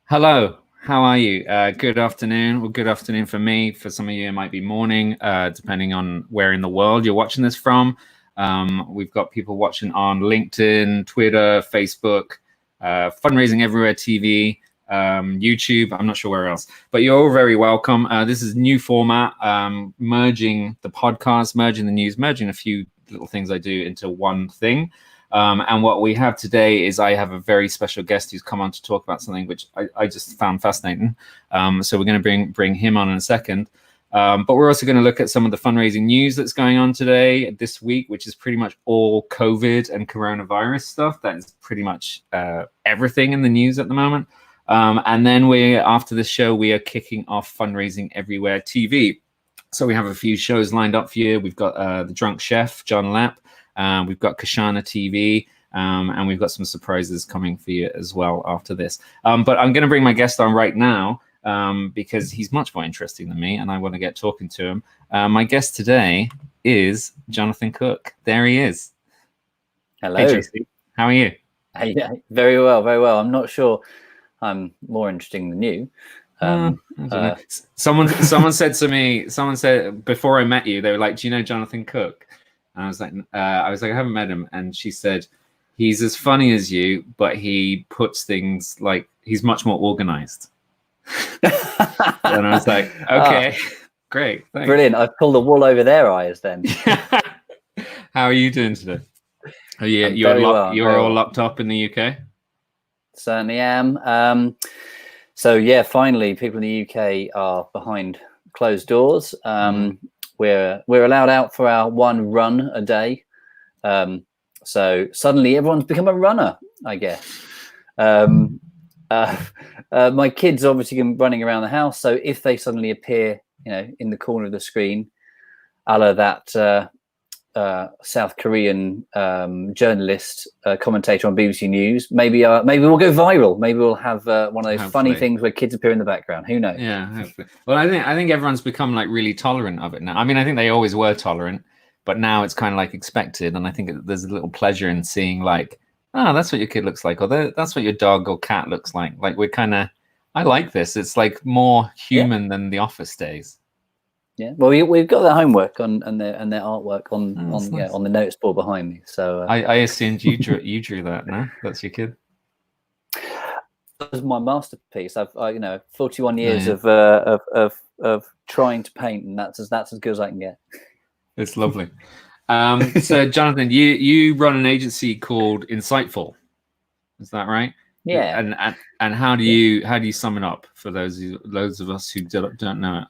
Hello, how are you? Good afternoon. Well, good afternoon for me. For some of you, it might be morning, depending on where in the world you're watching this from. We've got people watching on LinkedIn, Twitter, Facebook, Fundraising Everywhere TV, YouTube. I'm not sure where else, but you're all very welcome. This is new format, merging the podcast, merging the news, merging a few little things I do into one thing. And what we have today is I have a very special guest who's come on to talk about something which I just found fascinating. So we're going to bring him on in a second. But we're also going to look at some of the fundraising news that's going on today, this week, which is pretty much all COVID and coronavirus stuff. That is pretty much everything in the news at the moment. And then after this show, we are kicking off Fundraising Everywhere TV. So we have a few shows lined up for you. We've got The Drunk Chef, John Lapp. We've got Kashana TV, and we've got some surprises coming for you as well after this. But I'm going to bring my guest on right now because he's much more interesting than me, and I want to get talking to him. My guest today is Jonathan Cook. There he is. Hello. Hey, JC. How are you? Hey, very well, very well. I'm not sure I'm more interesting than you. Someone said to me, before I met you, they were like, "Do you know Jonathan Cook?" And I was like, I haven't met him. And she said, he's as funny as you, but he puts things like he's much more organized. And I was like, okay, great. Thanks. Brilliant. I've pulled the wool over their eyes then. How are you doing today? You're all locked up in the UK? Certainly am. So yeah, finally people in the UK are behind closed doors. We're allowed out for our one run a day. So suddenly everyone's become a runner, I guess. My kids obviously running around the house. So if they suddenly appear, in the corner of the screen, a la that South Korean journalist, commentator on BBC News, maybe we'll go viral. Maybe we'll have one of those funny things where kids appear in the background. Who knows? Yeah, hopefully. Well, I think everyone's become like really tolerant of it now. I mean, I think they always were tolerant, but now it's kind of like expected. And I think there's a little pleasure in seeing like, oh, that's what your kid looks like, or that's what your dog or cat looks like. Like I like this. It's like more human than the office days. Yeah, well, we've got their homework and their artwork on nice. On the notice board behind me. So I assumed you drew that. No, that's your kid. That was my masterpiece. I've 41 years of trying to paint, and that's as good as I can get. It's lovely. So Jonathan, you run an agency called Insightful. Is that right? Yeah. And how do you sum it up for those of us who don't know it?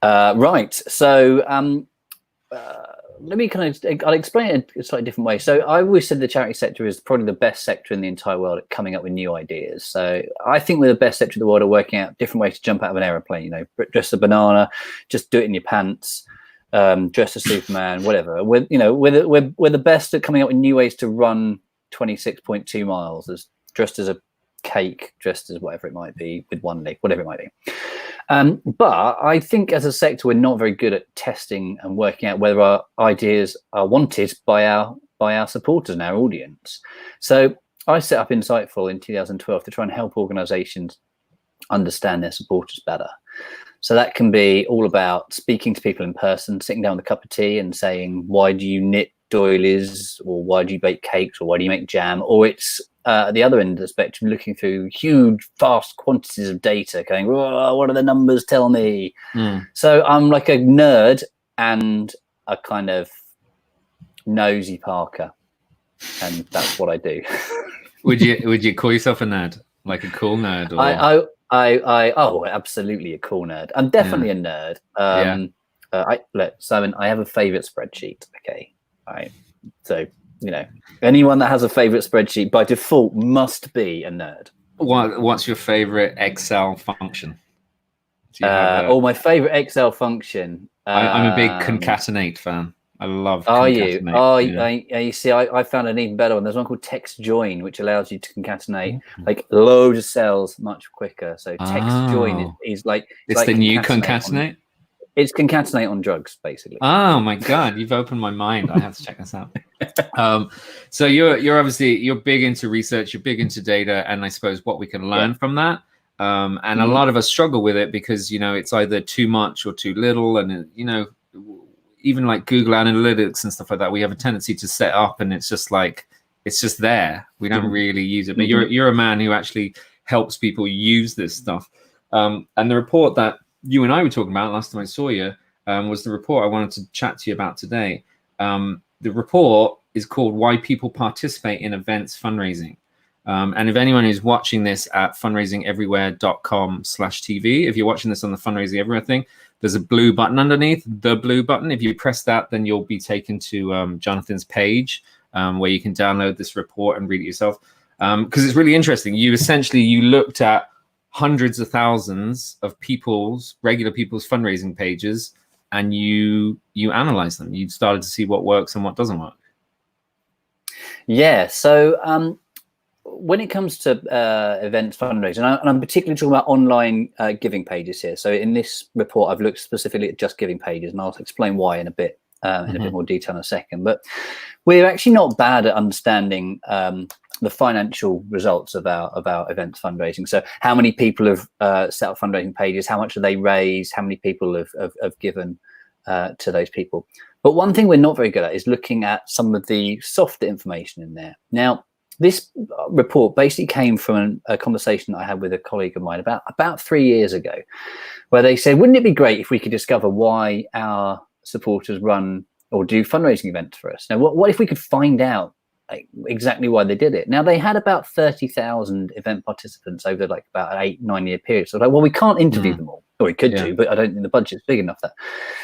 Right. So let me I'll explain it in a slightly different way. So I always said the charity sector is probably the best sector in the entire world at coming up with new ideas. So I think we're the best sector in the world at working out different ways to jump out of an aeroplane, dress a banana, just do it in your pants, dress as Superman, whatever. We're the best at coming up with new ways to run 26.2 miles dressed as a cake, dressed as whatever it might be, with one leg, whatever it might be. But I think as a sector, we're not very good at testing and working out whether our ideas are wanted by our supporters and our audience. So I set up Insightful in 2012 to try and help organizations understand their supporters better. So that can be all about speaking to people in person, sitting down with a cup of tea and saying, why do you knit doilies, or why do you bake cakes, or why do you make jam? Or it's at the other end of the spectrum, looking through huge, vast quantities of data, going, what do the numbers tell me? So I'm like a nerd and a kind of nosy Parker, and that's what I do. Would you call yourself a nerd, like a cool nerd? Or... absolutely a cool nerd. I'm definitely a nerd. Simon, I have a favorite spreadsheet. Okay, right. So anyone that has a favorite spreadsheet by default must be a nerd. What's your favorite Excel function? My favorite Excel function. I'm a big concatenate fan. I love. Are you? You see, I found an even better one. There's one called text join, which allows you to concatenate like loads of cells much quicker. So text join is like it's like the new concatenate. It's concatenate on drugs, basically. Oh my God, you've opened my mind. I have to check this out. So you're obviously, you're big into research, you're big into data, and I suppose what we can learn from that. And a lot of us struggle with it because, you know, it's either too much or too little. And, you know, even like Google Analytics and stuff like that, we have a tendency to set up and it's just like, it's just there. We don't really use it. But you're a man who actually helps people use this stuff. And the report that you and I were talking about last time I saw you was the report I wanted to chat to you about today. The report is called Why People Participate in Events Fundraising. And if anyone is watching this at fundraisingeverywhere.com/TV, if you're watching this on the Fundraising Everywhere thing, there's a blue button underneath, the blue button. If you press that, then you'll be taken to Jonathan's page where you can download this report and read it yourself. Because it's really interesting. You looked at hundreds of thousands of regular people's fundraising pages, and you analyze them. You started to see what works and what doesn't work. Yeah. So when it comes to events fundraising, and I'm particularly talking about online giving pages here. So in this report, I've looked specifically at just giving pages, and I'll explain why in a bit in a bit more detail in a second. But we're actually not bad at understanding the financial results of our events fundraising. So how many people have set up fundraising pages? How much do they raise? How many people have given to those people? But one thing we're not very good at is looking at some of the softer information in there. Now, this report basically came from a conversation that I had with a colleague of mine about 3 years ago, where they said, wouldn't it be great if we could discover why our supporters run or do fundraising events for us? Now, what if we could find out exactly why they did it? Now, they had about 30,000 event participants over like about an 8-9 year period. So like, well, we can't interview them all, or we could do, but I don't think the budget's big enough there.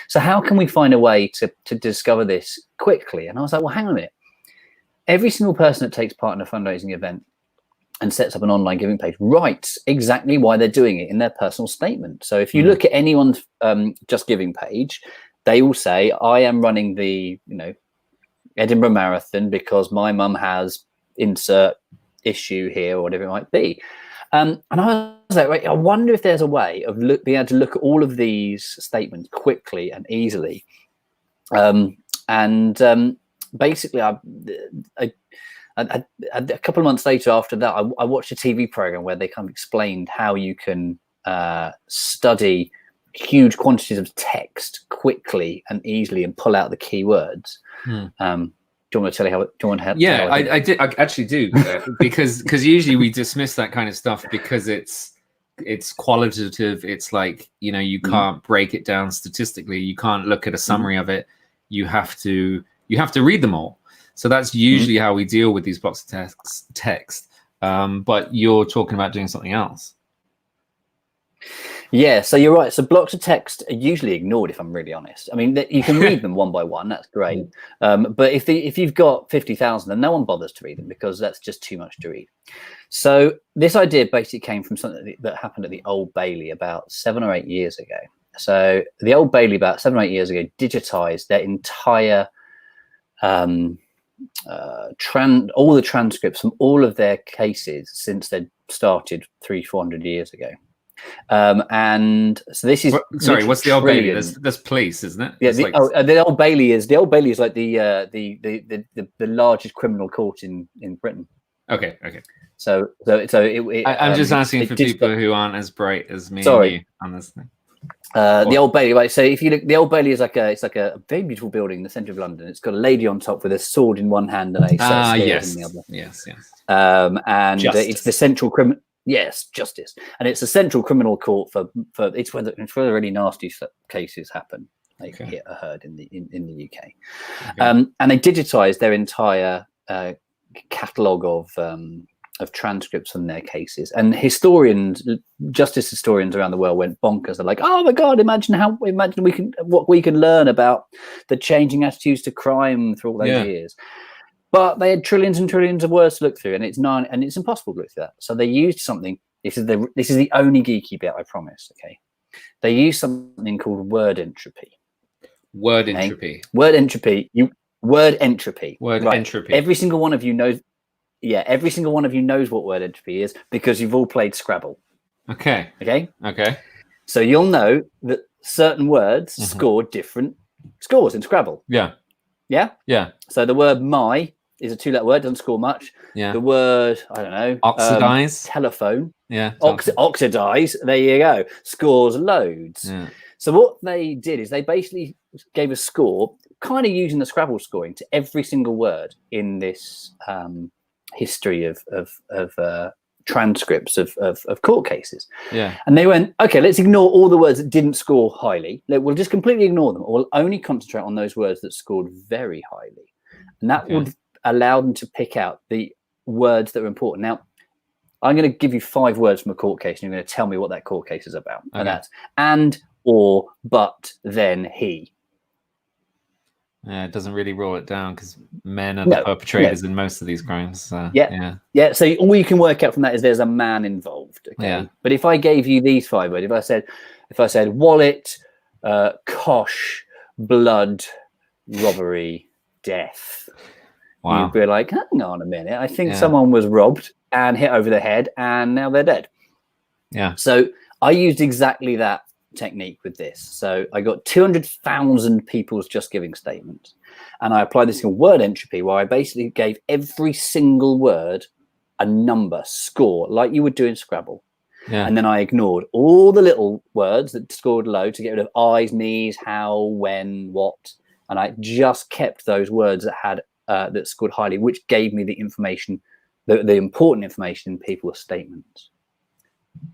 So how can we find a way to discover this quickly? And I was like, well, hang on a minute. Every single person that takes part in a fundraising event and sets up an online giving page writes exactly why they're doing it in their personal statement. So if you look at anyone's Just Giving page, they will say, I am running the, Edinburgh Marathon because my mum has insert issue here or whatever it might be. And I was like, right, I wonder if there's a way of being able to look at all of these statements quickly and easily. Basically, a couple of months later after that, I watched a TV program where they kind of explained how you can study huge quantities of text quickly and easily and pull out the keywords. Do you want me to tell you how? Do you want to help? Yeah, I actually do because usually we dismiss that kind of stuff because it's qualitative. It's like, you can't break it down statistically. You can't look at a summary of it. You have to read them all. So that's usually how we deal with these blocks of text. But you're talking about doing something else. Yeah, so you're right. So blocks of text are usually ignored, if I'm really honest. I mean, you can read them one by one. That's great. But if you've got 50,000, then no one bothers to read them because that's just too much to read. So this idea basically came from something that happened at the Old Bailey about 7 or 8 years ago. So the Old Bailey about 7 or 8 years ago digitized their entire all the transcripts from all of their cases since they started 300-400 years ago. And so this is sorry, what's the Old Bailey? There's police, isn't it? Yeah, the Old Bailey is like the largest criminal court in Britain. Okay. So I'm just asking for people who aren't as bright as me and you on this thing. The Old Bailey, right? So if you look, the Old Bailey is like a very beautiful building in the centre of London. It's got a lady on top with a sword in one hand and a set of spears in the other. Yes. And it's the central criminal. Yes, justice, and it's a central criminal court for it's where really nasty cases happen. They are heard in the UK, and they digitized their entire catalogue of transcripts from their cases. And justice historians around the world went bonkers. They're like, "Oh my God! Imagine what we can learn about the changing attitudes to crime through all those years." But they had trillions and trillions of words to look through, and it's impossible to look through that. So they used something. This is the only geeky bit, I promise. Okay, they used something called word entropy. Word entropy. Word entropy. Word entropy. Word entropy. Every single one of you knows. Yeah, every single one of you knows what word entropy is because you've all played Scrabble. Okay. Okay. Okay. So you'll know that certain words score different scores in Scrabble. Yeah. So the word "my" is a 2-letter word, doesn't score much. Yeah. The word, I don't know, Oxidize. telephone. Yeah. Oxidize. There you go. Scores loads. Yeah. So what they did is they basically gave a score, kind of using the Scrabble scoring, to every single word in this history of transcripts of court cases. Yeah. And they went, okay, let's ignore all the words that didn't score highly. We'll just completely ignore them, or we'll only concentrate on those words that scored very highly. And that would allow them to pick out the words that are important. Now, I'm going to give you 5 words from a court case, and you're going to tell me what that court case is about. Okay. And that's and, or, but, then, he. Yeah, it doesn't really roll it down because men are the perpetrators in most of these crimes. Yeah. So all you can work out from that is there's a man involved. Okay. Yeah. But if I gave you these 5 words, if I said wallet, cosh, blood, robbery, death, you'd be like, hang on a minute. I think someone was robbed and hit over the head, and now they're dead. Yeah. So I used exactly that technique with this. So I got 200,000 people's just giving statements, and I applied this in word entropy, where I basically gave every single word a number score, like you would do in Scrabble. Yeah. And then I ignored all the little words that scored low to get rid of eyes, knees, how, when, what, and I just kept those words that had that scored highly, which gave me the information, the important information in people's statements.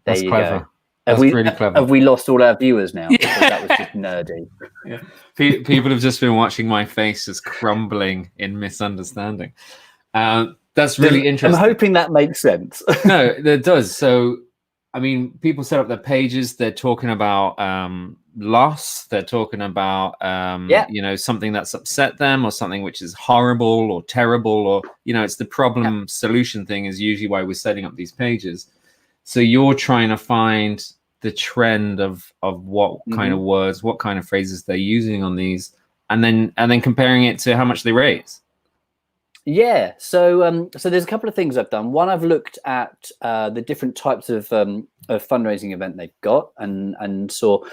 That's clever. Go. That's really clever. Have we lost all our viewers now? Because that was just nerdy. Yeah. People have just been watching my face just crumbling in misunderstanding. That's really interesting. I'm hoping that makes sense. No, it does. So, I mean, people set up their pages. They're talking about loss. They're talking about, something that's upset them, or something which is horrible or terrible, or, it's the problem solution thing is usually why we're setting up these pages. So you're trying to find the trend of what kind of words, what kind of phrases they're using on these, and then comparing it to how much they raise. Yeah. So there's a couple of things I've done. One, I've looked at the different types of fundraising event they've got, and saw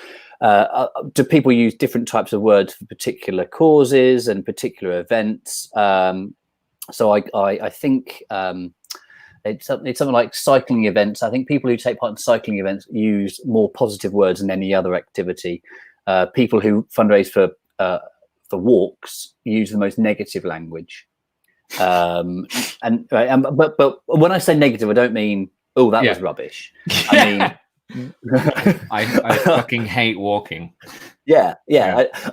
do people use different types of words for particular causes and particular events. So I think. It's something like cycling events. I think people who take part in cycling events use more positive words than any other activity. People who fundraise for walks use the most negative language. But when I say negative, I don't mean that was rubbish. I mean, I fucking hate walking. Yeah.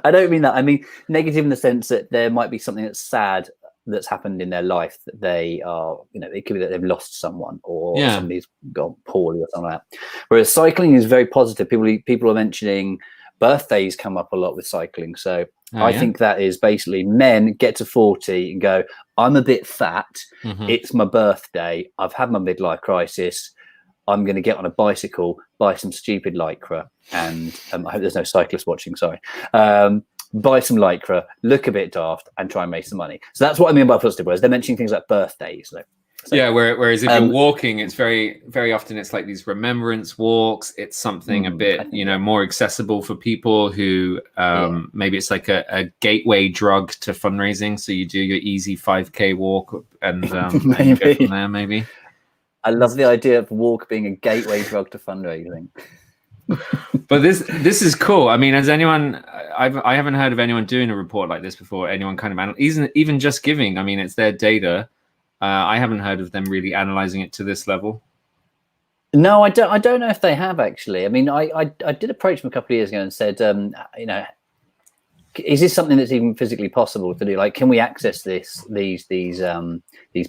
I don't mean that. I mean negative in the sense that there might be something that's sad that's happened in their life, that they are, it could be that they've lost someone, or somebody's gone poorly or something like that. Whereas cycling is very positive. People are mentioning birthdays come up a lot with cycling. So I think that is basically men get to 40 and go, I'm a bit fat. It's my birthday. I've had my midlife crisis. I'm going to get on a bicycle, buy some stupid Lycra, and I hope there's no cyclists watching. Sorry. Buy some Lycra, look a bit daft, and try and make some money. So that's what I mean by positive words. They're mentioning things like birthdays. Whereas if you're walking, it's very, very often it's like these remembrance walks. It's something a bit, more accessible for people who maybe it's like a gateway drug to fundraising. So you do your easy 5K walk and you go from there, maybe. I love the idea of walk being a gateway drug to fundraising. But this is cool. I mean, has anyone? I haven't heard of anyone doing a report like this before. Anyone kind of even just giving. I mean, it's their data. I haven't heard of them really analyzing it to this level. No, I don't know if they have actually. I mean, I did approach them a couple of years ago and said, is this something that's even physically possible to do? Like, can we access these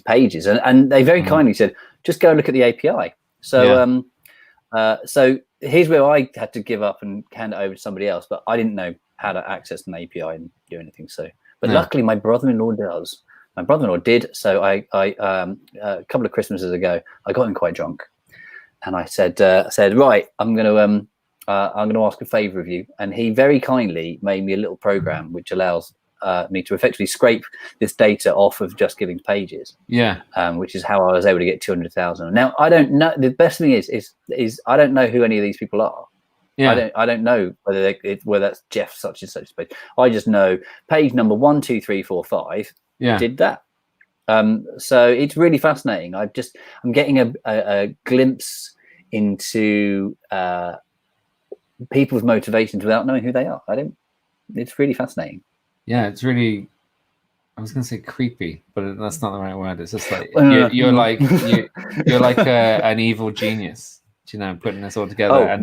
pages? And they very kindly said, just go and look at the API. So so here's where I had to give up and hand it over to somebody else, but I didn't know how to access an API and do anything. So, but luckily my brother-in-law does. My brother-in-law did. So I a couple of Christmases ago, I got him quite drunk, and I said, right, I'm going to ask a favor of you. And he very kindly made me a little program which allows me to effectively scrape this data off of Just Giving pages. Which is how I was able to get 200,000. Now I don't know. The best thing is I don't know who any of these people are. Yeah. I don't know whether that's Jeff such and such page. I just know page number 1, 2, 3, 4, 5 did that. So it's really fascinating. I'm getting a glimpse into people's motivations without knowing who they are. It's really fascinating. Yeah, it's really, I was gonna say creepy, but that's not the right word. It's just like you're like an evil genius, putting this all together.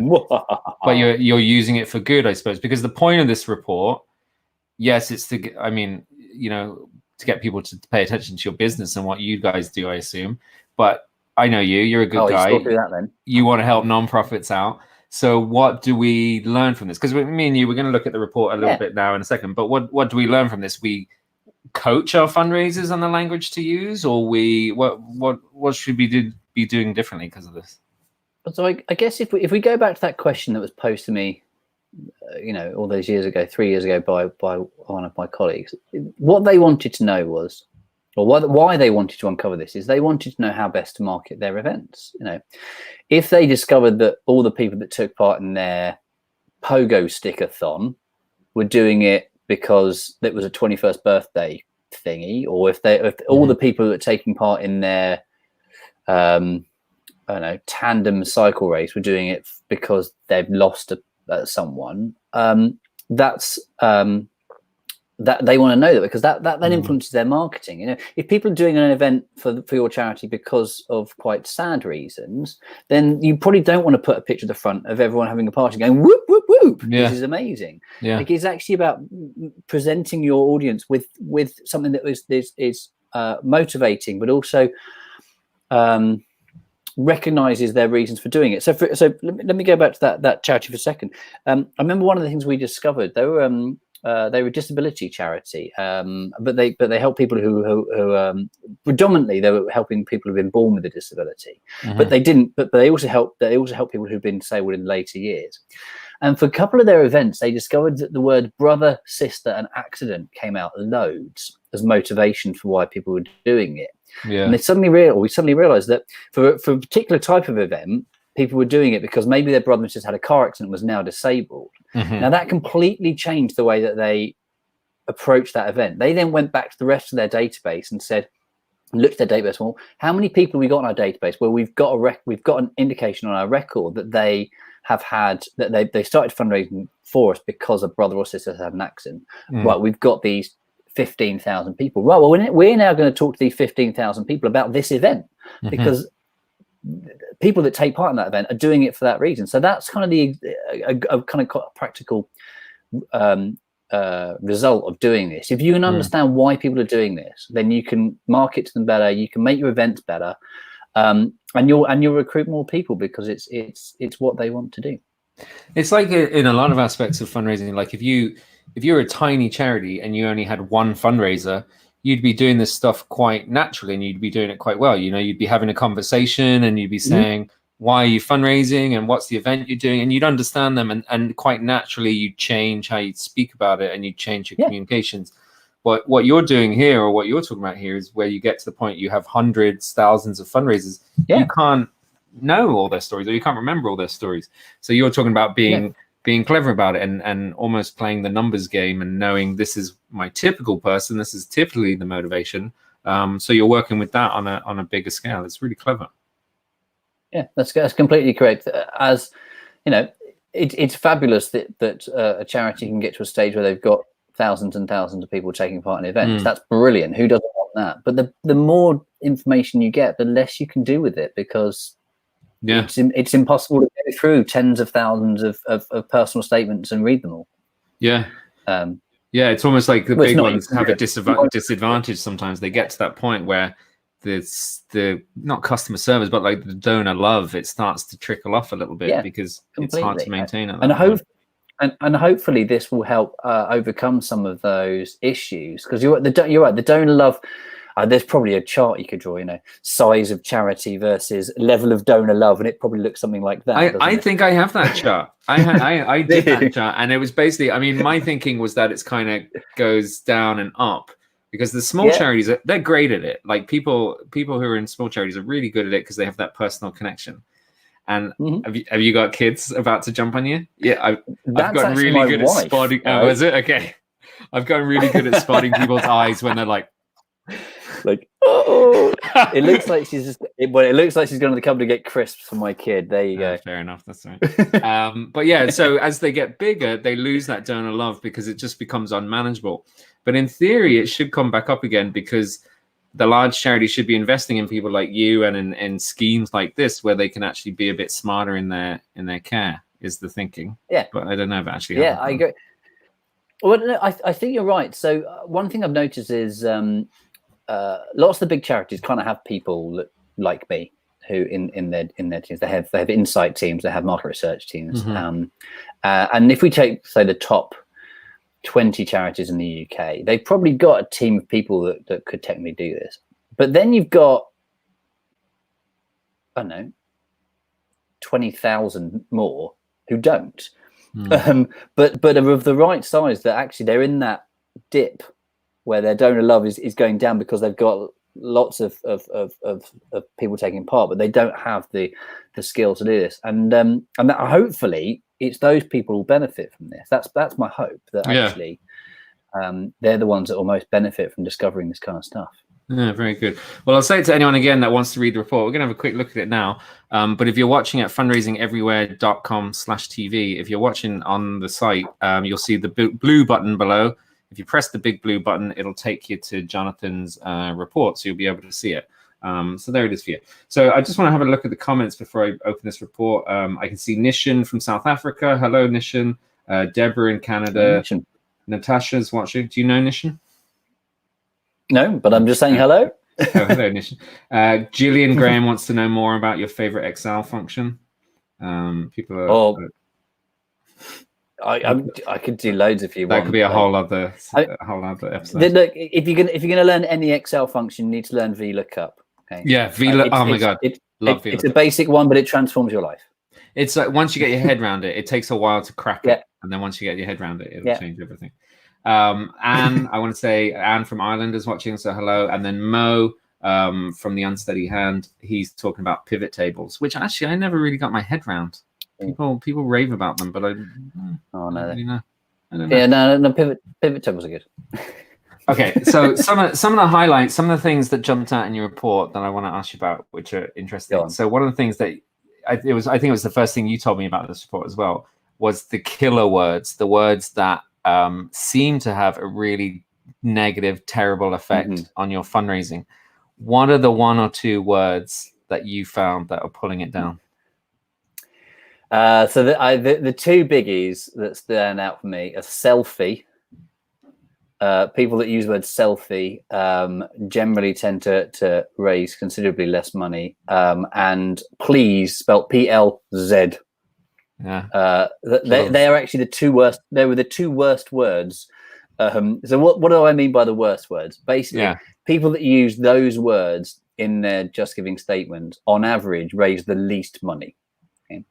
But you're using it for good, I suppose, because the point of this report, yes, it's to get people to pay attention to your business and what you guys do, I assume. But I know you're a good guy. You still do that, then? You want to help nonprofits out. So what do we learn from this? Because me and you, we're going to look at the report a little bit now in a second. But what do we learn from this? We coach our fundraisers on the language to use, or what should we be doing differently because of this? So I guess if we go back to that question that was posed to me, all those years ago, 3 years ago, by one of my colleagues, what they wanted to know was, or why they wanted to uncover this, is they wanted to know how best to market their events. If they discovered that all the people that took part in their pogo sticker-thon were doing it because it was a 21st birthday thingy, or if all the people that were taking part in their tandem cycle race were doing it because they've lost someone, that they want to know that, because that then influences their marketing. If people are doing an event for your charity because of quite sad reasons, then you probably don't want to put a picture at the front of everyone having a party going whoop whoop whoop. This is amazing. Like, it's actually about presenting your audience with something that is motivating, but also recognizes their reasons for doing it. So let me go back to that charity for a second. I remember one of the things we discovered. They were a disability charity, but they help people who predominantly they were helping people who've been born with a disability. But they also help people who've been disabled in later years. And for a couple of their events, they discovered that the word brother, sister, and accident came out loads as motivation for why people were doing it. And we suddenly realized that for a particular type of event, people were doing it because maybe their brother just had a car accident and was now disabled. Now that completely changed the way that they approached that event. They then went back to the rest of their database and looked at their database. Well, how many people we got in our database? Well, we've got an indication on our record that they have had, that they started fundraising for us because a brother or sister has had an accident. Right, we've got these 15,000 people. Right, well, we're now going to talk to these 15,000 people about this event, because people that take part in that event are doing it for that reason. So that's kind of a kind of practical result of doing this. If you can understand why people are doing this, then you can market to them better, you can make your events better, and you'll recruit more people, because it's what they want to do. It's like in a lot of aspects of fundraising, like if you're a tiny charity and you only had one fundraiser, you'd be doing this stuff quite naturally, and you'd be doing it quite well. You'd be having a conversation and you'd be saying, why are you fundraising and what's the event you're doing? And you'd understand them, and quite naturally you'd change how you speak about it, and you'd change your communications. But what you're doing here, or what you're talking about here, is where you get to the point you have hundreds, thousands of fundraisers. You can't know all their stories, or you can't remember all their stories. So you're talking about being clever about it, and almost playing the numbers game, and knowing this is my typical person, this is typically the motivation. So you're working with that on a bigger scale. It's really clever. Yeah, that's completely correct. As you know, it's fabulous that a charity can get to a stage where they've got thousands and thousands of people taking part in events. That's brilliant. Who doesn't want that? But the more information you get, the less you can do with it, because it's impossible to go through tens of thousands of personal statements and read them all. It's almost like the big ones have a disadvantage sometimes. They get to that point where the not customer service, but like the donor love, it starts to trickle off a little bit, because it's hard to maintain it. And hopefully this will help overcome some of those issues, because you're right, the donor love. There's probably a chart you could draw, size of charity versus level of donor love, and it probably looks something like that. I think I have that chart. I did that chart, and it was basically, my thinking was that it's kind of goes down and up, because the small charities, they're great at it. Like people who are in small charities are really good at it because they have that personal connection. And have you got kids about to jump on you? Yeah, I've gotten actually really my good wife, at spotting. right? Oh, is it? Okay. I've gotten really good at spotting people's eyes when they're like, oh, it looks like she's just. It looks like she's going to the cupboard to get crisps for my kid. There you go. Fair enough. That's right. But yeah, so as they get bigger, they lose that donor love because it just becomes unmanageable. But in theory, it should come back up again because the large charities should be investing in people like you and in schemes like this where they can actually be a bit smarter in their care. Is the thinking? Yeah, but I don't know if actually. Yeah, I agree. Well, no, I think you're right. So one thing I've noticed is lots of the big charities kind of have people like me who in their teams they have insight teams, they have market research teams, and if we take say the top 20 charities in the UK, they've probably got a team of people that could technically do this. But then you've got, I don't know, 20,000 more who don't. But are of the right size that actually they're in that dip where their donor love is going down because they've got lots of people taking part, but they don't have the skill to do this. And that hopefully it's those people who benefit from this. That's my hope, that actually they're the ones that will most benefit from discovering this kind of stuff. Yeah, very good. Well, I'll say it to anyone again that wants to read the report. We're going to have a quick look at it now. But if you're watching at fundraisingeverywhere.com/TV, if you're watching on the site, you'll see the blue button below. If you press the big blue button, it'll take you to Jonathan's report, so you'll be able to see it. So there it is for you. So I just want to have a look at the comments before I open this report. I can see Nishan from South Africa. Hello, Nishan. Deborah in Canada. Nishan. Natasha's watching. Do you know Nishan? No, but I'm just saying hello. Oh, hello, Nishan. Gillian Graham wants to know more about your favorite Excel function. People are. I could do loads if you want. That could be a whole other episode. Look, if you're gonna learn any Excel function, you need to learn VLOOKUP. Okay. Yeah, VLOOKUP. Oh my god, love VLOOKUP. It's a basic one, but it transforms your life. It's like once you get your head around it, it takes a while to crack it, and then once you get your head around it, it'll change everything. Anne, I want to say Anne from Ireland is watching, so hello. And then Mo from the Unsteady Hand, he's talking about pivot tables, which actually I never really got my head around. People rave about them, but I don't really know. I don't know. Yeah, no, pivot tables are good. Okay, so some of the highlights, some of the things that jumped out in your report that I want to ask you about, which are interesting. So one of the things that I think it was the first thing you told me about this report as well, was the killer words, the words that seem to have a really negative, terrible effect on your fundraising. What are the one or two words that you found that are pulling it down? So the two biggies that stand out for me are selfie. People that use the word selfie generally tend to raise considerably less money. And please, spelled PLZ. Yeah. They are actually the two worst. They were the two worst words. So what do I mean by the worst words? Basically, people that use those words in their Just Giving statement, on average, raise the least money. Okay?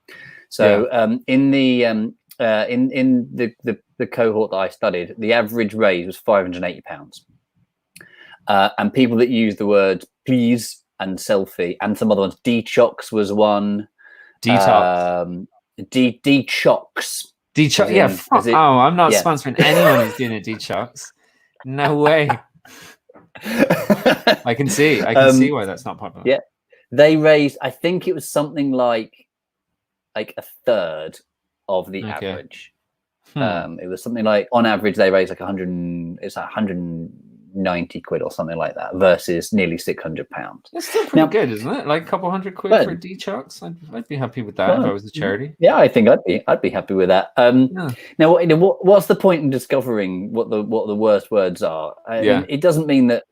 So in the cohort that I studied, the average raise was £580, and people that use the word please and selfie and some other ones, dechocks was one. Detox. Dechocks. Yeah. I'm not sponsoring anyone who's doing a dechocks. No way. I can see why that's not popular. Yeah, they raised. I think it was something like a third of the average. It was something like on average they raised like 190 quid or something like that versus nearly £600. That's still pretty good, isn't it? Like a couple $100 for a dechocks. I'd be happy with that if I was a charity. Yeah, I think I'd be happy with that. Now, what's the point in discovering what the worst words are? It doesn't mean that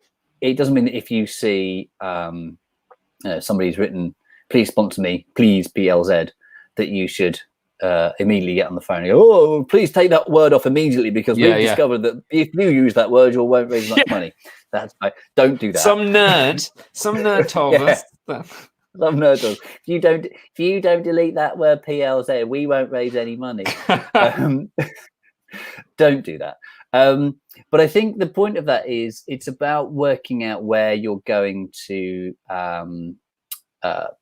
if you see somebody's written "Please sponsor me, please PLZ," that you should immediately get on the phone and go, "Oh, please take that word off immediately because we've discovered that if you use that word, you won't raise much money." That's right. Don't do that. Some nerd told us. Some nerd told us. If you don't delete that word PLZ, we won't raise any money. Don't do that. But I think the point of that is it's about working out where you're going to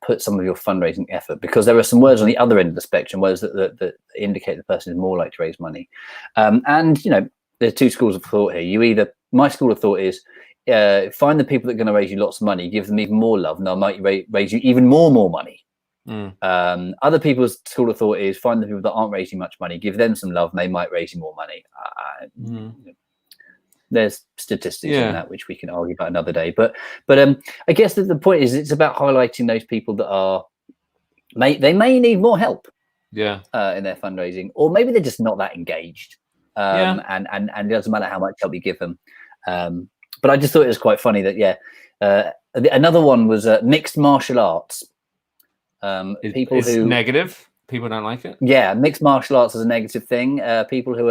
put some of your fundraising effort, because there are some words on the other end of the spectrum, words that indicate the person is more likely to raise money. And, you know, there's two schools of thought here. My school of thought is find the people that are going to raise you lots of money, give them even more love, and they might raise you even more money. Other people's school of thought is find the people that aren't raising much money, give them some love, and they might raise you more money. There's statistics in that which we can argue about another day, but I guess that the point is it's about highlighting those people that they may need more help in their fundraising, or maybe they're just not that engaged, and it doesn't matter how much help you give them. But I just thought it was quite funny that another one was mixed martial arts. People who negative. People don't like it. Yeah, mixed martial arts is a negative thing. People who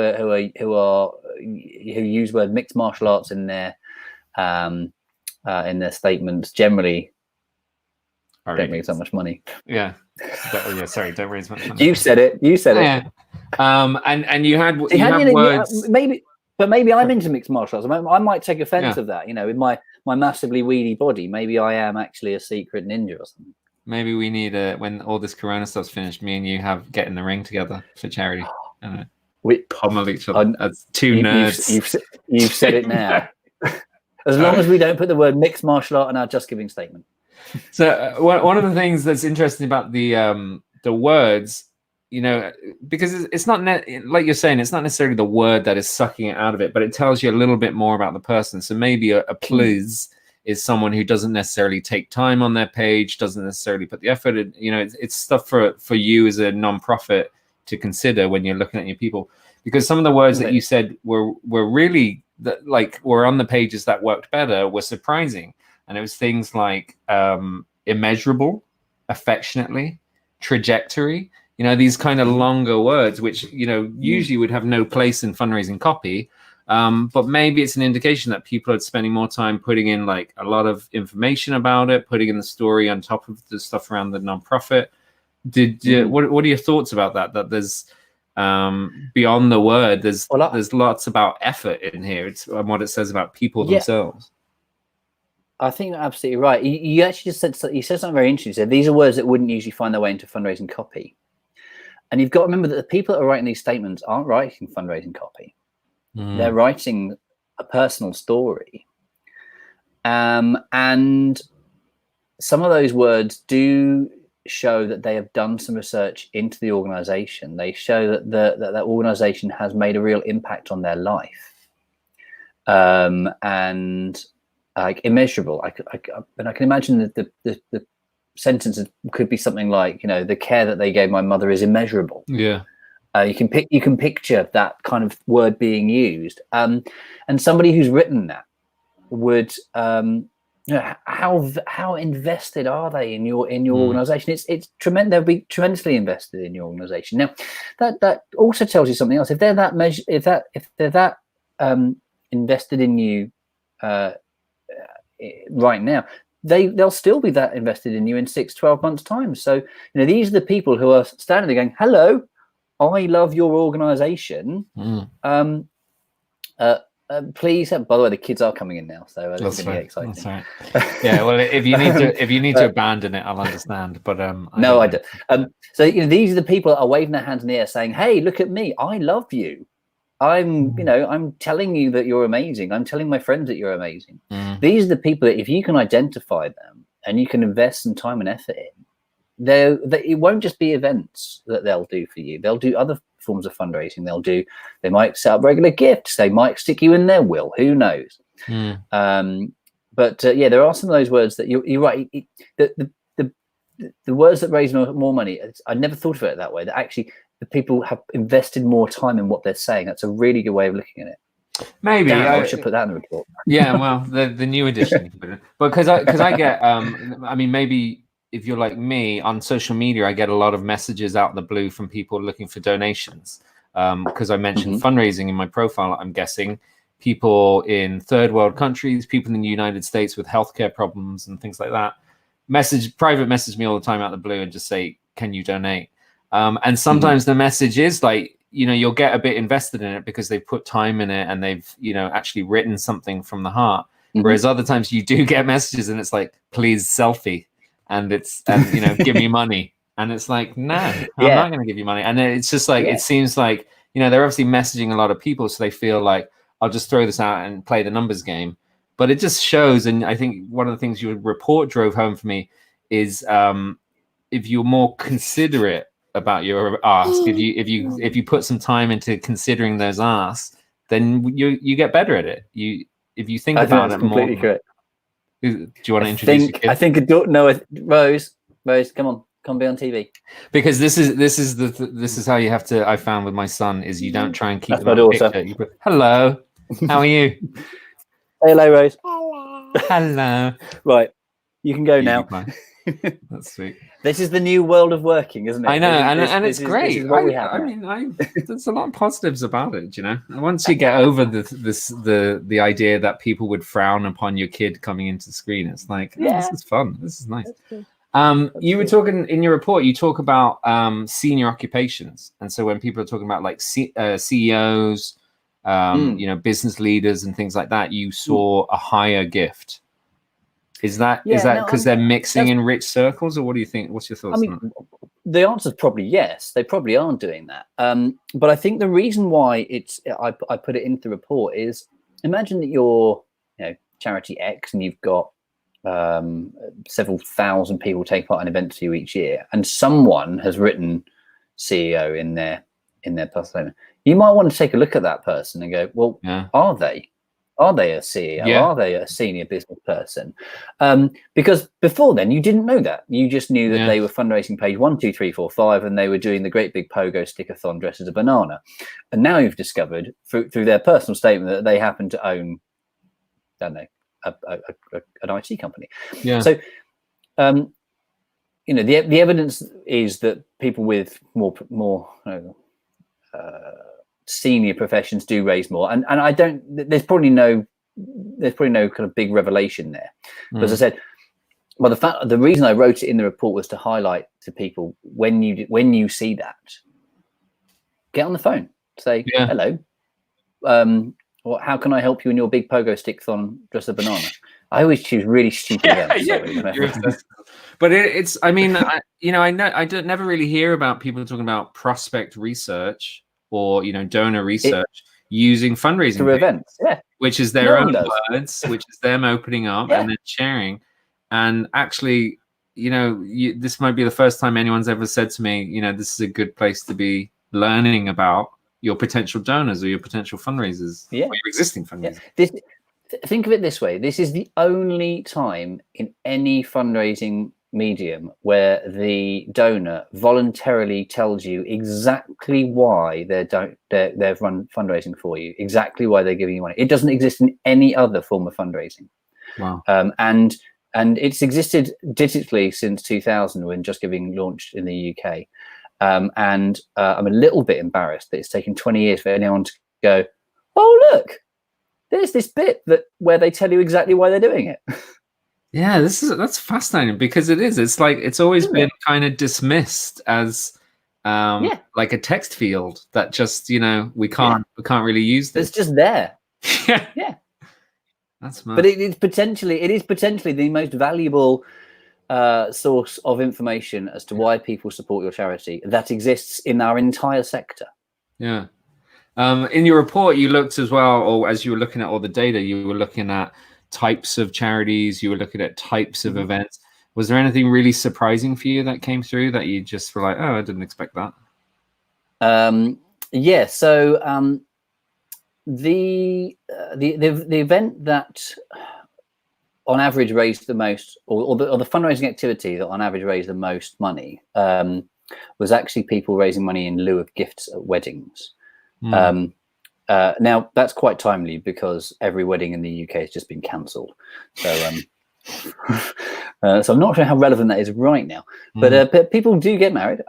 use word mixed martial arts in their statements generally don't raise that much money. Yeah. Sorry, don't raise much money. You said it. Yeah. And you had words. Maybe I'm into mixed martial arts. I might take offense of that. You know, with my massively weedy body, maybe I am actually a secret ninja or something. Maybe we need when all this Corona stuff's finished, me and you get in the ring together for charity. We pummel each other as two nerds. You've said it now. As long as we don't put the word mixed martial art in our Just Giving statement. So one of the things that's interesting about the words, you know, because it's not like you're saying, it's not necessarily the word that is sucking it out of it, but it tells you a little bit more about the person. So maybe a please is someone who doesn't necessarily take time on their page, doesn't necessarily put the effort in. You know, it's stuff for you as a non-profit to consider when you're looking at your people, because some of the words that you said were really were on the pages that worked better were surprising. And it was things like immeasurable, affectionately, trajectory, you know, these kind of longer words, which, you know, usually would have no place in fundraising copy. But maybe it's an indication that people are spending more time putting in like a lot of information about it, putting in the story on top of the stuff around the nonprofit. What are your thoughts about that? That there's beyond the word, there's lots about effort in here. It's what it says about people themselves. I think you're absolutely right. You actually just said something very interesting. You said these are words that wouldn't usually find their way into fundraising copy, and you've got to remember that the people that are writing these statements aren't writing fundraising copy. They're writing a personal story, and some of those words do show that they have done some research into the organization. They show that that organization has made a real impact on their life, and like immeasurable. I can imagine that the sentence could be something like, you know, the care that they gave my mother is immeasurable. Yeah. You can picture that kind of word being used, and somebody who's written that would, you know, how invested are they in your organization? It's tremendous. They'll be tremendously invested in your organization. Now, that also tells you something else. If they're that invested in you right now, they'll still be that invested in you in 6-12 months time. So, you know, these are the people who are standing there going, hello, I love your organization. Please, by the way, the kids are coming in now, so it's going to be exciting. That's right. Yeah, well, if you need to abandon it, I'll understand. But I don't. So, you know, these are the people that are waving their hands in the air, saying, "Hey, look at me! I love you. I'm telling you that you're amazing. I'm telling my friends that you're amazing." These are the people that, if you can identify them and you can invest some time and effort in, it won't just be events that they'll do for you. They'll do other forms of fundraising. They might set up regular gifts. They might stick you in their will. Who knows? But there are some of those words that you're right. The words that raise more money. I never thought of it that way. That actually the people have invested more time in what they're saying. That's a really good way of looking at it. Maybe I should put that in the report. Yeah, well, the new edition. But because I get, I mean, maybe if you're like me on social media, I get a lot of messages out of the blue from people looking for donations. Because I mentioned fundraising in my profile, I'm guessing people in third world countries, people in the United States with healthcare problems and things like that, private message me all the time out of the blue and just say, can you donate? And sometimes the message is like, you know, you'll get a bit invested in it because they've put time in it and they've, you know, actually written something from the heart. Whereas other times you do get messages and it's like, please selfie. and give me money. And it's like, no, I'm not going to give you money. And it's just like, it seems like, they're obviously messaging a lot of people, so they feel like, I'll just throw this out and play the numbers game. But it just shows, and I think one of the things your report drove home for me is if you're more considerate about your ask, if you put some time into considering those asks, then you get better at it. If you think about it completely more. Correct. Do you want to introduce your kid? I think Rose, come be on TV. Because this is how you have to. I found with my son is you don't try and keep them on a picture. You put, hello, how are you? Hello, Rose. Hello. Right, you can go now. That's sweet. This is the new world of working, isn't it? I know, and it's great. This is what we have. There's a lot of positives about it. Once you get over the idea that people would frown upon your kid coming into the screen, it's like, this is fun. This is nice. You were talking in your report. You talk about senior occupations, and so when people are talking about like CEOs, business leaders, and things like that, you saw a higher gift. Is that because they're mixing in rich circles, or what do you think? What's your thoughts on that? The answer is probably yes. They probably aren't doing that. But I think the reason why I put it into the report is, imagine that you're charity X and you've got several thousand people take part in events for you each year, and someone has written CEO in their persona. You might want to take a look at that person and go, well, are they a CEO? Yeah. Are they a senior business person? Because before then, you didn't know that. You just knew that they were fundraising page 1, 2, 3, 4, 5, and they were doing the great big pogo stick-a-thon dressed as a banana. And now you've discovered through their personal statement that they happen to own, I don't know, an IT company. Yeah. So, the evidence is that people with more senior professions do raise more, and I don't. There's probably no kind of big revelation there. But as I said, well, the reason I wrote it in the report was to highlight to people when you see that, get on the phone, say hello. How can I help you in your big pogo stick-thon dress a banana? I always choose really stupid events. But it's. I mean, I don't never really hear about people talking about prospect research or donor research using fundraising through events, which is their own words, which is them opening up and then sharing. And actually, this might be the first time anyone's ever said to me, this is a good place to be learning about your potential donors or your potential fundraisers, or your existing fundraisers. Think of it this way: this is the only time in any fundraising medium where the donor voluntarily tells you exactly why they've run fundraising for you, exactly why they're giving you money. It doesn't exist in any other form of fundraising. Wow. And it's existed digitally since 2000 when Just Giving launched in the UK. And I'm a little bit embarrassed that it's taken 20 years for anyone to go, oh look, there's this bit where they tell you exactly why they're doing it. Yeah, that's fascinating because it's like it's always been kind of dismissed as like a text field that just we can't really use this. It's just there. Yeah. That's mad. But it is potentially the most valuable source of information as to why people support your charity that exists in our entire sector. Yeah. In your report, you looked as well, or as you were looking at all the data, you were looking at types of charities, you were looking at types of events. Was there anything really surprising for you that came through that you just were like, oh, I didn't expect that? So the event that on average raised the most, or the fundraising activity that on average raised the most money was actually people raising money in lieu of gifts at weddings. Now that's quite timely because every wedding in the UK has just been cancelled. So, so I'm not sure how relevant that is right now. But people do get married,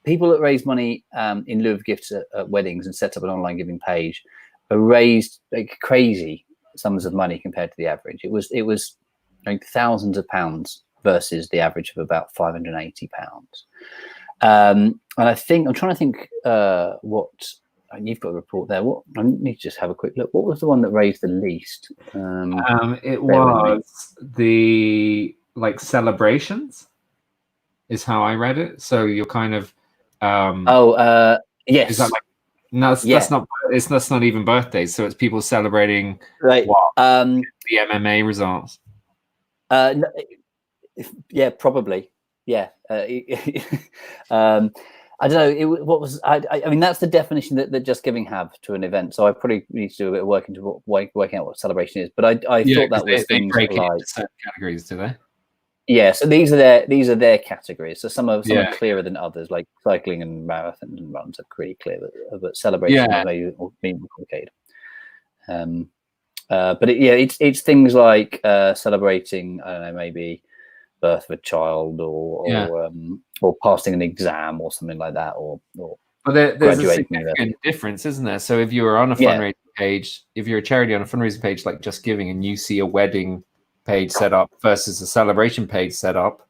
people that raise money in lieu of gifts at weddings and set up an online giving page raised like crazy sums of money compared to the average. It was like thousands of pounds versus the average of about £580. And I think I'm trying to think what. And you've got a report there. What I need to just have a quick look. What was the one that raised the least? It was the like celebrations, is how I read it. So you're kind of yes, is that like no? yeah, That's not even birthdays. So it's people celebrating right. what the MMA results. No, yeah, probably. Yeah. I don't know. What was I mean, that's the definition that Just Giving have to an event. So I probably need to do a bit of work into working out what celebration is. But I thought that was they things break it like into certain categories, do they? yeah. So these are their categories. So some are clearer than others, like cycling and marathons and runs are pretty clear, but celebration is maybe more complicated. But it's things like celebrating. I don't know, maybe birth of a child or passing an exam or something like that, or But there's a graduating significant difference, isn't there? So if you were on a fundraising page, if you're a charity on a fundraising page like Just Giving, and you see a wedding page set up versus a celebration page set up,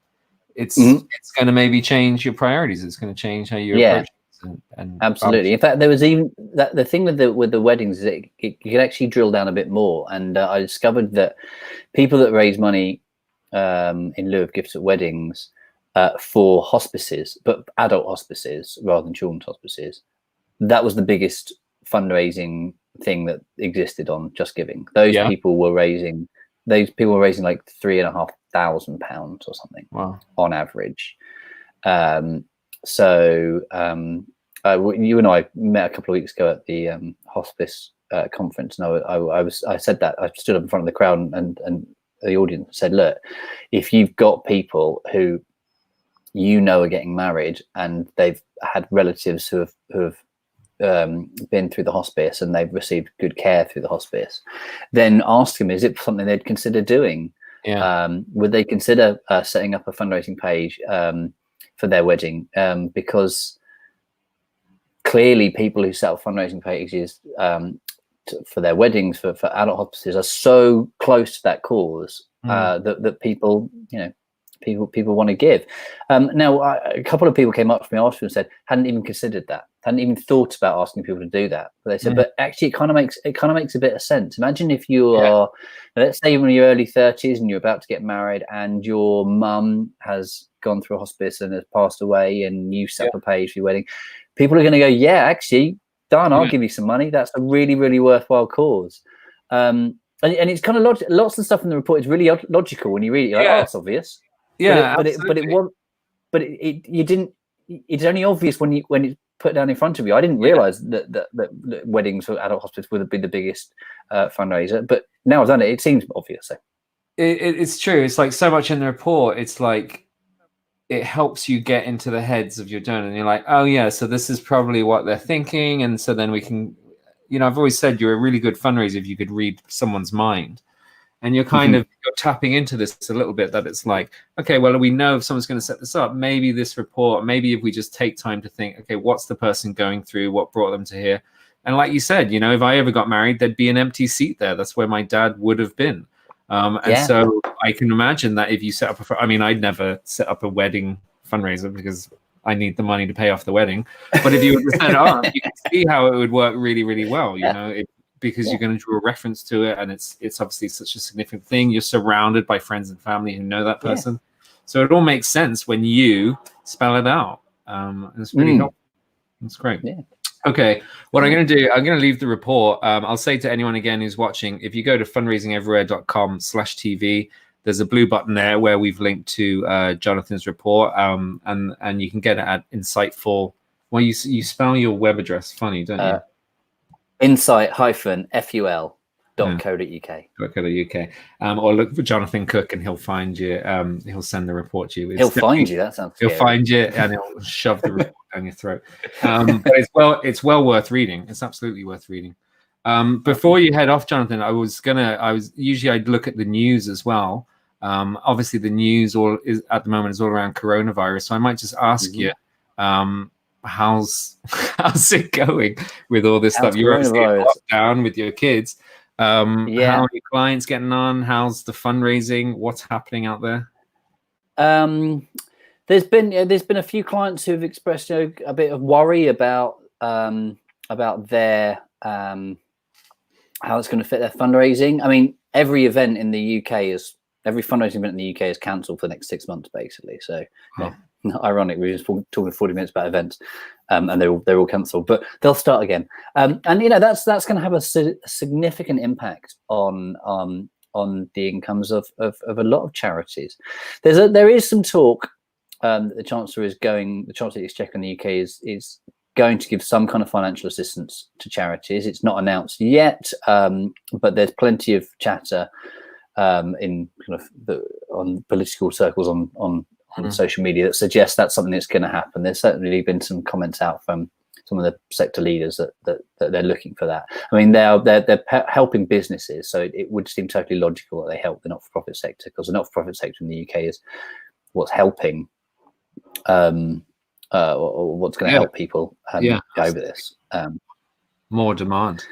it's going to maybe change your priorities. It's going to change how you approach it. And absolutely. In fact, there was even the thing with the weddings is it could actually drill down a bit more. And I discovered that people that raise money in lieu of gifts at weddings for hospices, but adult hospices rather than children's hospices, that was the biggest fundraising thing that existed on Just Giving. Those people were raising like £3,500 or something on average. You and I met a couple of weeks ago at the hospice conference, and I said that I stood up in front of the crowd and the audience and said, look, if you've got people who are getting married and they've had relatives who have been through the hospice and they've received good care through the hospice, then ask them, is it something they'd consider doing? Would they consider setting up a fundraising page for their wedding? Because clearly people who set up fundraising pages for their weddings for adult hospices are so close to that cause that people people want to give. Now a couple of people came up to me after and said hadn't even considered that, hadn't even thought about asking people to do that, but they said but actually it kind of makes a bit of sense. Imagine if you are, let's say you're in your early 30s and you're about to get married and your mum has gone through a hospice and has passed away and you set up a page for your wedding. People are going to go, yeah, actually, Dan, I'll give you some money. That's a really, really worthwhile cause. And it's kind of lots of stuff in the report is really logical when you read it. You're like, oh, it's obvious. Yeah, but you didn't. It's only obvious when it's put down in front of you. I didn't realize that weddings for adult hospice would be the biggest fundraiser, but now I've done it. It seems obvious. So. It's true. It's like so much in the report. It's like it helps you get into the heads of your donor, and you're like, oh yeah, so this is probably what they're thinking, and so then we can, I've always said you're a really good fundraiser if you could read someone's mind, and you're kind of you're tapping into this a little bit, that it's like, okay, well, we know if someone's going to set this up, maybe this report, maybe if we just take time to think, okay, what's the person going through, what brought them to here, and like you said, if I ever got married, there'd be an empty seat there. That's where my dad would have been. So I can imagine that if you set up I'd never set up a wedding fundraiser because I need the money to pay off the wedding. But if you were to set it up, you can see how it would work really, really well, because you're going to draw a reference to it. And it's obviously such a significant thing. You're surrounded by friends and family who know that person. So it all makes sense when you spell it out. It's really helpful. That's great. Yeah. Okay, what I'm going to do, I'm going to leave the report. I'll say to anyone again who's watching, if you go to fundraisingeverywhere.com/TV, there's a blue button there where we've linked to Jonathan's report, and you can get it at Insightful. Well, you spell your web address funny, don't you? Insight-ful.co.uk. Or look for Jonathan Cook and he'll find you. He'll send the report to you. He'll find you. That sounds scary. He'll find you and he'll shove the report down your throat. But it's well worth reading. It's absolutely worth reading. Before you head off, Jonathan, I'd look at the news as well. Obviously the news at the moment is all around coronavirus. So I might just ask you, how's it going with all this stuff? You're obviously in lockdown with your kids. How are your clients getting on? How's the fundraising? What's happening out there? There's been a few clients who've expressed a bit of worry about their how it's going to fit their fundraising. I mean, every event in the UK has Every fundraising event in the UK is cancelled for the next 6 months, basically. So, Oh. ironic, we were just talking 40 minutes about events, and they're all cancelled, but they'll start again. And that's going to have a significant impact on the incomes of a lot of charities. There is some talk that the Chancellor of the Exchequer in the UK is going to give some kind of financial assistance to charities. It's not announced yet, but there's plenty of chatter in kind of on political circles on social media that suggests that's something that's going to happen. There's certainly been some comments out from some of the sector leaders that they're looking for that. I mean, they're helping businesses, so it would seem totally logical that they help the not-for-profit sector, because the not-for-profit sector in the UK is what's helping, or what's going to help people go over this. More demand.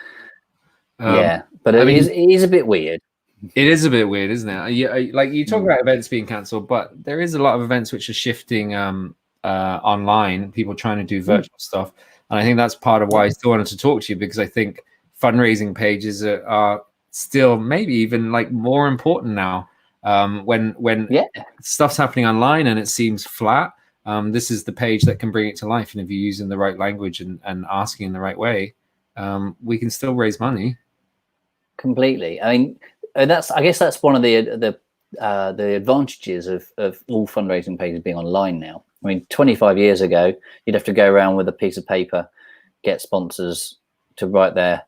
But it is a bit weird. It is a bit weird, isn't it? Like you talk about events being cancelled, but there is a lot of events which are shifting online, people trying to do virtual stuff. And I think that's part of why I still wanted to talk to you, because I think fundraising pages are still maybe even like more important now. When stuff's happening online and it seems flat, this is the page that can bring it to life. And if you're using the right language and asking in the right way, we can still raise money. Completely. I mean, I guess that's one of the advantages of all fundraising pages being online now. I mean, 25 years ago, you'd have to go around with a piece of paper, get sponsors to write their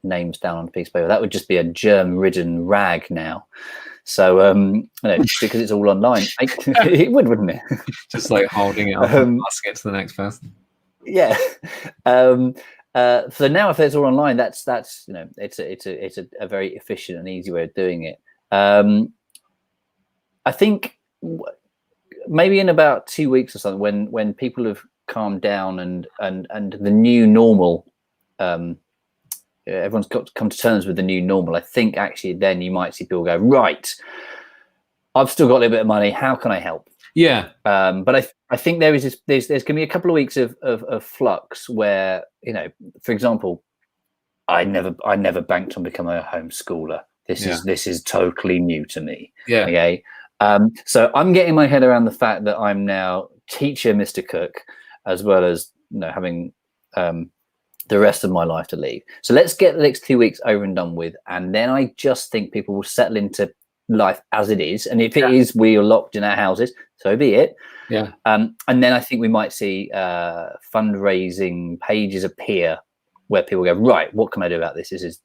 names down on a piece of paper. That would just be a germ-ridden rag now. So, because it's all online, it would, wouldn't it? Just like holding it up and passing it to the next person. Yeah. So now, if it's all online, that's it's a very efficient and easy way of doing it. I think maybe in about 2 weeks or something, when people have calmed down and the new normal, everyone's got to come to terms with the new normal. I think actually then you might see people go, right, I've still got a little bit of money. How can I help? Yeah. But I think there's going to be a couple of weeks of flux where, for example, I never banked on becoming a homeschooler. This is totally new to me. Yeah. Okay. So I'm getting my head around the fact that I'm now teacher Mr. Cook, as well as having the rest of my life to lead. So let's get the next 2 weeks over and done with, and then I just think people will settle into life as it is. And if it is, we are locked in our houses, so be it. Yeah. And then I think we might see fundraising pages appear where people go, right, what can I do about this? This is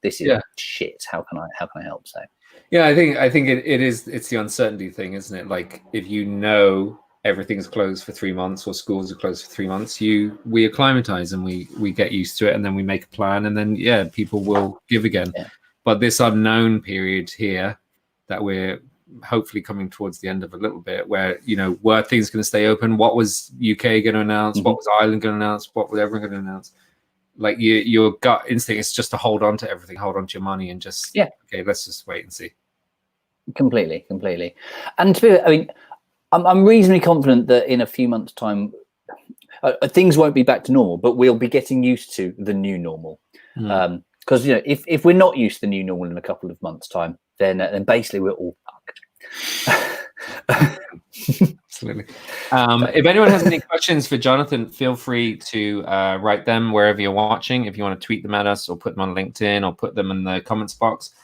shit. How can I help? So yeah, I think it's the uncertainty thing, isn't it? Like if everything's closed for 3 months or schools are closed for 3 months, we acclimatize and we get used to it, and then we make a plan, and then people will give again. Yeah. But this unknown period here that we're hopefully coming towards the end of a little bit, where were things going to stay open? What was UK going to announce? Mm-hmm. What was Ireland going to announce? What was everyone going to announce? Like your gut instinct is just to hold on to everything, hold on to your money, and just okay, let's just wait and see. Completely. And I'm reasonably confident that in a few months' time, things won't be back to normal, but we'll be getting used to the new normal. Because if we're not used to the new normal in a couple of months' time, then basically we're all fucked. Absolutely. If anyone has any questions for Jonathan, feel free to write them wherever you're watching. If you want to tweet them at us or put them on LinkedIn or put them in the comments box,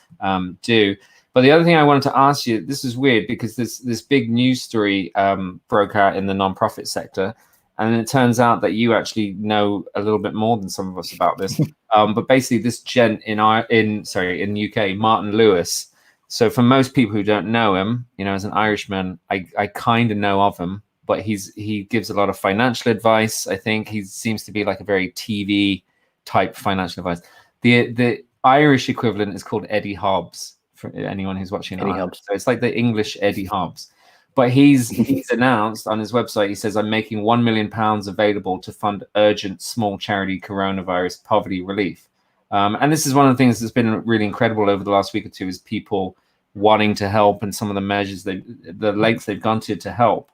do. But the other thing I wanted to ask you, this is weird because this big news story broke out in the nonprofit sector, and it turns out that you actually know a little bit more than some of us about this. But basically, this gent in UK, Martin Lewis. So for most people who don't know him, as an Irishman, I kind of know of him, but he gives a lot of financial advice. I think he seems to be like a very TV type financial advice. The Irish equivalent is called Eddie Hobbs, for anyone who's watching. Eddie Hobbs. So it's like the English Eddie Hobbs. But he's announced on his website, he says, I'm making £1 million available to fund urgent small charity coronavirus poverty relief. And this is one of the things that's been really incredible over the last week or two, is people wanting to help and some of the measures, the lengths they've gone to help.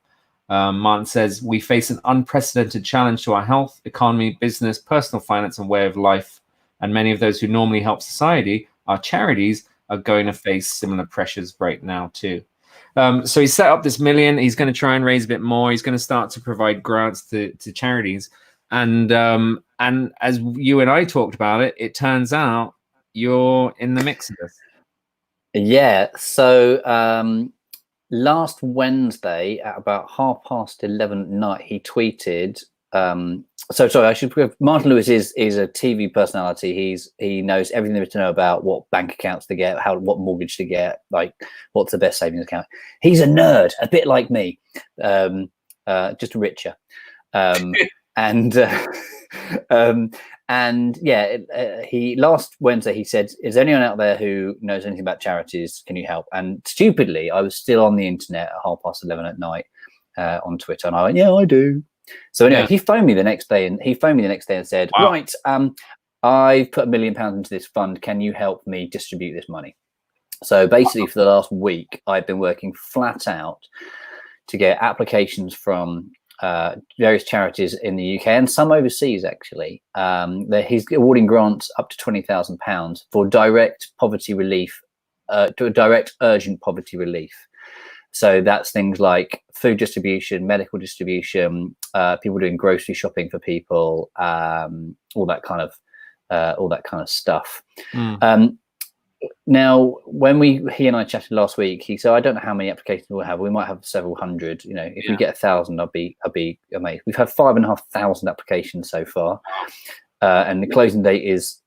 Martin says, we face an unprecedented challenge to our health, economy, business, personal finance, and way of life. And many of those who normally help society, our charities, are going to face similar pressures right now too. So he set up this million. He's going to try and raise a bit more. He's going to start to provide grants to charities. And as you and I talked about it, it turns out you're in the mix of this. Yeah. So last Wednesday at about 11:30 at night, he tweeted. So sorry, I should. Martin Lewis is a TV personality. He knows everything there is to know about what bank accounts to get, what mortgage to get, like what's the best savings account. He's a nerd, a bit like me, just richer. And yeah, he last Wednesday he said, "Is there anyone out there who knows anything about charities? Can you help?" And stupidly, I was still on the internet at 11:30 at night on Twitter, and I went, "Yeah, I do." So anyway, he phoned me the next day, and said, wow. "Right, I've put £1 million into this fund. Can you help me distribute this money?" So basically, for the last week, I've been working flat out to get applications from various charities in the UK and some overseas. Actually, he's awarding grants up to £20,000 for direct poverty relief, direct urgent poverty relief. So that's things like food distribution, medical distribution, people doing grocery shopping for people, all that kind of stuff. Now, when he and I chatted last week, he said, "I don't know how many applications we'll have. We might have several hundred. You know, if we get 1,000, I'll be amazed." We've had 5,500 applications so far, and the closing date is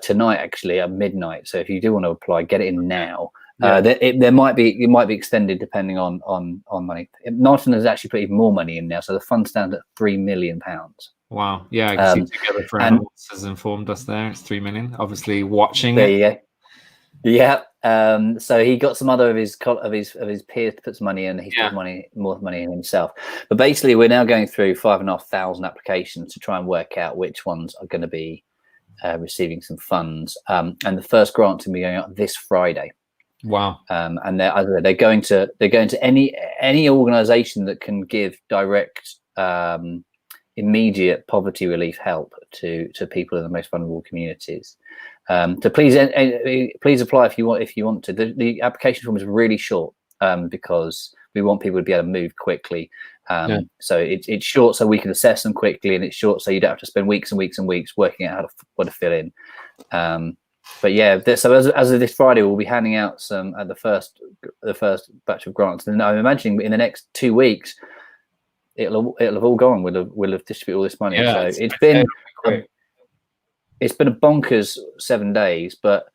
tonight, actually at midnight. So if you do want to apply, get it in now. It might be extended depending on money. Martin has actually put even more money in now, so the fund stands at £3 million. Wow. Yeah, I can see Together for Animals has informed us there. It's 3 million. Obviously, watching there it. You go. Yeah. So he got some other of his peers to put some money in. He's put more money in himself. But basically, we're now going through 5,500 applications to try and work out which ones are going to be receiving some funds. And the first grant to be going out this Friday. Wow. And they're going to any organisation that can give direct immediate poverty relief help to people in the most vulnerable communities. So please apply if you want to. The application form is really short because we want people to be able to move quickly. So it's short so we can assess them quickly, and it's short so you don't have to spend weeks and weeks and weeks working out what to fill in. But yeah, so as of this Friday, we'll be handing out some the first batch of grants, and I'm imagining in the next 2 weeks it'll have all gone. We'll have distributed all this money. Yeah, so it's been a bonkers 7 days, but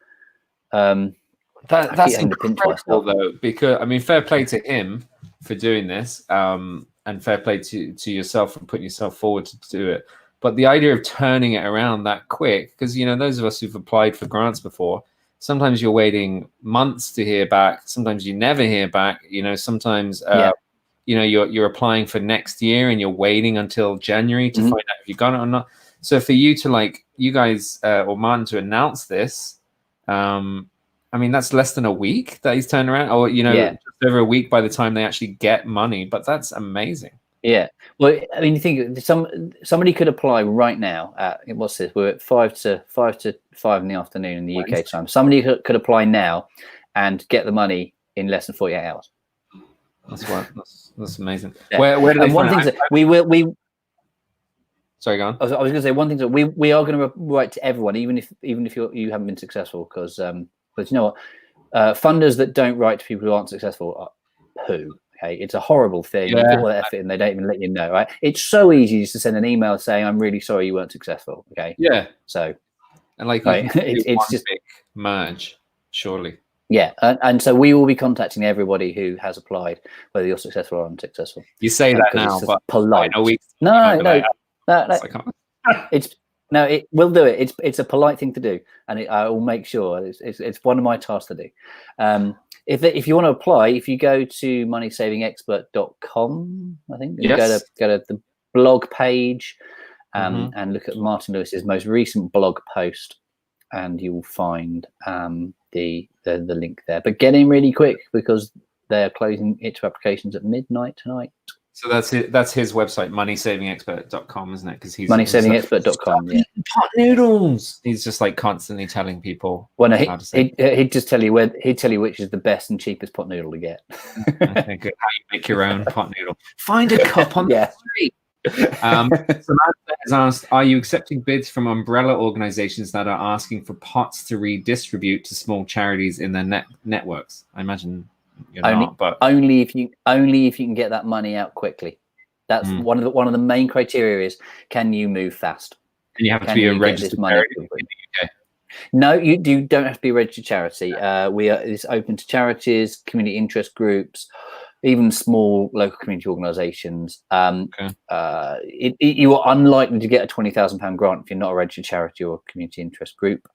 that's incredible though, because I mean, fair play to him for doing this, and fair play to yourself for putting yourself forward to do it. But the idea of turning it around that quick, because those of us who've applied for grants before, sometimes you're waiting months to hear back. Sometimes you never hear back. Sometimes you're applying for next year and you're waiting until January to find out if you got it or not. So for you to you guys or Martin to announce this, I mean, that's less than a week that he's turned around, or just over a week by the time they actually get money. But that's amazing. Yeah. Well, I mean, you think somebody could apply right now at what's this? We're at 5 to 5 in the afternoon in the UK time. Somebody could apply now and get the money in less than 48 hours. That's amazing. Yeah. Where do they one thing that we sorry, go on. I was going to say one thing that we are going to write to everyone, even if you haven't been successful, because you know what, funders that don't write to people who aren't successful are poo. Okay, it's a horrible thing. You put all that effort in, they don't even let you know, right? It's so easy just to send an email saying, "I'm really sorry you weren't successful." Okay. Yeah. So, and it's just big merge, surely. Yeah, and so we will be contacting everybody who has applied, whether you're successful or unsuccessful. You say that now, but polite. No. We'll do it. It's a polite thing to do, and I will make sure it's one of my tasks to do. If you want to apply, if you go to moneysavingexpert.com, I think, go to the blog page, and look at Martin Lewis's most recent blog post, and you will find the link there. But get in really quick because they're closing it to applications at midnight tonight. So that's it. That's his website, moneysavingexpert.com, isn't it? Because he's moneysavingexpert.com. Yeah. Pot noodles. He's just like constantly telling people. Well, no, he'd just tell you he'd tell you which is the best and cheapest pot noodle to get. Okay, good. How you make your own pot noodle? Find a cup on the street. Samantha has asked, are you accepting bids from umbrella organizations that are asking for pots to redistribute to small charities in their networks? I imagine you're not, but only if you can get that money out quickly. That's one of the main criteria is, can you move fast? And you have to be a registered charity in the UK. No, you don't have to be a registered charity. It's open to charities, community interest groups, even small local community organisations. You are unlikely to get a £20,000 grant if you're not a registered charity or a community interest group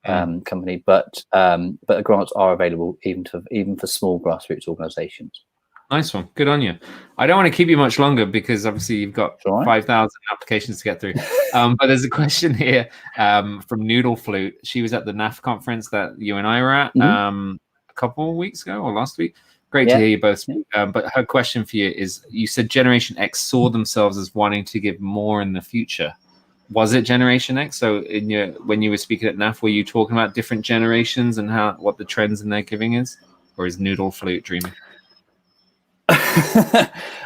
company, but the grants are available even for small grassroots organisations. Nice one. Good on you. I don't want to keep you much longer because obviously you've got 5,000 applications to get through. But there's a question here from Noodle Flute. She was at the NAF conference that you and I were at a couple of weeks ago or last week. Great to hear you both speak. But her question for you is, you said Generation X saw themselves as wanting to give more in the future. Was it Generation X? So when you were speaking at NAF, were you talking about different generations and what the trends in their giving is? Or is Noodle Flute dreaming?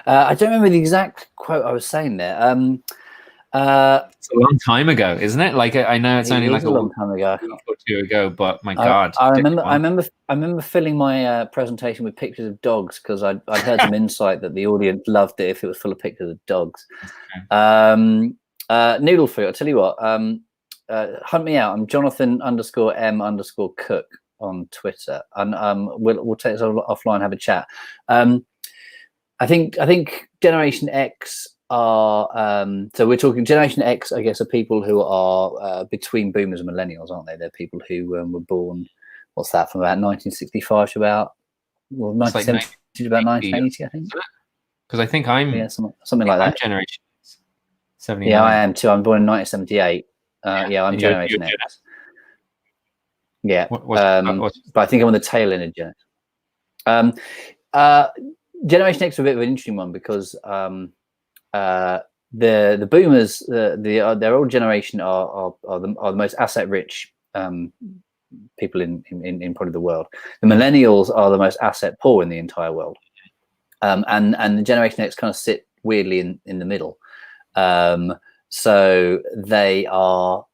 I don't remember the exact quote I was saying there. It's a long time ago, isn't it? Like I know it's only like a long time ago, or two ago, but my God, I remember filling my presentation with pictures of dogs because I'd heard some insight that the audience loved it if it was full of pictures of dogs. Noodle Fruit, I'll tell you what. Hunt me out. I'm Jonathan_M_Cook on Twitter, and we'll take this offline, have a chat. I think Generation X are so we're talking Generation X, I guess, are people who are between boomers and millennials, aren't they? They're people who were born, what's that, from about 1965 to about 1970 to about 1980, I think. Because I think I'm something like that. Generation 79. Yeah, I am too. I'm born in 1978. I'm Generation X. Yeah, but I think I'm on the tail end of Gen X. Generation X are a bit of an interesting one because the boomers, their old generation are the most asset rich people in probably the world. The millennials are the most asset poor in the entire world, and the Generation X kind of sit weirdly in the middle. So they are.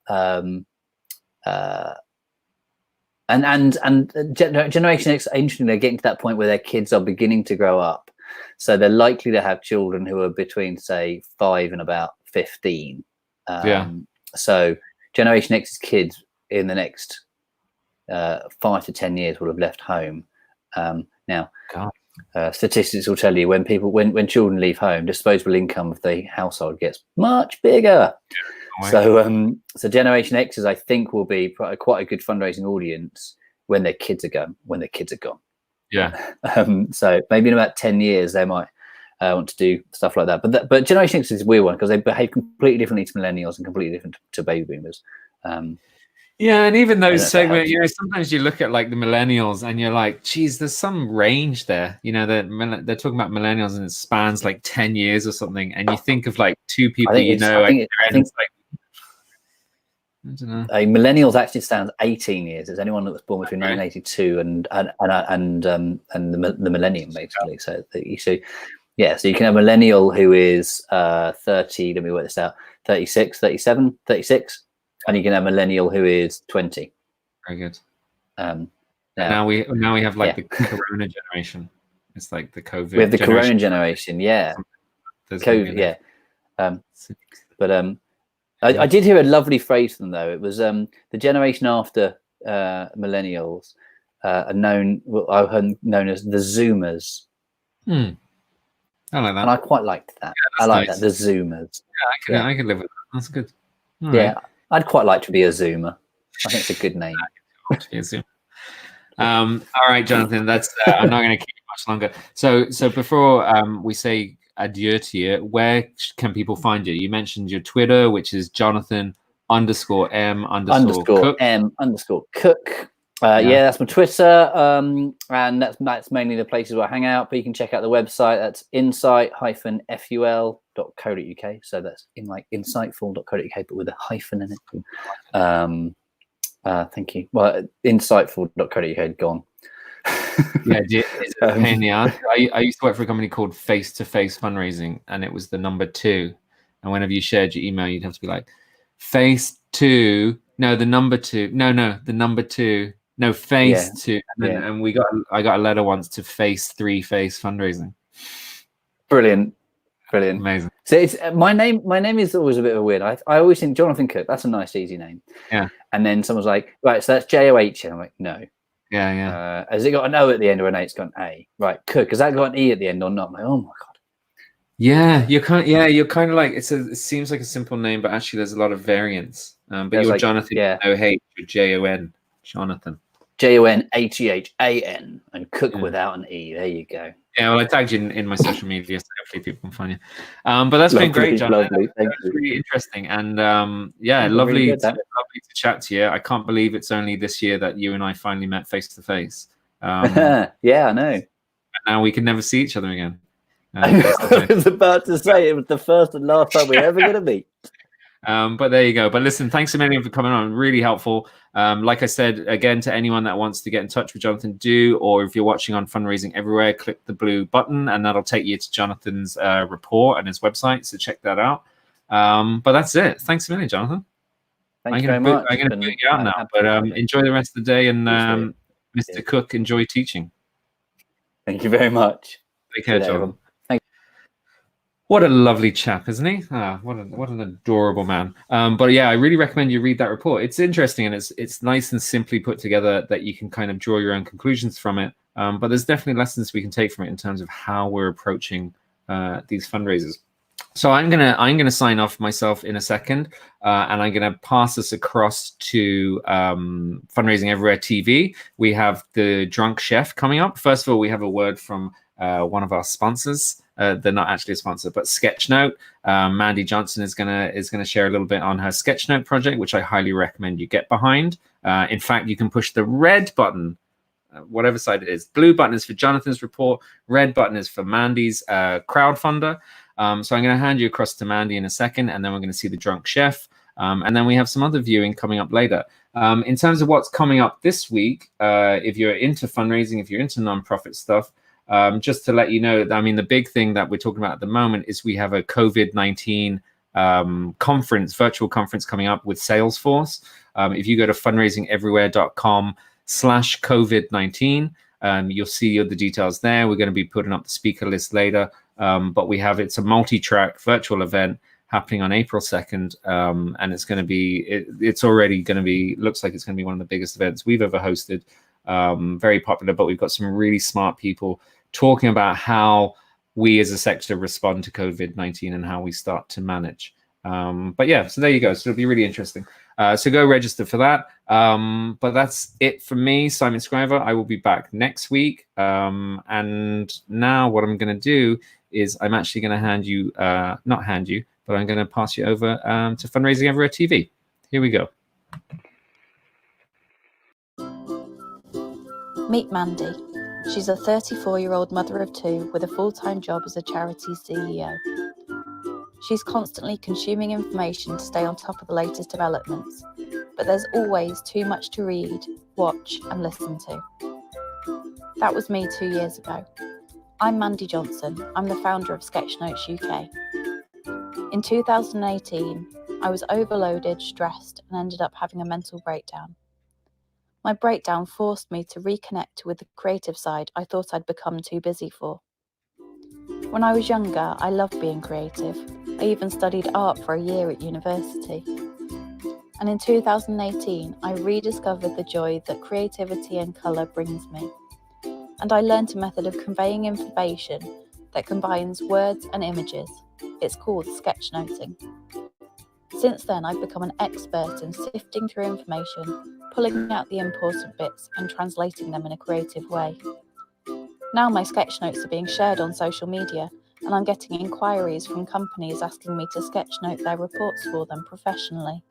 And Generation X, interestingly, they're getting to that point where their kids are beginning to grow up. So they're likely to have children who are between, say, 5 and about 15. So Generation X's kids in the next 5 to 10 years will have left home. Now, statistics will tell you when children leave home, disposable income of the household gets much bigger. So Generation X's, I think, will be quite a good fundraising audience when their kids are gone. Yeah. So maybe in about 10 years they might want to do stuff like that. But Generation X is a weird one because they behave completely differently to millennials and completely different to baby boomers. Yeah, and even those segments, sometimes you look at like the millennials and you're like, geez, there's some range there. They're talking about millennials and it spans like 10 years or something. And you think of like two people I don't know. Millennials actually stands 18 years. Is anyone that was born between 1982 and the millennium, basically. So you can have a millennial who is 30. Let me work this out. 36, 37, 36, and you can have a millennial who is 20. Very good. Now we have like the Corona generation. It's like the COVID. We have the Corona generation. Yeah. COVID. Yeah. I did hear a lovely phrase from them, though. It was the generation after millennials are known as the Zoomers. I like that. And I quite liked that. Yeah, I like that, the Zoomers. Yeah, I could live with that. That's good. All right. I'd quite like to be a Zoomer. I think it's a good name. All right, Jonathan, that's I'm not going to keep you much longer. So before we say adieu to you, where can people find you? You mentioned your Twitter, which is Jonathan_M_Cook. Yeah, that's my Twitter, and that's mainly the places where I hang out. But you can check out the website. That's insight-ful.co.uk. So that's in like insightful.co.uk, but with a hyphen in it. Thank you. Well, insightful.co.uk gone. Yeah, it's a pain in the ass. I used to work for a company called Face to Face Fundraising, and it was the number 2. And whenever you shared your email, you'd have to be like, face 2, no, the number 2, no, the number 2, no, face 2. And then I got a letter once to Face 3 Face Fundraising. Brilliant. Amazing. So it's my name is always a bit of a weird. I always think Jonathan Cook, that's a nice easy name. Yeah. And then someone's like, right, so that's J-O-H, and I'm like, no. Yeah. Has it got an O at the end or an A? It's got an A. Right, Cook. Has that got an E at the end or not? I'm like, oh my god. Yeah, you're kind of like it seems like a simple name, but actually there's a lot of variance. But you're like, Jonathan, no H, you're Jon, Jonathan. Jonathan, and Cook without an E. There you go. Yeah, well, I tagged you in my social media, so hopefully people can find you. But that's been great, John. Lovely. Thank you. Really interesting, and lovely to chat to you. I can't believe it's only this year that you and I finally met face to face. Yeah, I know. And now we can never see each other again. I was about to say it was the first and last time we're ever going to meet. But there you go. But listen, thanks a million for coming on. Really helpful. Like I said, again, to anyone that wants to get in touch with Jonathan, or if you're watching on Fundraising Everywhere, click the blue button and that'll take you to Jonathan's report and his website. So check that out. But that's it. Thanks a million, Jonathan. Thank you very much. I'm going to boot you out now. But enjoy the rest of the day. And Mr. Cook, enjoy teaching. Thank you very much. Take care, Jonathan. What a lovely chap, isn't he? What an adorable man. But yeah, I really recommend you read that report. It's interesting and it's nice and simply put together that you can kind of draw your own conclusions from it. But there's definitely lessons we can take from it in terms of how we're approaching these fundraisers. So I'm gonna sign off myself in a second, and I'm gonna pass us across to Fundraising Everywhere TV. We have the Drunk Chef coming up. First of all, we have a word from one of our sponsors. They're not actually a sponsor, but Sketchnote. Mandy Johnson is gonna share a little bit on her Sketchnote project, which I highly recommend you get behind. In fact, you can push the red button, whatever side it is. Blue button is for Jonathan's report. Red button is for Mandy's crowdfunder. So I'm going to hand you across to Mandy in a second, and then we're going to see the Drunk Chef. And then we have some other viewing coming up later. In terms of what's coming up this week, if you're into fundraising, if you're into nonprofit stuff, just to let you know, I mean, the big thing that we're talking about at the moment is we have a COVID-19 conference, virtual conference coming up with Salesforce. If you go to fundraisingeverywhere.com/COVID-19, you'll see the details there. We're going to be putting up the speaker list later. But it's a multi-track virtual event happening on April 2nd. And it's going to be, it's already going to be, looks like it's going to be one of the biggest events we've ever hosted. Very popular, but we've got some really smart people talking about how we as a sector respond to COVID-19 and how we start to manage. But yeah, so there you go. So it'll be really interesting. So go register for that. But that's it from me, Simon Scriver. I will be back next week. And now what I'm going to do is I'm actually going to not hand you, but I'm going to pass you over to Fundraising Everywhere TV. Here we go. Meet Mandy. She's a 34-year-old mother of 2 with a full-time job as a charity CEO. She's constantly consuming information to stay on top of the latest developments, but there's always too much to read, watch, and listen to. That was me 2 years ago. I'm Mandy Johnson. I'm the founder of Sketchnotes UK. In 2018, I was overloaded, stressed, and ended up having a mental breakdown. My breakdown forced me to reconnect with the creative side I thought I'd become too busy for. When I was younger, I loved being creative. I even studied art for a year at university. And in 2018, I rediscovered the joy that creativity and colour brings me. And I learned a method of conveying information that combines words and images. It's called sketchnoting. Since then, I've become an expert in sifting through information, pulling out the important bits and translating them in a creative way. Now my sketchnotes are being shared on social media, and I'm getting inquiries from companies asking me to sketchnote their reports for them professionally.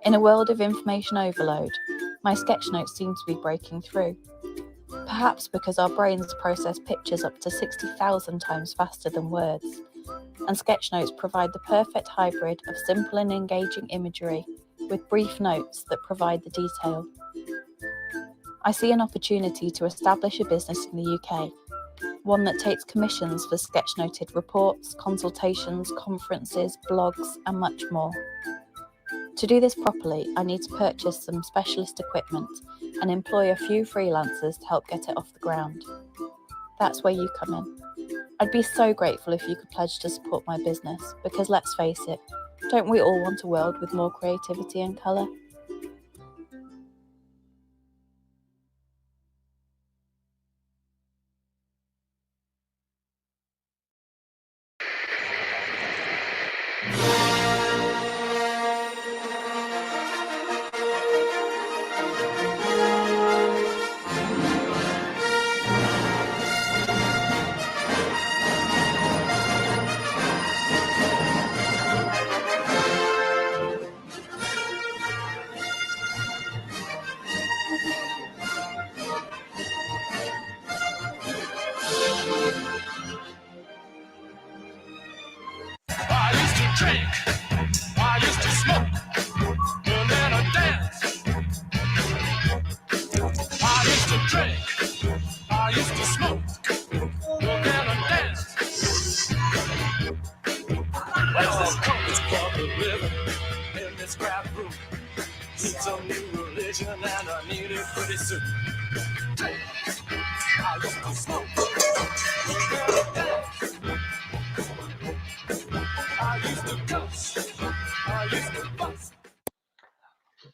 In a world of information overload, My sketch notes seem to be breaking through. Perhaps because our brains process pictures up to 60,000 times faster than words, and sketch notes provide the perfect hybrid of simple and engaging imagery with brief notes that provide the detail. I see an opportunity to establish a business in the UK, one that takes commissions for sketch-noted reports, consultations, conferences, blogs, and much more. To do this properly, I need to purchase some specialist equipment and employ a few freelancers to help get it off the ground. That's where you come in. I'd be so grateful if you could pledge to support my business, because let's face it, don't we all want a world with more creativity and colour? I used to drink, I used to smoke, and then I dance. I used to drink, I used to smoke, and then I dance. Well, this company's public living in this crowded room. Need some new religion, and I need it pretty soon. I used to smoke, and then I dance. I used to cuss, I used to fuss.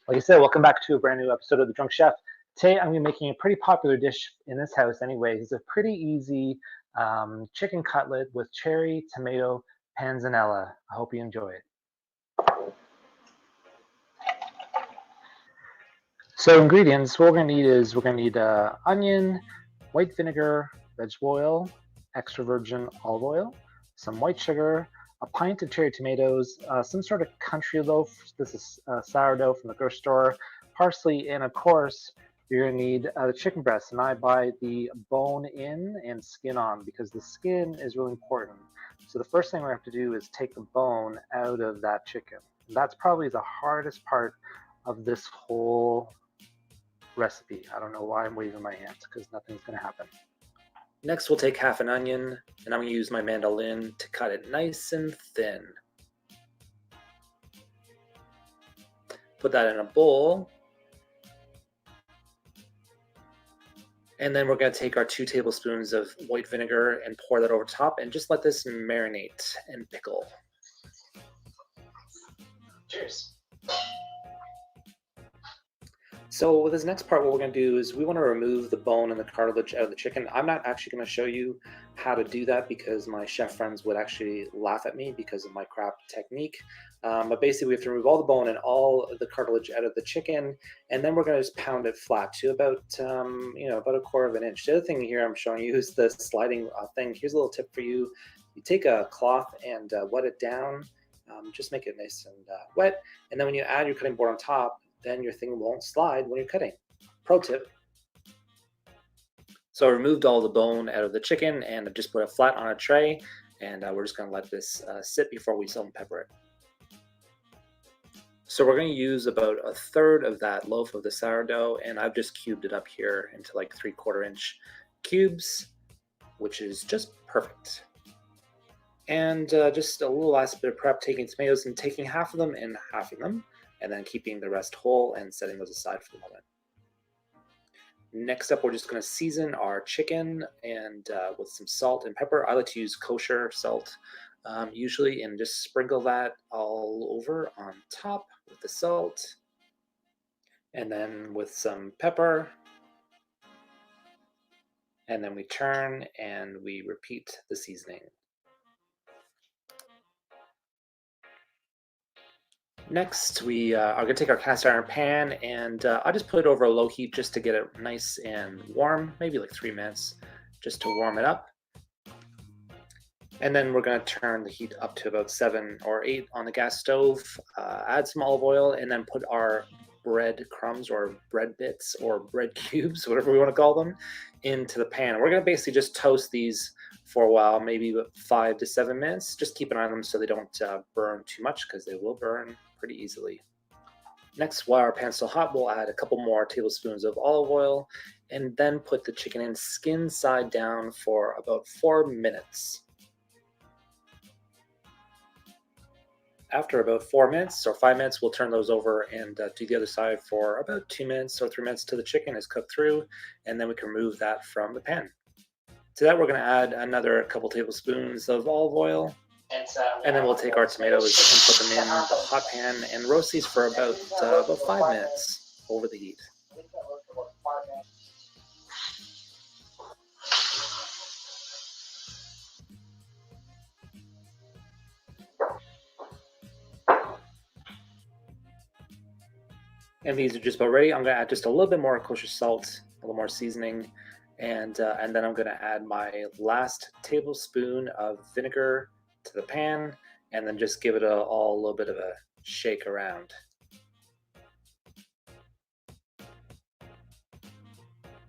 Like I said, welcome back to a brand new episode of The Drunk Chef. Today I'm going to be making a pretty popular dish in this house anyways. It's a pretty easy chicken cutlet with cherry, tomato, panzanella. I hope you enjoy it. So ingredients, what we're going to need is onion, white vinegar, vegetable oil, extra virgin olive oil, some white sugar, a pint of cherry tomatoes, some sort of country loaf. This is sourdough from the grocery store, parsley, and of course, you're going to need the chicken breast. And I buy the bone in and skin on because the skin is really important. So the first thing we have to do is take the bone out of that chicken. And that's probably the hardest part of this whole recipe. I don't know why I'm waving my hands because nothing's going to happen. Next, we'll take half an onion, and I'm going to use my mandolin to cut it nice and thin. Put that in a bowl. And then we're going to take our 2 tablespoons of white vinegar and pour that over top and just let this marinate and pickle. Cheers. So with this next part, what we're going to do is we want to remove the bone and the cartilage out of the chicken. I'm not actually going to show you how to do that because my chef friends would actually laugh at me because of my crap technique. But basically we have to remove all the bone and all the cartilage out of the chicken, and then we're going to just pound it flat to about about a quarter of an inch. The other thing here I'm showing you is the sliding thing. Here's a little tip for you. You take a cloth and wet it down. Just make it nice and wet, and then when you add your cutting board on top, then your thing won't slide when you're cutting. Pro tip. So I removed all the bone out of the chicken and I just put it flat on a tray, and we're just going to let this sit before we salt and pepper it. So we're going to use about a third of that loaf of the sourdough, and I've just cubed it up here into like 3/4 inch cubes, which is just perfect. And just a little last bit of prep, taking tomatoes and taking half of them and halving them, and then keeping the rest whole and setting those aside for the moment. Next up, we're just going to season our chicken and with some salt and pepper. I like to use kosher salt usually, and just sprinkle that all over on top with the salt, and then with some pepper, and then we turn and we repeat the seasoning. Next, we are going to take our cast iron pan, and I just put it over a low heat just to get it nice and warm, maybe like 3 minutes, just to warm it up. And then we're going to turn the heat up to about 7 or 8 on the gas stove, add some olive oil, and then put our bread crumbs or bread bits or bread cubes, whatever we want to call them, into the pan. We're going to basically just toast these for a while, maybe 5 to 7 minutes. Just keep an eye on them so they don't burn too much, because they will burn pretty easily. Next, while our pan's still hot, we'll add a couple more tablespoons of olive oil and then put the chicken in skin side down for about 4 minutes. After about 4 minutes or 5 minutes, we'll turn those over and do the other side for about 2 minutes or 3 minutes till the chicken is cooked through, and then we can remove that from the pan. To that, we're going to add another couple tablespoons of olive oil, and then we'll take our tomatoes and put them in the hot pan and roast these for about 5 minutes over the heat. And these are just about ready. I'm going to add just a little bit more kosher salt, a little more seasoning, and then I'm going to add my last tablespoon of vinegar to the pan, and then just give it a little bit of a shake around.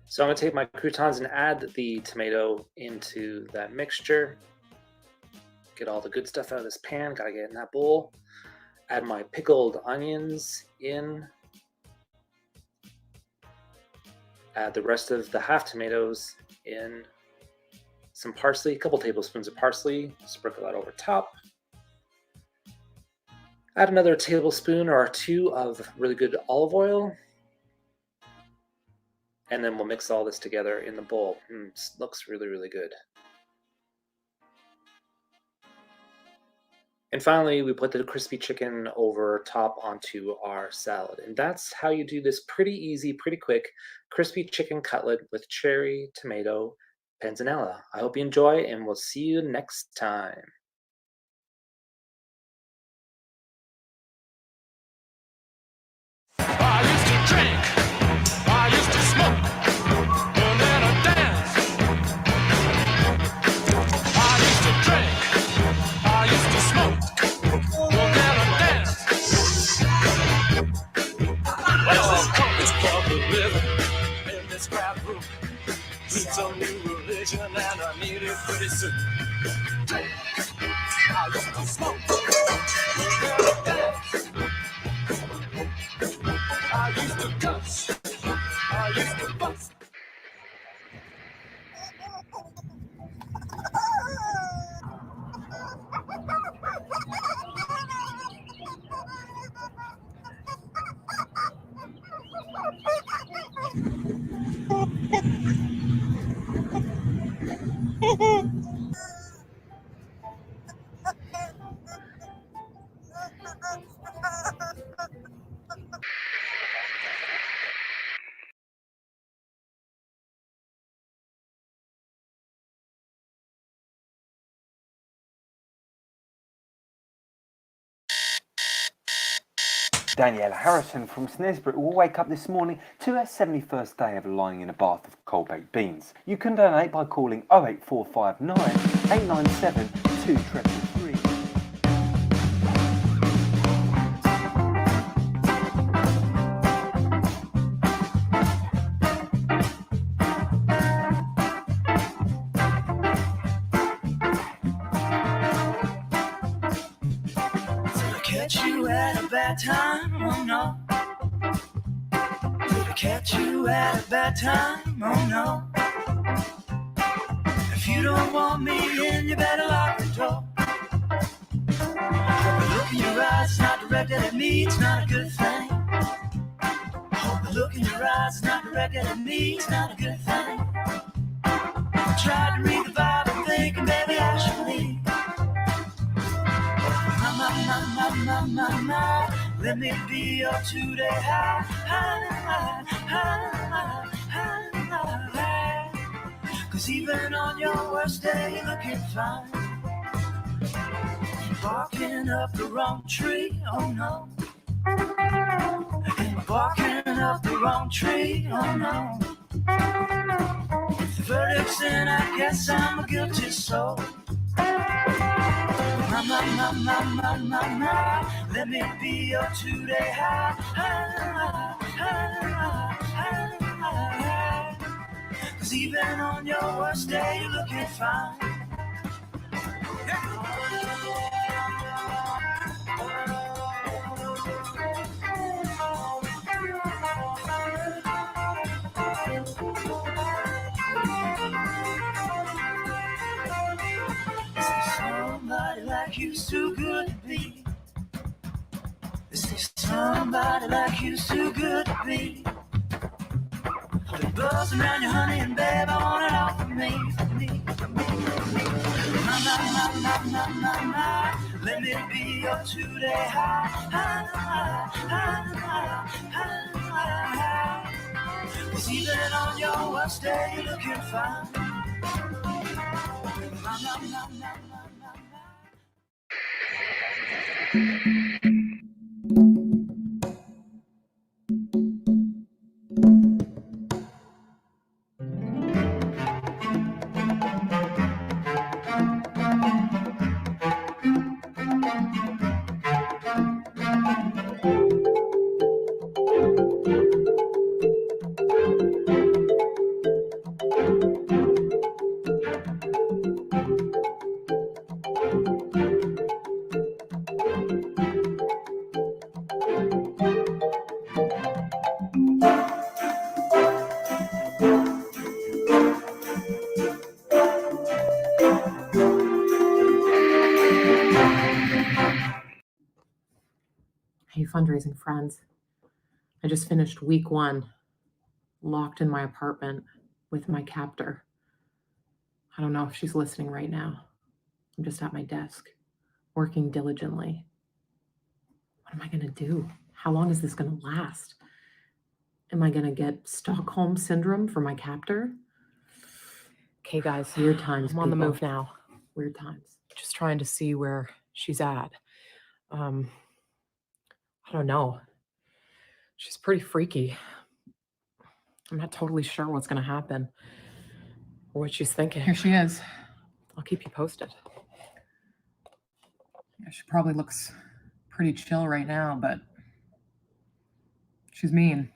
So I'm going to take my croutons and add the tomato into that mixture. Get all the good stuff out of this pan. Got to get it in that bowl. Add my pickled onions in. Add the rest of the half tomatoes in. Some parsley, a couple tablespoons of parsley. Sprinkle that over top. Add another tablespoon or 2 of really good olive oil. And then we'll mix all this together in the bowl. Looks really, really good. And finally, we put the crispy chicken over top onto our salad. And that's how you do this pretty easy, pretty quick crispy chicken cutlet with cherry tomato panzanella. I hope you enjoy, and we'll see you next time. I used to drink, I used to smoke, and then I dance. I used to drink, I used to smoke, and then I dance. Well, I'm coming from the river in this crowd room. It's a new religion, and I need it pretty soon. I used to smoke, and then I dance. I used to cuss, I used to bust. Daniela Harrison from Snesbrook will wake up this morning to her 71st day of lying in a bath of cold baked beans. You can donate by calling 08459 897 2333. Catch you at a bad time, oh no. Did I catch you at a bad time, oh no. If you don't want me in, you better lock the door. The look in your eyes is not directed at me, it's not a good thing. The look in your eyes is not directed at me, it's not a good thing. I tried to read the Bible thinking, baby, I should leave. Let me be your today high. Cause even on your worst day, you're looking fine. You're barking up the wrong tree, oh no. You're barking up the wrong tree, oh no. If the verdict's in, I guess I'm a guilty soul. Let me be your today high. Cause even on your worst day, you're looking fine. Somebody like you's too good to be. Somebody like you's too good to be. The buzz around you, honey, and babe, I want it all for me, for me, for me, for me. My. Let me be your two-day high. Cause even on your worst day, you're looking fine. Hey, fundraising friends. I just finished week 1, locked in my apartment with my captor. I don't know if she's listening right now. I'm just at my desk, working diligently. What am I going to do? How long is this going to last? Am I going to get Stockholm syndrome for my captor? Okay, guys, weird times. I'm on the move now. Weird times. Just trying to see where she's at. I don't know. She's pretty freaky. I'm not totally sure what's going to happen or what she's thinking. Here she is. I'll keep you posted. Yeah, she probably looks pretty chill right now, but she's mean.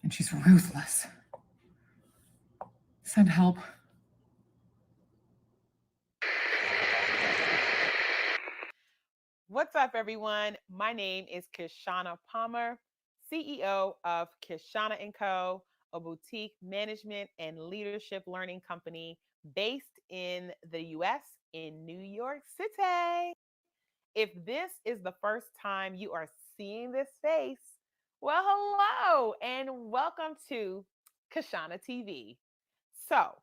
And she's ruthless. Send help. What's up, everyone? My name is Kishana Palmer, CEO of Kishana & Co., a boutique management and leadership learning company based in the U.S. in New York City. If this is the first time you are seeing this face, well, hello, and welcome to Kishana TV. So,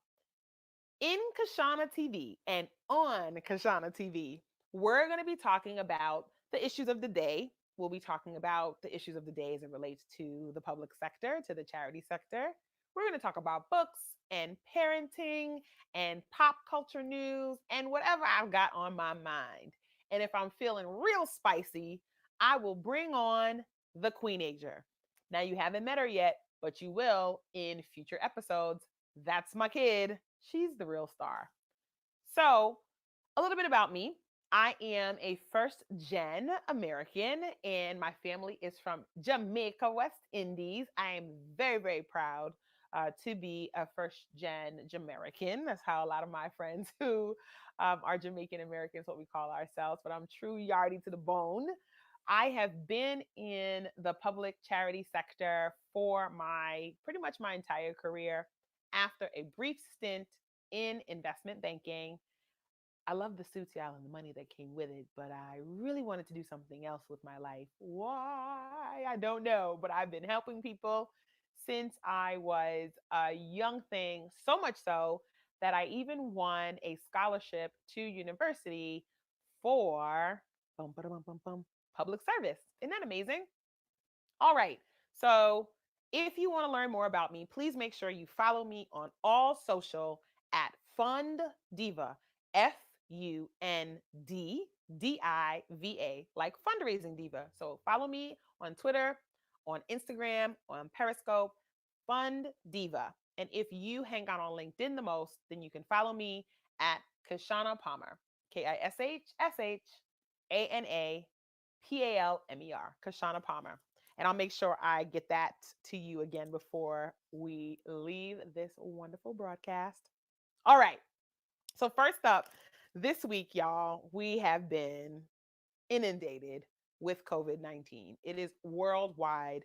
in Kishana TV and on Kishana TV, we're going to be talking about the issues of the day. We'll be talking about the issues of the day as it relates to the public sector, to the charity sector. We're going to talk about books and parenting and pop culture news and whatever I've got on my mind. And if I'm feeling real spicy, I will bring on the Queenager. Now, you haven't met her yet, but you will in future episodes. That's my kid. She's the real star. So, a little bit about me. I am a first-gen American, and my family is from Jamaica, West Indies. I am very, very proud to be a first-gen Jamaican. That's how a lot of my friends who are Jamaican Americans, what we call ourselves, but I'm true Yardie to the bone. I have been in the public charity sector for pretty much my entire career. After a brief stint in investment banking, I love the suits, y'all, and the money that came with it, but I really wanted to do something else with my life. Why? I don't know, but I've been helping people since I was a young thing, so much so that I even won a scholarship to university for public service. Isn't that amazing? All right. So if you want to learn more about me, please make sure you follow me on all social at Fund Diva, FUNDDIVA, like fundraising diva. So follow me on Twitter, on Instagram, on Periscope, Fund Diva. And if you hang out on LinkedIn the most, then you can follow me at Kishana Palmer, KISHSHANAPALMER, Kishana Palmer. And I'll make sure I get that to you again before we leave this wonderful broadcast. All right. So, first up, this week, y'all, we have been inundated with COVID-19. It is worldwide.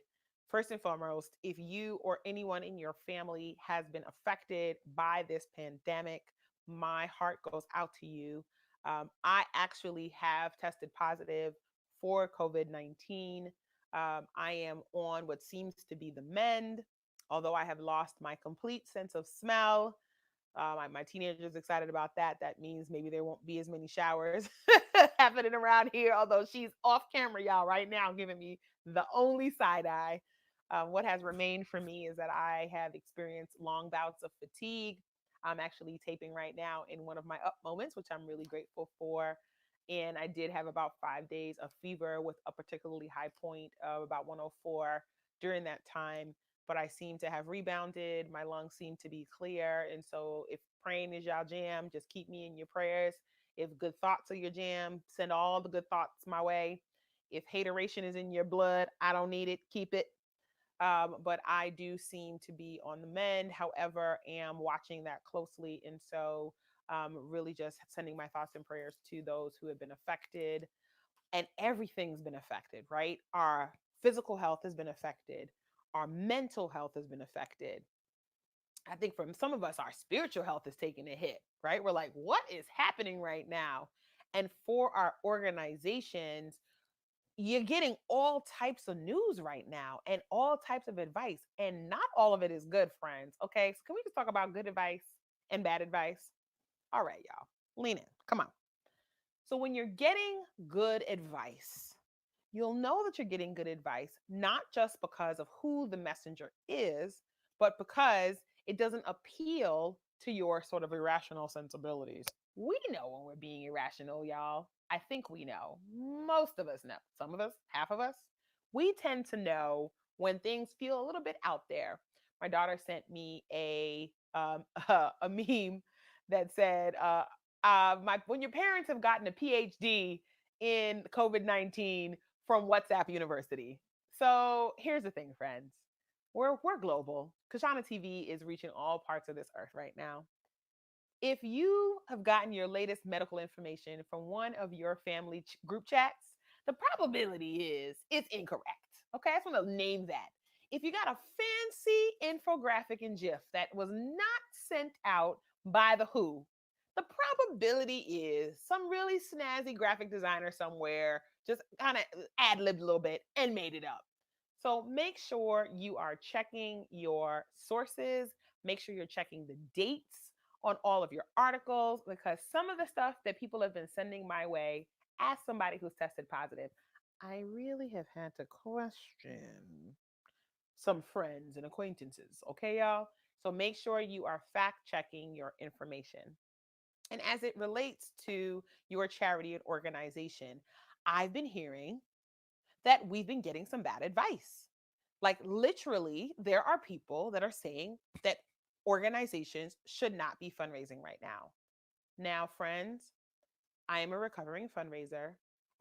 First and foremost, if you or anyone in your family has been affected by this pandemic, my heart goes out to you. I actually have tested positive for COVID-19. I am on what seems to be the mend, although I have lost my complete sense of smell. My teenager's excited about that. That means maybe there won't be as many showers happening around here, although she's off camera, y'all, right now, giving me the only side eye. What has remained for me is that I have experienced long bouts of fatigue. I'm actually taping right now in one of my up moments, which I'm really grateful for. And I did have about 5 days of fever with a particularly high point of about 104 during that time, but I seem to have rebounded. My lungs seem to be clear. And so if praying is y'all jam, just keep me in your prayers. If good thoughts are your jam, send all the good thoughts my way. If hateration is in your blood, I don't need it. Keep it. But I do seem to be on the mend. However, am watching that closely. And so really just sending my thoughts and prayers to those who have been affected. And everything's been affected, right? Our physical health has been affected. Our mental health has been affected. I think for some of us, our spiritual health is taking a hit, right? We're like, what is happening right now? And for our organizations, you're getting all types of news right now and all types of advice. And not all of it is good, friends. Okay. So can we just talk about good advice and bad advice? All right, y'all. Lean in. Come on. So when you're getting good advice, you'll know that you're getting good advice, not just because of who the messenger is, but because it doesn't appeal to your sort of irrational sensibilities. We know when we're being irrational, y'all. I think we know. Most of us know. Some of us, half of us, we tend to know when things feel a little bit out there. My daughter sent me a meme that said, "My when your parents have gotten a PhD in COVID-19 from WhatsApp University." So here's the thing, friends. We're global. Kashana TV is reaching all parts of this earth right now. If you have gotten your latest medical information from one of your family group chats, the probability is it's incorrect. Okay, I just want to name that. If you got a fancy infographic and GIF that was not sent out by the WHO, the probability is some really snazzy graphic designer somewhere just kind of ad-libbed a little bit and made it up. So make sure you are checking your sources, make sure you're checking the dates on all of your articles, because some of the stuff that people have been sending my way as somebody who's tested positive, I really have had to question some friends and acquaintances. Okay, y'all? So make sure you are fact checking your information. And as it relates to your charity and organization, I've been hearing that we've been getting some bad advice. Like, literally, there are people that are saying that organizations should not be fundraising right now. Now, friends, I am a recovering fundraiser.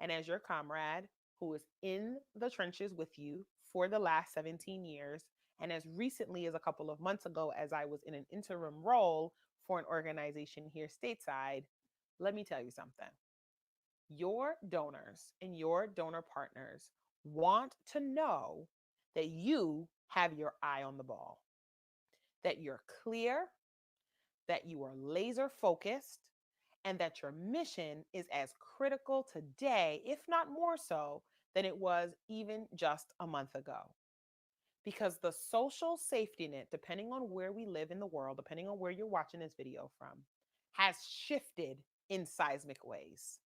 And as your comrade who is in the trenches with you for the last 17 years, and as recently as a couple of months ago, as I was in an interim role for an organization here stateside, let me tell you something. Your donors and your donor partners want to know that you have your eye on the ball, that you're clear, that you are laser focused, and that your mission is as critical today, if not more so, than it was even just a month ago. Because the social safety net, depending on where we live in the world, depending on where you're watching this video from, has shifted in seismic ways.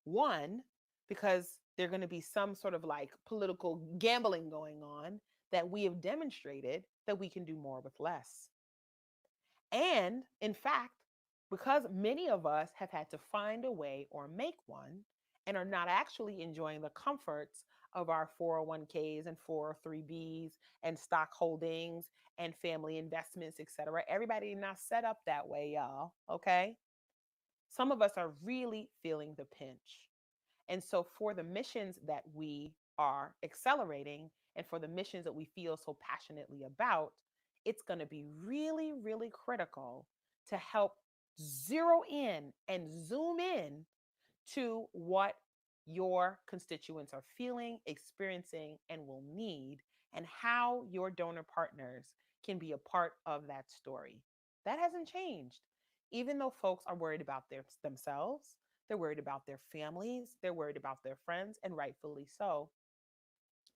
One, because there's going to be some sort of like political gambling going on, that we have demonstrated that we can do more with less. And in fact, because many of us have had to find a way or make one and are not actually enjoying the comforts of our 401ks and 403bs and stock holdings and family investments, etc. Everybody not set up that way, y'all. Okay. Some of us are really feeling the pinch. And so, for the missions that we are accelerating, and for the missions that we feel so passionately about, it's going to be really, really critical to help zero in and zoom in to what your constituents are feeling, experiencing, and will need, and how your donor partners can be a part of that story. That hasn't changed. Even though folks are worried about themselves, they're worried about their families, they're worried about their friends, and rightfully so.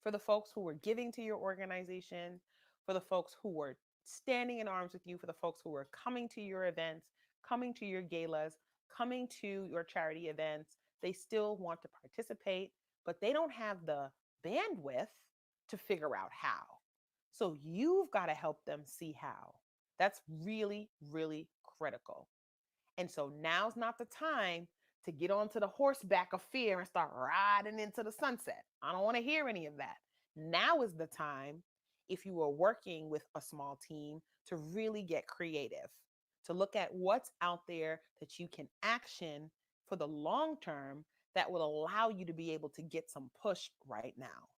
For the folks who were giving to your organization, for the folks who were standing in arms with you, for the folks who were coming to your events, coming to your galas, coming to your charity events, they still want to participate, but they don't have the bandwidth to figure out how. So you've got to help them see how. That's really, really critical. And so now's not the time to get onto the horseback of fear and start riding into the sunset. I don't want to hear any of that. Now is the time, if you are working with a small team, to really get creative, to look at what's out there that you can action for the long term that will allow you to be able to get some push right now.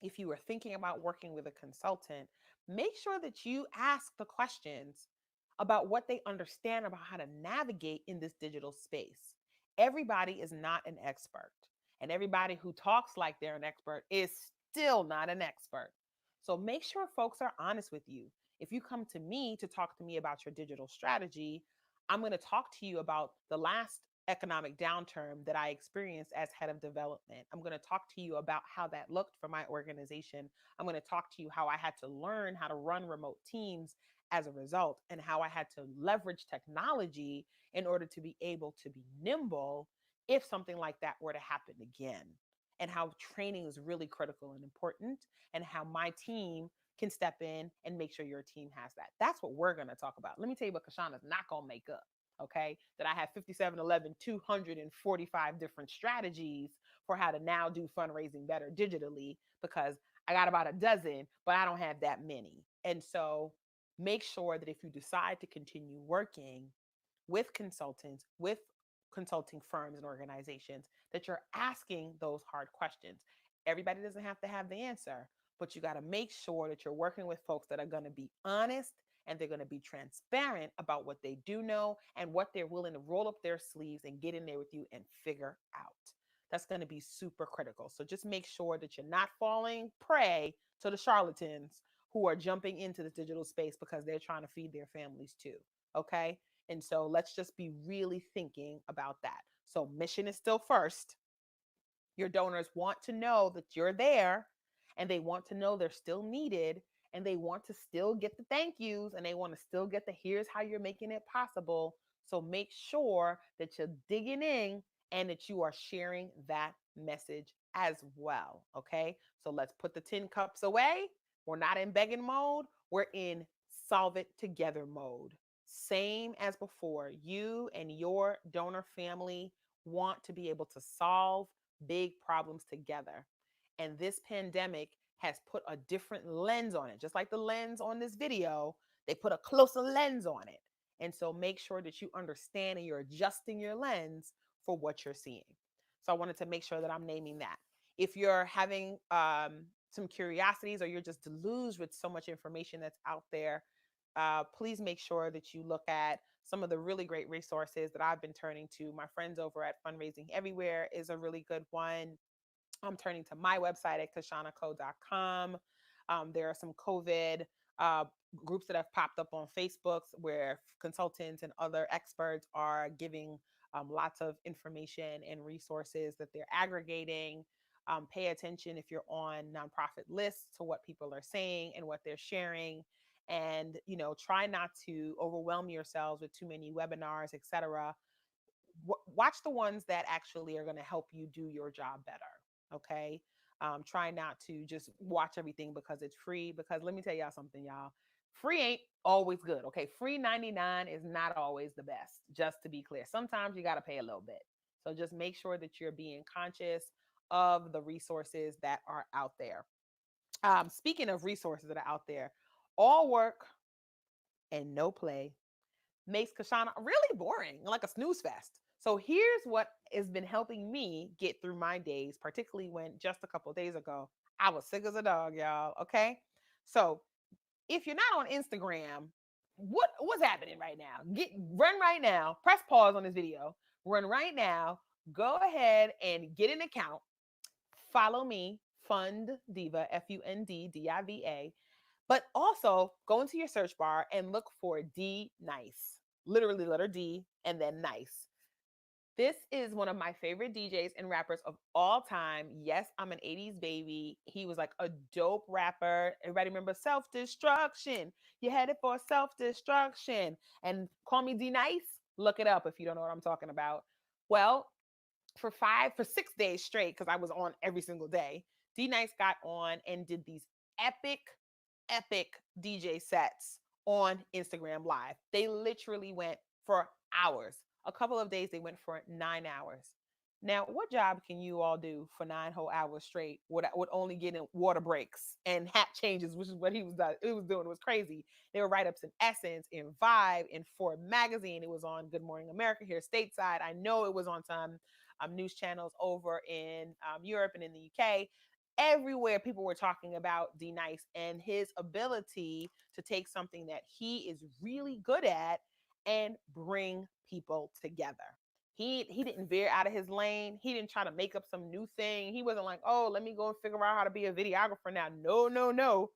If you are thinking about working with a consultant, make sure that you ask the questions about what they understand about how to navigate in this digital space. Everybody is not an expert, and everybody who talks like they're an expert is still not an expert. So make sure folks are honest with you. If you come to me to talk to me about your digital strategy, I'm going to talk to you about the last economic downturn that I experienced as head of development. I'm going to talk to you about how that looked for my organization. I'm going to talk to you how I had to learn how to run remote teams as a result, and how I had to leverage technology in order to be able to be nimble if something like that were to happen again, and how training is really critical and important, and how my team can step in and make sure your team has that. That's what we're going to talk about. Let me tell you what Kashana's not going to make up. Okay, that I have 5711, 245 different strategies for how to now do fundraising better digitally, because I got about a dozen, but I don't have that many. And so make sure that if you decide to continue working with consultants, with consulting firms and organizations, that you're asking those hard questions. Everybody doesn't have to have the answer, but you got to make sure that you're working with folks that are going to be honest, and they're going to be transparent about what they do know and what they're willing to roll up their sleeves and get in there with you and figure out. That's going to be super critical. So just make sure that you're not falling prey to the charlatans who are jumping into the digital space because they're trying to feed their families too. Okay. And so let's just be really thinking about that. So mission is still first. Your donors want to know that you're there, and they want to know they're still needed, and they want to still get the thank yous, and they want to still get the here's how you're making it possible. So make sure that you're digging in and that you are sharing that message as well. Okay. So let's put the 10 cups away. We're not in begging mode. We're in solve it together mode. Same as before. You and your donor family want to be able to solve big problems together. And this pandemic has put a different lens on it. Just like the lens on this video, they put a closer lens on it. And so make sure that you understand and you're adjusting your lens for what you're seeing. So I wanted to make sure that I'm naming that. If you're having some curiosities, or you're just deluged with so much information that's out there, please make sure that you look at some of the really great resources that I've been turning to. My friends over at Fundraising Everywhere is a really good one. I'm turning to my website at kashanaco.com. There are some COVID groups that have popped up on Facebook where consultants and other experts are giving lots of information and resources that they're aggregating. Pay attention if you're on nonprofit lists to what people are saying and what they're sharing. And, try not to overwhelm yourselves with too many webinars, etc. Watch the ones that actually are going to help you do your job better. Okay. Try not to just watch everything because it's free, because let me tell y'all something, y'all. Free ain't always good. Okay. Free 99 is not always the best, just to be clear. Sometimes you got to pay a little bit. So just make sure that you're being conscious of the resources that are out there. Speaking of resources that are out there, all work and no play makes Kashana really boring, like a snooze fest. So here's what has been helping me get through my days, particularly when just a couple of days ago, I was sick as a dog, y'all. Okay. So if you're not on Instagram, what's happening right now? Run right now, press pause on this video, run right now, go ahead and get an account. Follow me, Fund Diva, FUNDDIVA. But also go into your search bar and look for D Nice. Literally letter D and then nice. This is one of my favorite DJs and rappers of all time. Yes, I'm an 80s baby. He was like a dope rapper. Everybody remember Self Destruction? You're headed for self destruction. And Call Me D Nice? Look it up if you don't know what I'm talking about. Well, for 6 days straight, because I was on every single day, D Nice got on and did these epic, epic DJ sets on Instagram Live. They literally went for hours. A couple of days, they went for 9 hours. Now, what job can you all do for 9 whole hours straight with only getting water breaks and hat changes, which is what he was doing? It was crazy. There were write-ups in Essence, in Vibe, in Forbes magazine. It was on Good Morning America here stateside. I know it was on some news channels over in Europe and in the UK. Everywhere people were talking about D Nice and his ability to take something that he is really good at and bring people together. He didn't veer out of his lane. He didn't try to make up some new thing. He wasn't like, oh, let me go and figure out how to be a videographer now. No, no, no.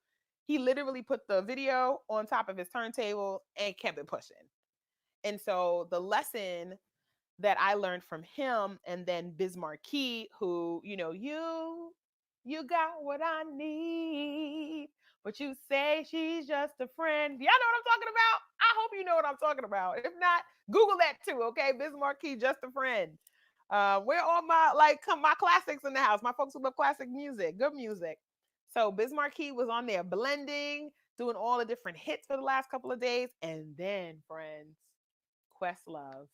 He literally put the video on top of his turntable and kept it pushing. And so the lesson that I learned from him, and then Biz Markie, who, you got what I need, but you say she's just a friend. Y'all know what I'm talking about? I hope you know what I'm talking about. If not, Google that too, okay? Biz Markie, just a friend. Where all my classics in the house? My folks who love classic music, good music. So Biz Markie was on there blending, doing all the different hits for the last couple of days, and then, friends, Questlove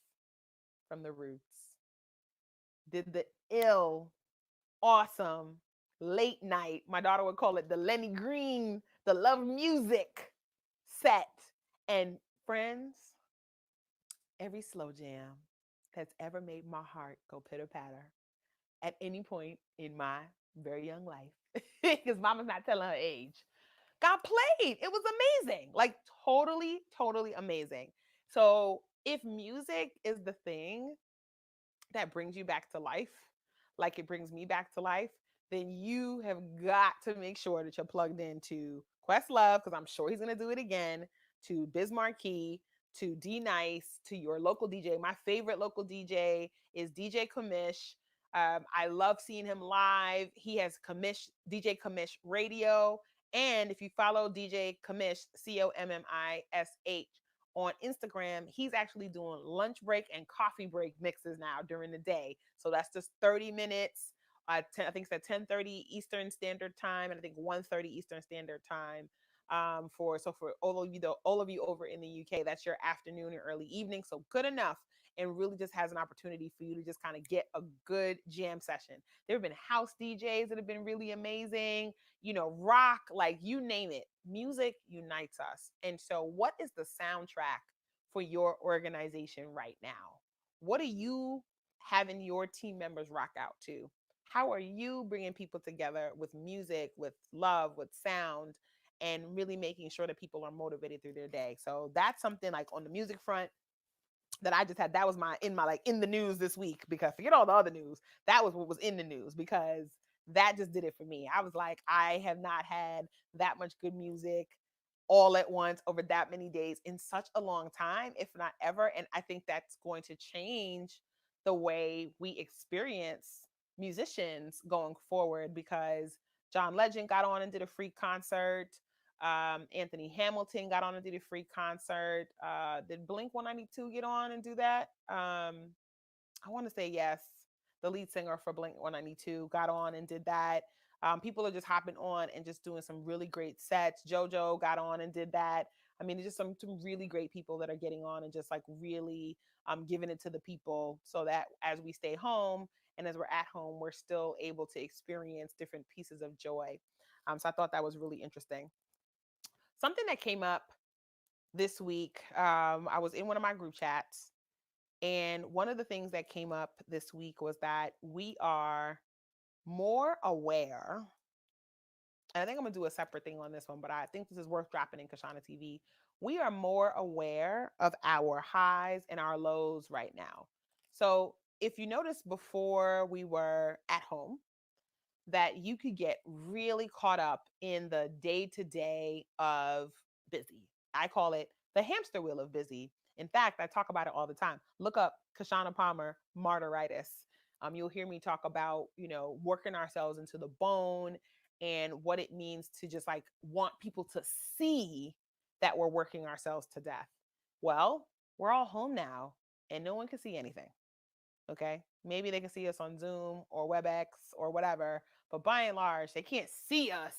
from the Roots did the awesome late night. My daughter would call it the Lenny Green, the love music set. And friends, every slow jam that's ever made my heart go pitter patter at any point in my very young life, because mama's not telling her age, got played. It was amazing. Like totally, totally amazing. So if music is the thing that brings you back to life, like it brings me back to life, then you have got to make sure that you're plugged into Questlove, because I'm sure he's going to do it again, to Biz Markie, to D Nice, to your local DJ. My favorite local DJ is DJ Commish. I love seeing him live. He has DJ Commish Radio. And if you follow DJ Commish, COMMISH, on Instagram, he's actually doing lunch break and coffee break mixes now during the day. So that's just 30 minutes. I think it's at 10:30 Eastern Standard Time, and I think 1:30 Eastern Standard Time. For all of you over in the UK, that's your afternoon or early evening. So good enough, and really just has an opportunity for you to just kind of get a good jam session. There have been house DJs that have been really amazing, rock, like you name it. Music unites us. And so what is the soundtrack for your organization right now? What are you having your team members rock out to? How are you bringing people together with music, with love, with sound, and really making sure that people are motivated through their day? So that's something like on the music front that I just had. That was in the news this week, because forget all the other news. That was what was in the news, because that just did it for me. I was like, I have not had that much good music all at once over that many days in such a long time, if not ever. And I think that's going to change the way we experience musicians going forward, because John Legend got on and did a free concert. Anthony Hamilton got on and did a free concert. Did Blink 192 get on and do that? I want to say yes. The lead singer for Blink 192 got on and did that. People are just hopping on and just doing some really great sets. JoJo got on and did that. I mean, it's just some really great people that are getting on and just like really giving it to the people, so that as we stay home and as we're at home, we're still able to experience different pieces of joy. So I thought that was really interesting. Something that came up this week, I was in one of my group chats, and one of the things that came up this week was that we are more aware and I think I'm gonna do a separate thing on this one, but I think this is worth dropping in Kashana TV. We are more aware of our highs and our lows right now. So if you notice, before we were at home, that you could get really caught up in the day to day of busy. I call it the hamster wheel of busy. In fact, I talk about it all the time. Look up Kashana Palmer martyritis. You'll hear me talk about, working ourselves into the bone and what it means to just like want people to see that we're working ourselves to death. Well, we're all home now and no one can see anything. Okay. Maybe they can see us on Zoom or WebEx or whatever, but by and large, they can't see us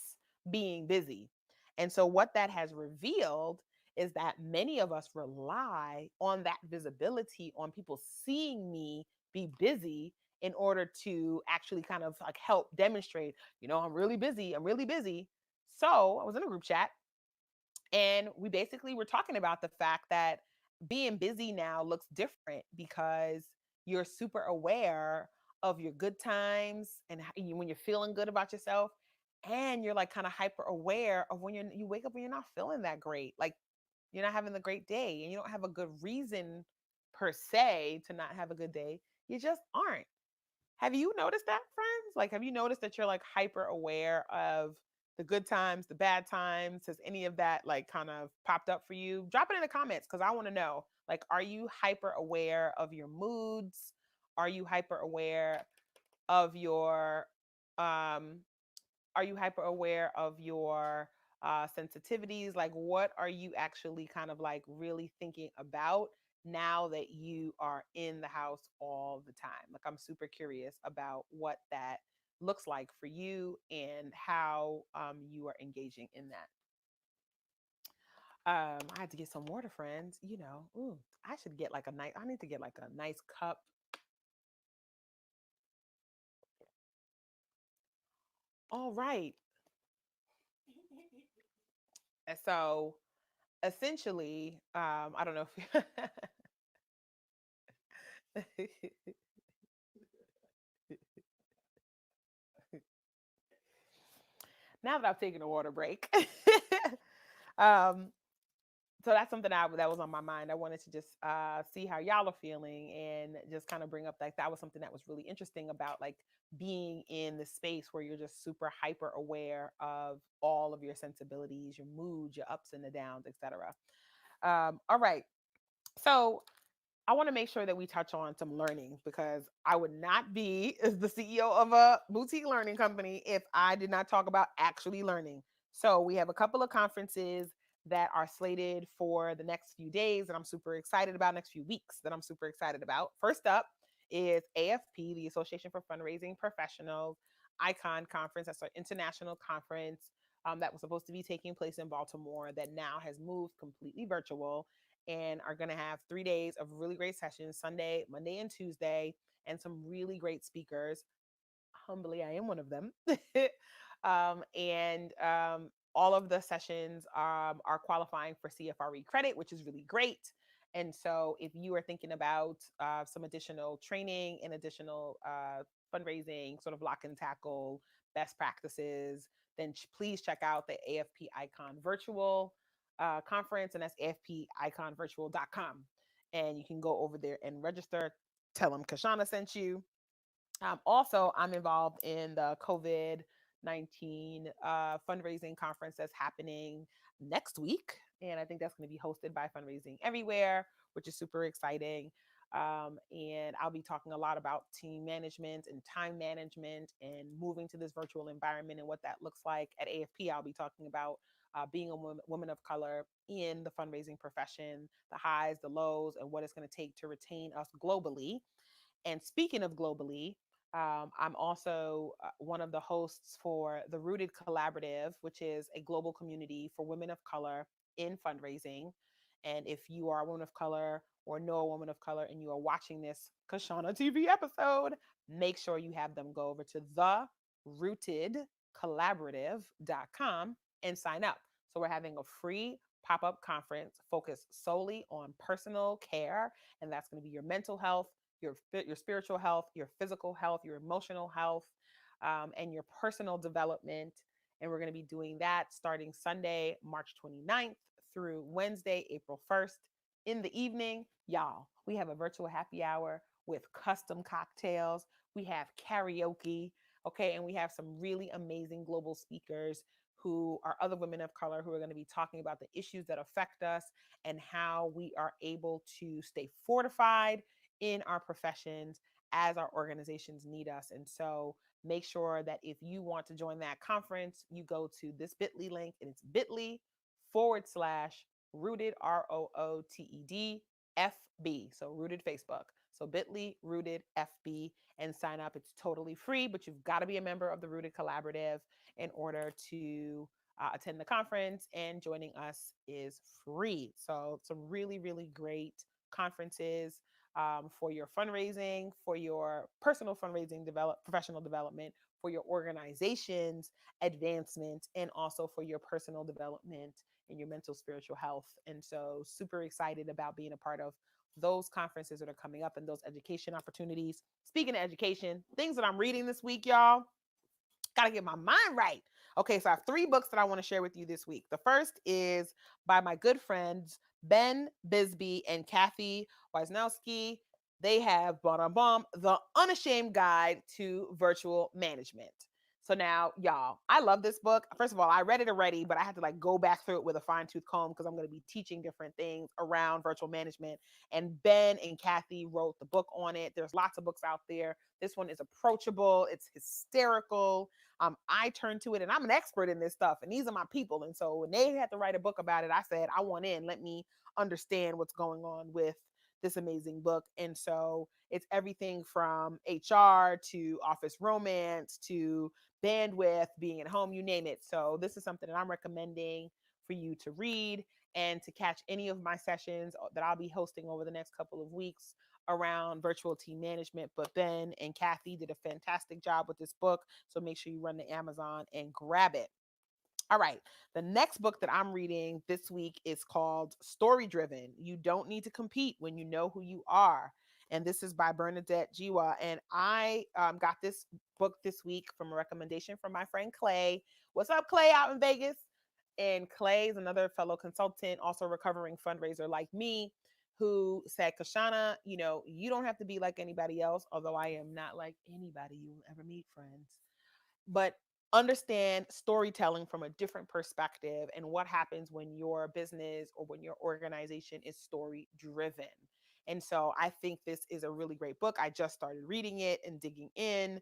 being busy. And so, what that has revealed is that many of us rely on that visibility, on people seeing me be busy in order to actually kind of like help demonstrate, I'm really busy. I'm really busy. So, I was in a group chat and we basically were talking about the fact that being busy now looks different because you're super aware of your good times and when you're feeling good about yourself. And you're like kind of hyper aware of when you wake up and you're not feeling that great. Like you're not having a great day and you don't have a good reason per se to not have a good day. You just aren't. Have you noticed that, friends? Like, have you noticed that you're like hyper aware of the good times, the bad times? Has any of that like kind of popped up for you? Drop it in the comments because I want to know. Like, are you hyper aware of your moods? Are you hyper aware of your um are you hyper aware of your sensitivities? Like, what are you actually kind of like really thinking about now that you are in the house all the time? Like, I'm super curious about what that looks like for you and how you are engaging in that. I had to get some water, friends. Ooh, I should get like a nice, I need to get like a nice cup. All right. And so essentially, I don't know if now that I've taken a water break. um, so that's something that was on my mind. I wanted to just see how y'all are feeling and just kind of bring up that was something that was really interesting about like being in the space where you're just super hyper aware of all of your sensibilities, your moods, your ups and the downs, etc. All right. So I want to make sure that we touch on some learning because I would not be as the CEO of a boutique learning company if I did not talk about actually learning. So we have a couple of conferences that are slated for the next few days that I'm super excited about, next few weeks that I'm super excited about. First up is AFP, the Association for Fundraising Professionals Icon Conference. That's our international conference that was supposed to be taking place in Baltimore that now has moved completely virtual and are going to have 3 days of really great sessions, Sunday, Monday, and Tuesday, and some really great speakers. Humbly, I am one of them. And all of the sessions are qualifying for CFRE credit, which is really great. And so if you are thinking about some additional training and additional fundraising, sort of lock and tackle best practices, then please check out the AFP Icon Virtual conference, and that's afpiconvirtual.com. And you can go over there and register. Tell them Kashana sent you. Also, I'm involved in the COVID-19 fundraising conference that's happening next week. And I think that's going to be hosted by Fundraising Everywhere, which is super exciting. And I'll be talking a lot about team management and time management and moving to this virtual environment and what that looks like. At AFP, I'll be talking about being a woman of color in the fundraising profession, the highs, the lows, and what it's going to take to retain us globally. And speaking of globally, I'm also one of the hosts for the Rooted Collaborative, which is a global community for women of color in fundraising. And if you are a woman of color or know a woman of color and you are watching this Kashana TV episode, make sure you have them go over to therootedcollaborative.com and sign up. So we're having a free pop-up conference focused solely on personal care, and that's going to be your mental health, your spiritual health, your physical health, your emotional health, and your personal development. And we're going to be doing that starting Sunday, March 29th through Wednesday, April 1st in the evening. Y'all, we have a virtual happy hour with custom cocktails. We have karaoke, okay? And we have some really amazing global speakers who are other women of color who are going to be talking about the issues that affect us and how we are able to stay fortified in our professions as our organizations need us. And so make sure that if you want to join that conference, you go to this bit.ly link, and it's bit.ly/rooted, ROOTED FB. So rooted Facebook. So bit.ly rooted FB, and sign up. It's totally free, but you've got to be a member of the Rooted Collaborative in order to attend the conference, and joining us is free. So some really, really great conferences for your fundraising, for your personal fundraising, professional development, for your organization's advancement, and also for your personal development and your mental, spiritual health. And so super excited about being a part of those conferences that are coming up and those education opportunities. Speaking of education, things that I'm reading this week, y'all, gotta get my mind right. Okay, so I have 3 books that I want to share with you this week. The first is by my good friends Ben Bisbee and Kathy Wisnowski. They have The Unashamed Guide to Virtual Management. So now, y'all, I love this book. First of all, I read it already, but I had to like go back through it with a fine-tooth comb because I'm going to be teaching different things around virtual management. And Ben and Kathy wrote the book on it. There's lots of books out there. This one is approachable. It's hysterical. I turned to it, and I'm an expert in this stuff, and these are my people. And so when they had to write a book about it, I said, I want in. Let me understand what's going on with this amazing book. And so it's everything from HR to office romance to bandwidth, being at home, you name it. So this is something that I'm recommending for you to read, and to catch any of my sessions that I'll be hosting over the next couple of weeks around virtual team management. But Ben and Kathy did a fantastic job with this book. So make sure you run to Amazon and grab it. All right. The next book that I'm reading this week is called Story Driven. You Don't Need to Compete When You Know Who You Are. And this is by Bernadette Jiwa. And I got this book this week from a recommendation from my friend Clay. What's up, Clay, out in Vegas? And Clay is another fellow consultant, also a recovering fundraiser like me, who said, Kashana, you don't have to be like anybody else, although I am not like anybody you will ever meet, friends. But understand storytelling from a different perspective and what happens when your business or when your organization is story driven. And so I think this is a really great book. I just started reading it and digging in.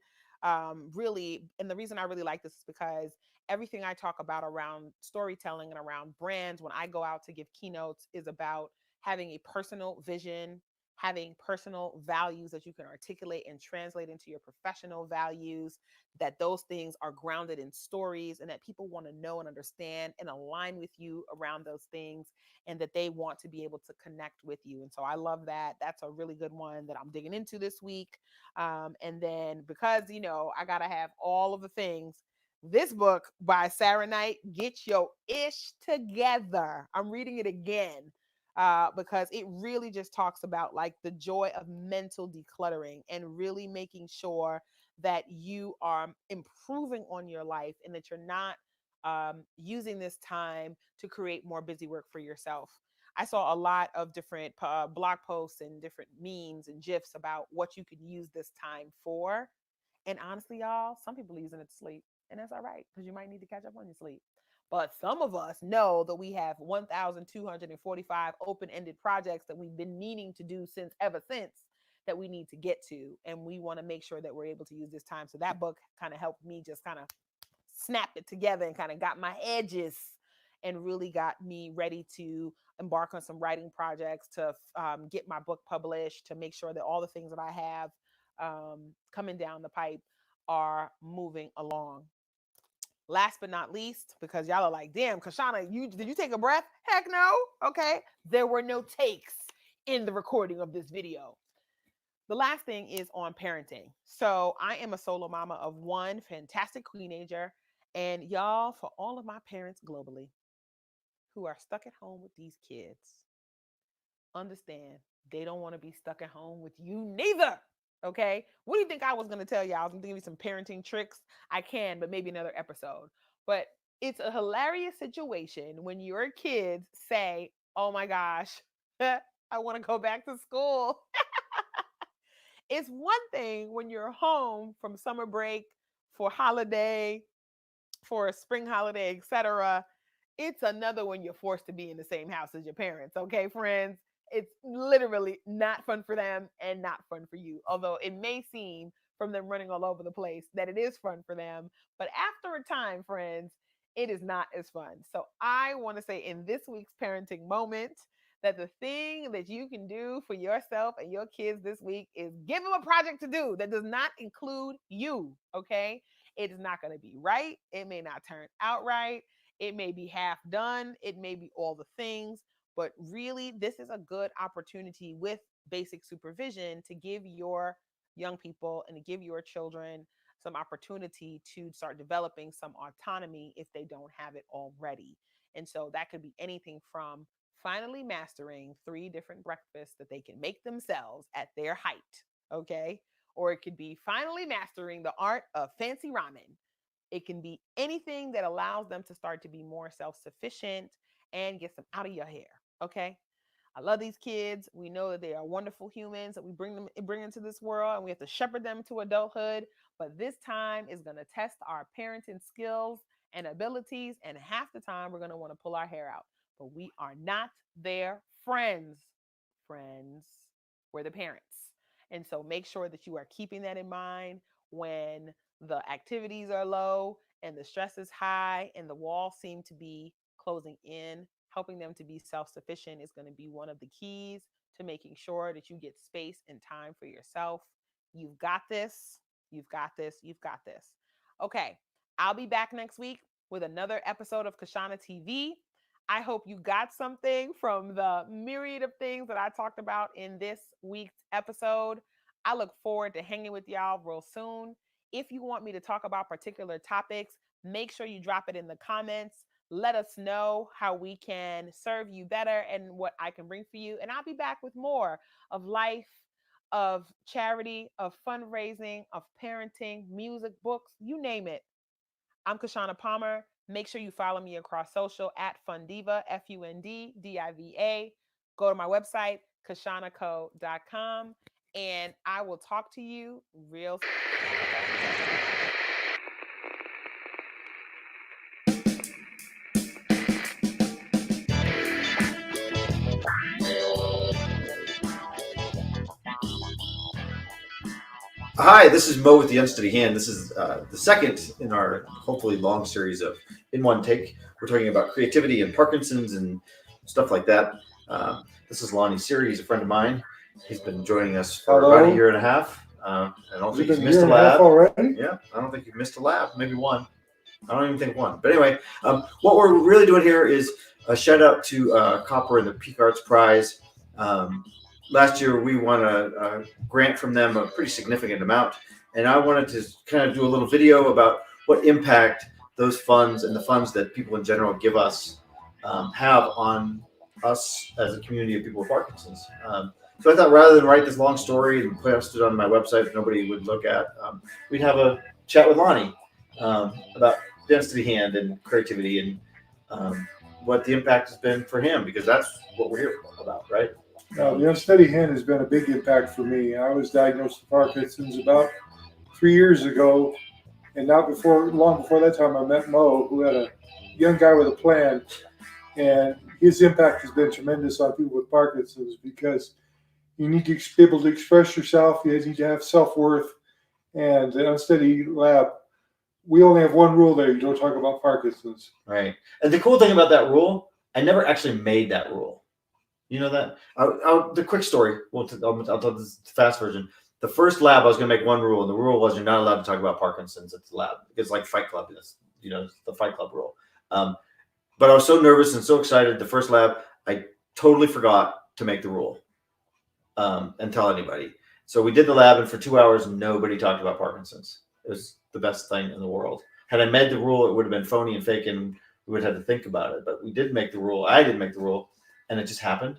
Really, and the reason I really like this is because everything I talk about around storytelling and around brands when I go out to give keynotes is about having a personal vision, having personal values that you can articulate and translate into your professional values, that those things are grounded in stories, and that people want to know and understand and align with you around those things, and that they want to be able to connect with you. And so I love that. That's a really good one that I'm digging into this week. And then because, I got to have all of the things, this book by Sarah Knight, Get Your Ish Together. I'm reading it again. Because it really just talks about like the joy of mental decluttering and really making sure that you are improving on your life, and that you're not using this time to create more busy work for yourself. I saw a lot of different blog posts and different memes and GIFs about what you could use this time for. And honestly, y'all, some people are using it to sleep, and that's all right, because you might need to catch up on your sleep. But some of us know that we have 1,245 open-ended projects that we've been meaning to do ever since that we need to get to. And we want to make sure that we're able to use this time. So that book kind of helped me just kind of snap it together and kind of got my edges and really got me ready to embark on some writing projects, to get my book published, to make sure that all the things that I have coming down the pipe are moving along. Last but not least, because y'all are like, damn, Kashana, did you take a breath? Heck no. Okay. There were no takes in the recording of this video. The last thing is on parenting. So I am a solo mama of one fantastic queenager. And y'all, for all of my parents globally who are stuck at home with these kids, understand they don't want to be stuck at home with you neither. Okay. What do you think I was going to tell y'all? I was going to give you some parenting tricks. I can, but maybe another episode. But it's a hilarious situation when your kids say, "Oh my gosh, I want to go back to school." It's one thing when you're home from summer break for holiday, for a spring holiday, etc. It's another when you're forced to be in the same house as your parents, okay, friends? It's literally not fun for them and not fun for you. Although it may seem from them running all over the place that it is fun for them, but after a time, friends, it is not as fun. So I want to say in this week's parenting moment that the thing that you can do for yourself and your kids this week is give them a project to do that does not include you, okay? It is not going to be right. It may not turn out right. It may be half done. It may be all the things. But really, this is a good opportunity with basic supervision to give your young people and to give your children some opportunity to start developing some autonomy if they don't have it already. And so that could be anything from finally mastering 3 different breakfasts that they can make themselves at their height, okay? Or it could be finally mastering the art of fancy ramen. It can be anything that allows them to start to be more self-sufficient and get them out of your hair, okay? I love these kids. We know that they are wonderful humans that we bring into this world, and we have to shepherd them to adulthood. But this time is going to test our parenting skills and abilities, and half the time we're going to want to pull our hair out. But we are not their friends. Friends, we're the parents. And so make sure that you are keeping that in mind when the activities are low and the stress is high and the walls seem to be closing in. Helping them to be self-sufficient is going to be one of the keys to making sure that you get space and time for yourself. You've got this. You've got this. You've got this. Okay, I'll be back next week with another episode of Kashana TV. I hope you got something from the myriad of things that I talked about in this week's episode. I look forward to hanging with y'all real soon. If you want me to talk about particular topics, make sure you drop it in the comments. Let us know how we can serve you better and what I can bring for you. And I'll be back with more of life, of charity, of fundraising, of parenting, music, books, you name it. I'm Kashana Palmer. Make sure you follow me across social at Fundiva, FUNDDIVA. Go to my website, kashanaco.com, and I will talk to you real soon. Hi, this is Mo with the Unsteady Hand. This is the second in our hopefully long series of In One Take. We're talking about creativity and Parkinson's and stuff like that. This is Lonnie Siri. He's a friend of mine. He's been joining us for about a year and a half. I don't think he's missed a lab already. Yeah, I don't think you've missed a lab. Maybe one. I don't even think one. But anyway, what we're really doing here is a shout out to Copper and the Peak Arts Prize. Last year, we won a grant from them, a pretty significant amount. And I wanted to kind of do a little video about what impact those funds and the funds that people in general give us have on us as a community of people with Parkinson's. So I thought rather than write this long story and post it on my website that nobody would look at, we'd have a chat with Lonnie about the Unsteady Hand and creativity and what the impact has been for him, because that's what we're here about, right? The Unsteady Hand has been a big impact for me. I was diagnosed with Parkinson's about 3 years ago, and long before that time, I met Mo, who had a young guy with a plan, and his impact has been tremendous on people with Parkinson's because you need to be able to express yourself. You need to have self-worth, and the Unsteady Lab, we only have one rule there: you don't talk about Parkinson's. Right. And the cool thing about that rule, I never actually made that rule. You know that? The quick story, I'll tell this fast version. The first lab, I was going to make one rule, and the rule was you're not allowed to talk about Parkinson's at the lab. It's like Fight Club. It's, the Fight Club rule. But I was so nervous and so excited. The first lab, I totally forgot to make the rule and tell anybody. So we did the lab, and for 2 hours, nobody talked about Parkinson's. It was the best thing in the world. Had I made the rule, it would have been phony and fake, and we would have had to think about it. But we did make the rule. I did make the rule, and it just happened.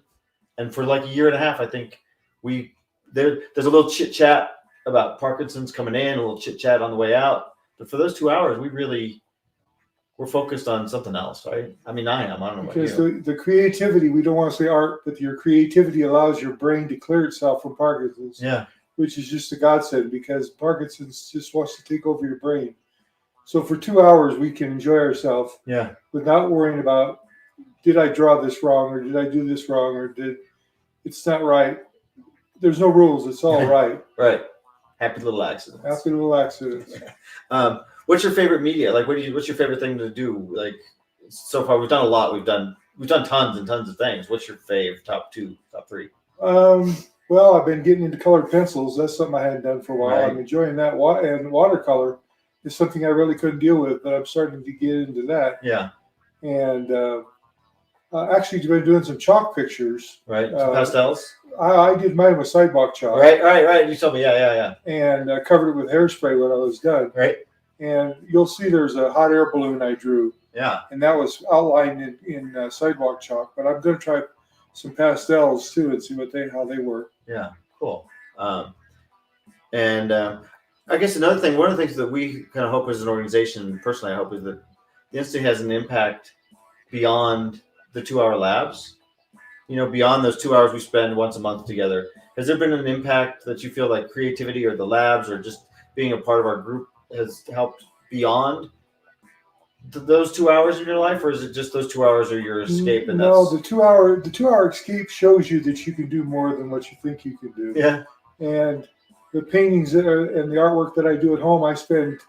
And for like a year and a half, I think there's a little chit chat about Parkinson's coming in, a little chit chat on the way out. But for those 2 hours, we really we're focused on something else, right? I mean, I am. I don't know about Because you. the creativity, we don't want to say art, but your creativity allows your brain to clear itself from Parkinson's, Yeah. which is just a godsend because Parkinson's just wants to take over your brain. So for 2 hours, we can enjoy ourselves Yeah. without worrying about, did I draw this wrong or did I do this wrong or it's not right. There's no rules. It's all right. Right. Happy little accidents. Happy little accidents. What's your favorite media? Like, what's your favorite thing to do? Like, so far we've done a lot. We've done tons and tons of things. What's your fave? Top 2, top 3? Well, I've been getting into colored pencils. That's something I hadn't done for a while. Right. I'm enjoying that. And watercolor is something I really couldn't deal with, but I'm starting to get into that. Yeah. And actually, I've been doing some chalk pictures. Right. Some pastels. I did mine with sidewalk chalk. Right. You told me. Yeah. And covered it with hairspray when I was done. Right. And you'll see there's a hot air balloon I drew. Yeah. And that was outlined in sidewalk chalk. But I'm going to try some pastels too and see how they work. Yeah. Cool. And I guess one of the things that we kind of hope as an organization, personally, I hope, is that the Institute has an impact beyond the 2-hour labs. Beyond those 2 hours we spend once a month together. Has there been an impact that you feel like creativity or the labs or just being a part of our group has helped beyond those 2 hours in your life, or is it just those 2 hours are your escape? And no, the 2-hour escape shows you that you can do more than what you think you can do. Yeah. And the paintings and the artwork that I do at home, I spend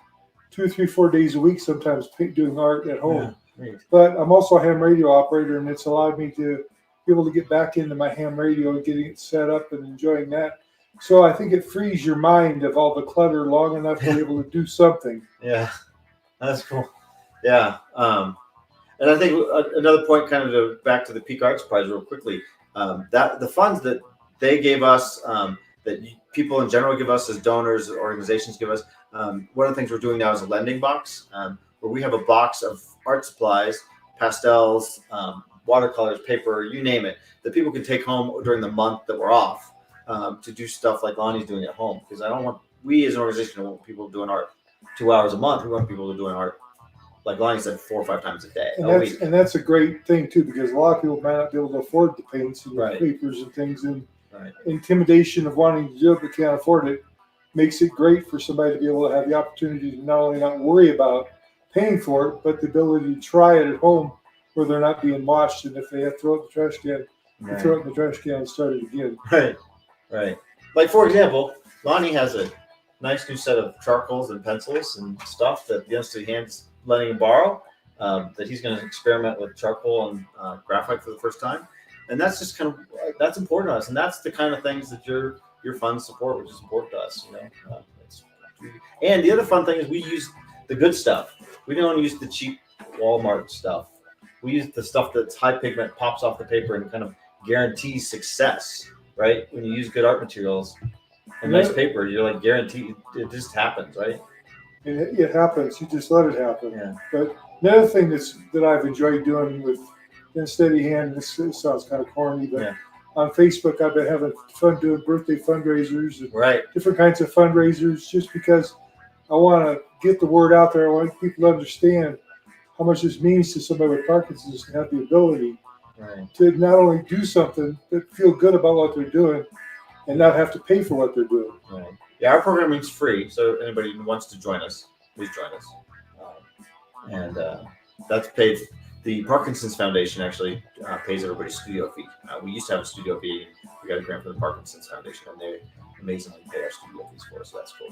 2, 3, 4 days a week sometimes doing art at home. Yeah. But I'm also a ham radio operator, and it's allowed me to be able to get back into my ham radio and getting it set up and enjoying that. So I think it frees your mind of all the clutter long enough to be able to do something. Yeah, that's cool. Yeah. And I think another point, kind of back to the Peak Arts Prize real quickly, that the funds that they gave us, that people in general give us as donors, organizations give us, one of the things we're doing now is a lending box, where we have a box of art supplies, pastels, watercolors, paper, you name it, that people can take home during the month that we're off, to do stuff like Lonnie's doing at home. Because we as an organization don't want people doing art 2 hours a month. We want people doing art, like Lonnie said, 4 or 5 times a day. And that's a great thing too, because a lot of people might not be able to afford the paints and the papers and things, and intimidation of wanting to do it but can't afford it makes it great for somebody to be able to have the opportunity to not only not worry about paying for it, but the ability to try it at home where they're not being watched, and if they have to throw it in the trash can, they throw it in the trash can and start it again. Right. Like, for example, Lonnie has a nice new set of charcoals and pencils and stuff that the Institute Hand's letting him borrow, that he's going to experiment with charcoal and graphite for the first time. And that's just that's important to us. And that's the kind of things that your funds support, which is important to us. And the other fun thing is we use the good stuff. We don't use the cheap Walmart stuff. We use the stuff that's high pigment, pops off the paper, and kind of guarantees success, right? When you use good art materials and nice paper, you're like guaranteed it just happens, right? It happens. You just let it happen. Yeah. But another thing that I've enjoyed doing with Steady Hand, this sounds kind of corny, but on Facebook I've been having fun doing birthday fundraisers and different kinds of fundraisers, just because I want to get the word out there. I want people to understand how much this means to somebody with Parkinson's to have the ability to not only do something, but feel good about what they're doing and not have to pay for what they're doing. Right. Yeah, our programming is free, so anybody who wants to join us, please join us. And that's paid. The Parkinson's Foundation actually pays everybody's studio fee. We used to have a studio fee. We got a grant from the Parkinson's Foundation, and they amazingly pay our studio fees for us, so that's cool.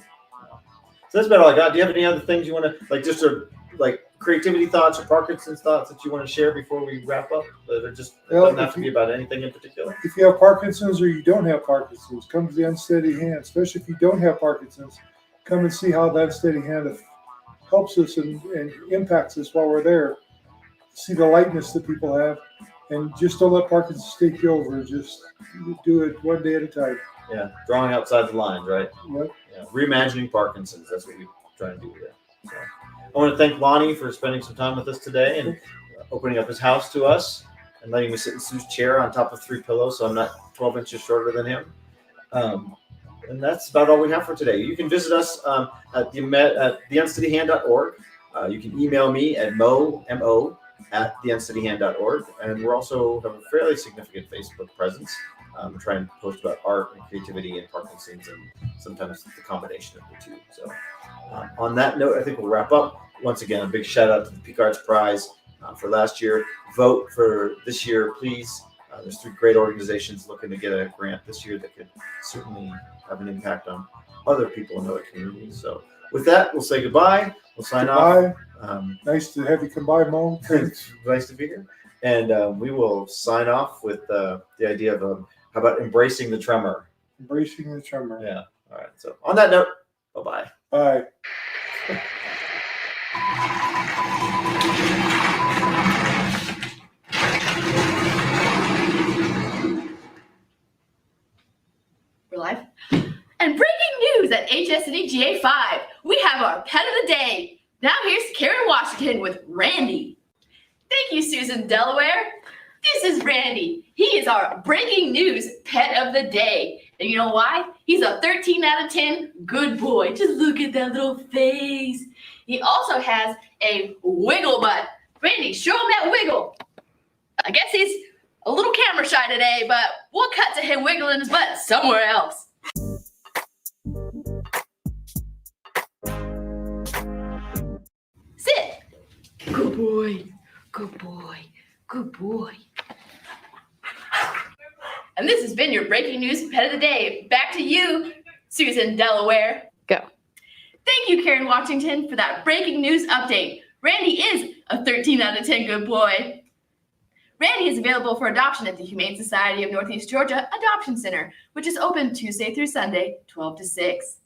So that's about all I got. Do you have any other things you want to, like creativity thoughts or Parkinson's thoughts that you want to share before we wrap up? It doesn't have to be about anything in particular. If you have Parkinson's or you don't have Parkinson's, come to the Unsteady Hand. Especially if you don't have Parkinson's, come and see how that Unsteady Hand helps us and impacts us while we're there. See the lightness that people have, and just don't let Parkinson's take you over. Just do it one day at a time. Yeah, drawing outside the lines, right? Yep. Yeah, reimagining Parkinson's. That's what we try to do here. So, I want to thank Lonnie for spending some time with us today and opening up his house to us and letting me sit in Sue's chair on top of 3 pillows, so I'm not 12 inches shorter than him. And that's about all we have for today. You can visit us at theunsteadyhand.org. You can email me at mo@theuncityhand.org, and we're also have a fairly significant Facebook presence. We try and post about art and creativity and Parkinson's, and sometimes the combination of the two. So, on that note, I think we'll wrap up. Once again, a big shout out to the Peak Arts Prize for last year. Vote for this year, please. There's 3 great organizations looking to get a grant this year that could certainly have an impact on other people in other communities. So, with that, we'll say goodbye. We'll sign off. Nice to have you come by, Mo. Thanks. Nice to be here. And we will sign off with the idea of how about embracing the tremor? Embracing the tremor. Yeah. All right. So on that note, bye-bye. Bye. We're live. And breaking news at HSNE GA5. We have our pet of the day. Now here's Karen Washington with Randy. Thank you, Susan Delaware. This is Randy. He is our breaking news pet of the day. And you know why? He's a 13 out of 10 good boy. Just look at that little face. He also has a wiggle butt. Randy, show him that wiggle. I guess he's a little camera shy today, but we'll cut to him wiggling his butt somewhere else. Sit. Good boy. Good boy. Good boy. And this has been your breaking news pet of the day. Back to you, Susan Delaware. Go. Thank you, Karen Washington, for that breaking news update. Randy is a 13 out of 10 good boy. Randy is available for adoption at the Humane Society of Northeast Georgia Adoption Center, which is open Tuesday through Sunday, 12 to 6.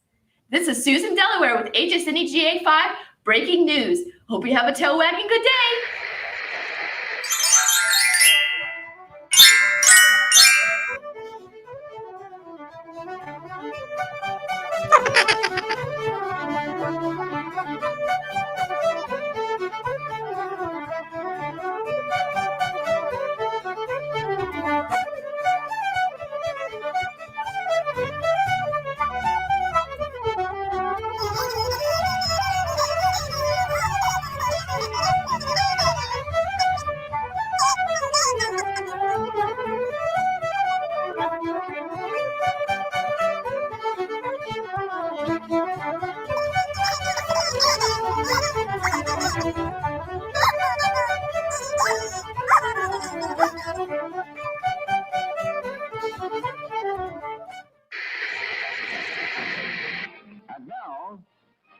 This is Susan Delaware with HSNE GA5 Breaking News. Hope you have a tail wagging good day. And now,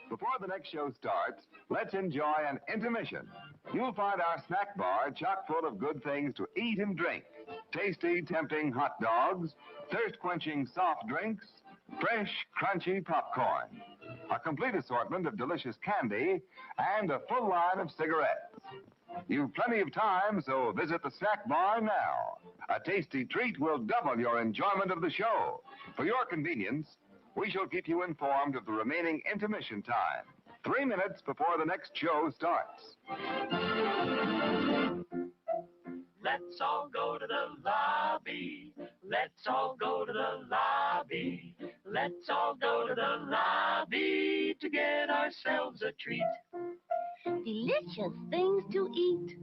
before the next show starts, let's enjoy an intermission. You'll find our snack bar chock full of good things to eat and drink. Tasty, tempting hot dogs, thirst-quenching soft drinks, fresh, crunchy popcorn, a complete assortment of delicious candy, and a full line of cigarettes. You've plenty of time, so visit the snack bar now. A tasty treat will double your enjoyment of the show. For your convenience, we shall keep you informed of the remaining intermission time, 3 minutes before the next show starts. Let's all go to the lobby. Let's all go to the lobby. Let's all go to the lobby to get ourselves a treat. Delicious things to eat.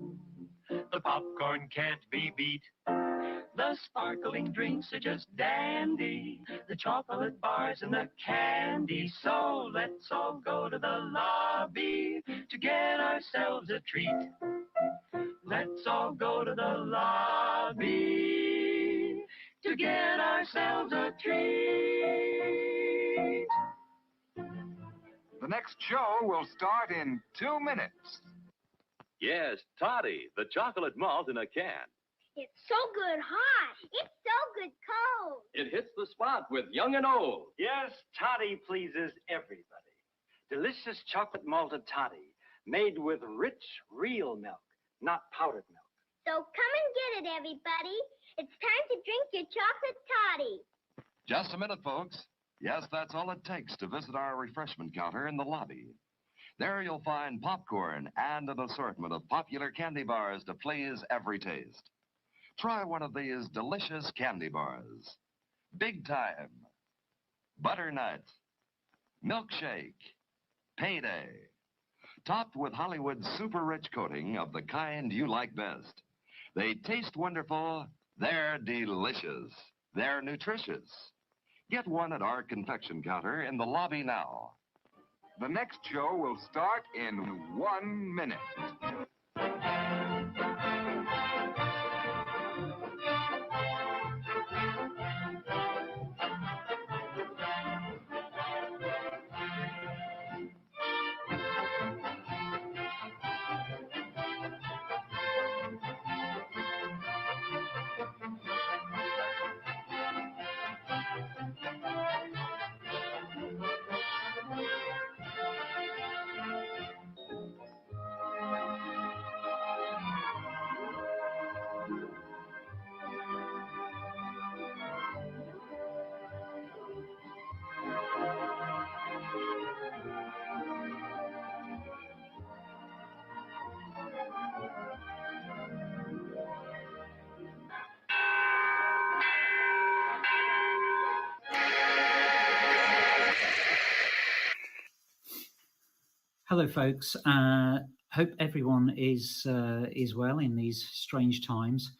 The popcorn can't be beat. The sparkling drinks are just dandy. The chocolate bars and the candy. So let's all go to the lobby to get ourselves a treat. Let's all go to the lobby to get ourselves a treat. The next show will start in 2 minutes. Yes, Toddy, the chocolate malt in a can. It's so good hot. It's so good cold. It hits the spot with young and old. Yes, Toddy pleases everybody. Delicious chocolate malted Toddy, made with rich, real milk, not powdered milk. So come and get it, everybody. It's time to drink your chocolate toddy. Just a minute, folks. Yes, that's all it takes to visit our refreshment counter in the lobby. There you'll find popcorn and an assortment of popular candy bars to please every taste. Try one of these delicious candy bars. Big Time, Butternut, Milkshake, Payday. topped with Hollywood's super rich coating of the kind you like best. They taste wonderful, they're delicious, they're nutritious. Get one at our confection counter in the lobby now. The next show will start in 1 minute. Hello, folks. Hope everyone is well in these strange times.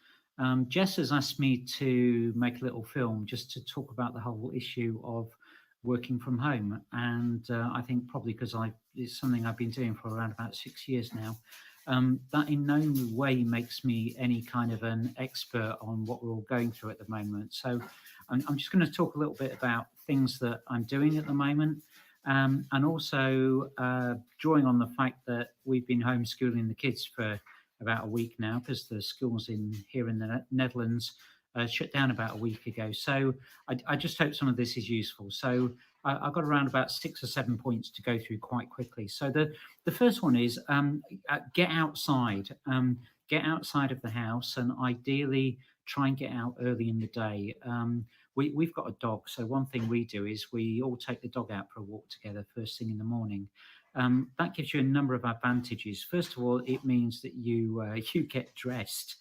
Jess has asked me to make a little film just to talk about the whole issue of working from home, and I think probably because it's something I've been doing for around about 6 years now. That in no way makes me any kind of an expert on what we're all going through at the moment. So I'm just going to talk a little bit about things that I'm doing at the moment. And also drawing on the fact that we've been homeschooling the kids for about a week now, because the schools here in the Netherlands shut down about a week ago. So I just hope some of this is useful. So I've got around about 6 or 7 points to go through quite quickly. So the first one is get outside. Get outside of the house, and ideally try and get out early in the day. We've got a dog, so one thing we do is we all take the dog out for a walk together first thing in the morning. That gives you a number of advantages. First of all, it means that you get dressed.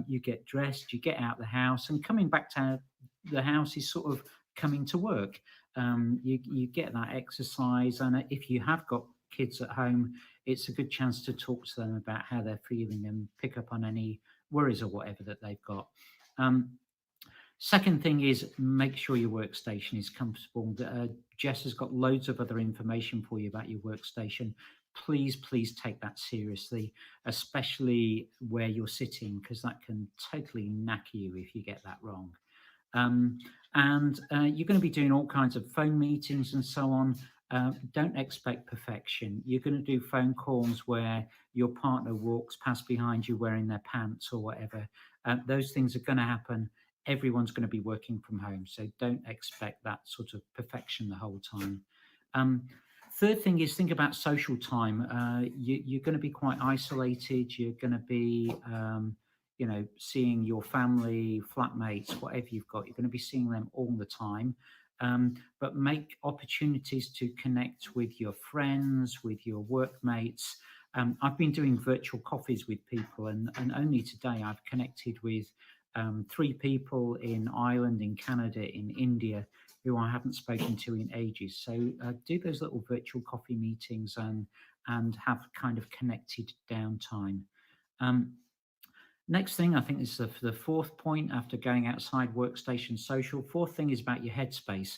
You get dressed, you get out of the house, and coming back to the house is sort of coming to work. You get that exercise, and if you have got kids at home, it's a good chance to talk to them about how they're feeling and pick up on any worries or whatever that they've got. Second thing is make sure your workstation is comfortable. Jess has got loads of other information for you about your workstation. Please take that seriously, especially where you're sitting, because that can totally knacker you if you get that wrong. And you're going to be doing all kinds of phone meetings and so on. Don't expect perfection. You're going to do phone calls where your partner walks past behind you wearing their pants or whatever. Those things are going to happen. Everyone's going to be working from home, so don't expect that sort of perfection the whole time. Third thing is think about social time. You're going to be quite isolated. You're going to be seeing your family, flatmates, whatever you've got. You're going to be seeing them all the time. But make opportunities to connect with your friends, with your workmates. I've been doing virtual coffees with people, and only today I've connected with 3 people in Ireland, in Canada, in India, who I haven't spoken to in ages. So do those little virtual coffee meetings and have kind of connected downtime. Next thing, I think this is the fourth point after going outside, workstation, social. Fourth thing is about your headspace.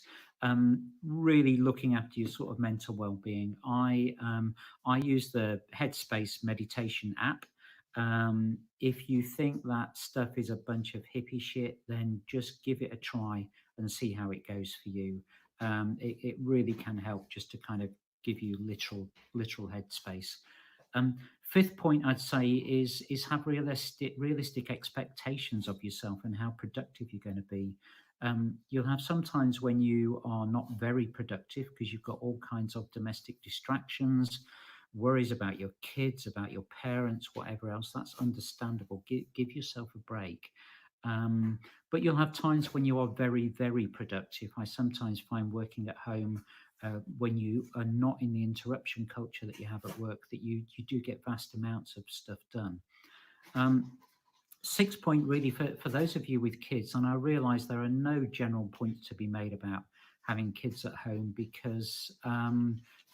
Really looking after your sort of mental well-being. I use the Headspace meditation app. If you think that stuff is a bunch of hippie shit, then just give it a try and see how it goes for you. It really can help just to kind of give you literal headspace. Fifth point I'd say is have realistic expectations of yourself and how productive you're going to be. You'll have some times when you are not very productive because you've got all kinds of domestic distractions, worries about your kids, about your parents, whatever else. That's understandable. Give yourself a break. But you'll have times when you are very, very productive. I sometimes find working at home, when you are not in the interruption culture that you have at work, that you do get vast amounts of stuff done. 6th point really for those of you with kids, and I realize there are no general points to be made about having kids at home because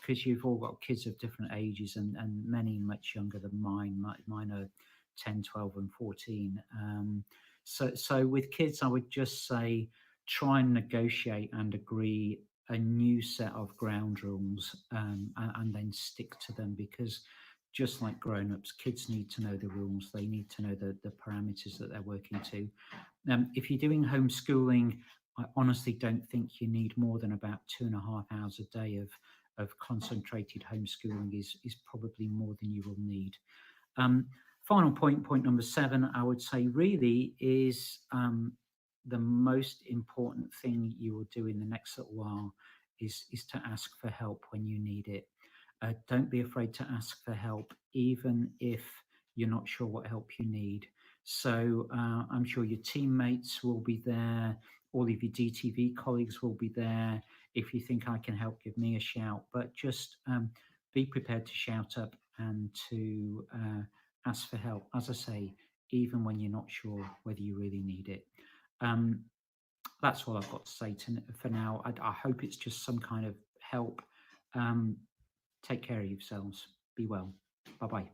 you've all got kids of different ages and many much younger than mine. Mine are 10, 12 and 14. So with kids, I would just say try and negotiate and agree a new set of ground rules and then stick to them, because just like grown-ups, kids need to know the rules. They need to know the parameters that they're working to. If you're doing homeschooling, I honestly don't think you need more than about 2.5 hours a day of concentrated homeschooling is probably more than you will need. Final point number 7, I would say really is the most important thing you will do in the next little while is to ask for help when you need it. Don't be afraid to ask for help, even if you're not sure what help you need. So I'm sure your teammates will be there. All of your DTV colleagues will be there. If you think I can help, give me a shout. But just be prepared to shout up and to ask for help. As I say, even when you're not sure whether you really need it. That's all I've got to say for now. I hope it's just some kind of help. Take care of yourselves. Be well. Bye-bye.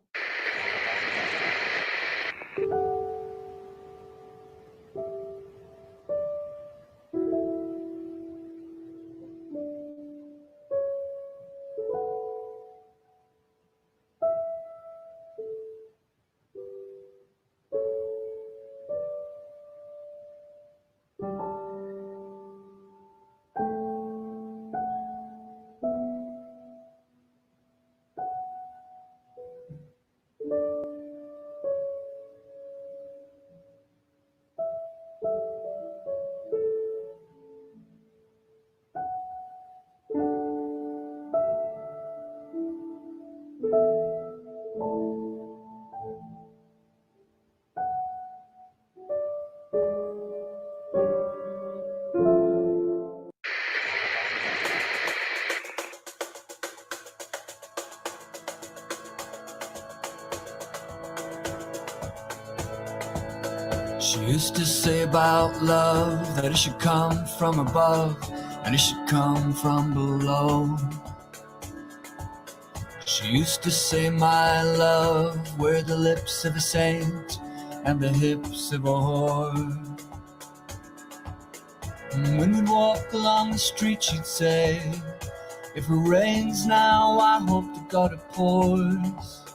She used to say about love that it should come from above and it should come from below. She used to say, my love, we're the lips of a saint and the hips of a whore. And when we'd walk along the street, she'd say, if it rains now, I hope to God it pours.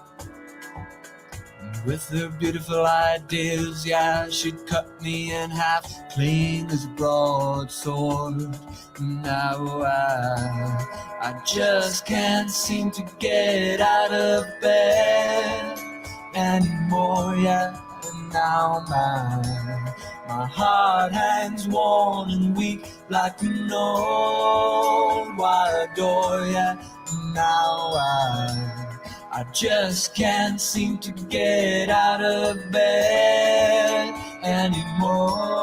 With her beautiful ideas, yeah, she'd cut me in half, clean as a broadsword. Now I just can't seem to get out of bed anymore, yeah. And now my heart hangs worn and weak like an old wire door, yeah. Now I just can't seem to get out of bed anymore.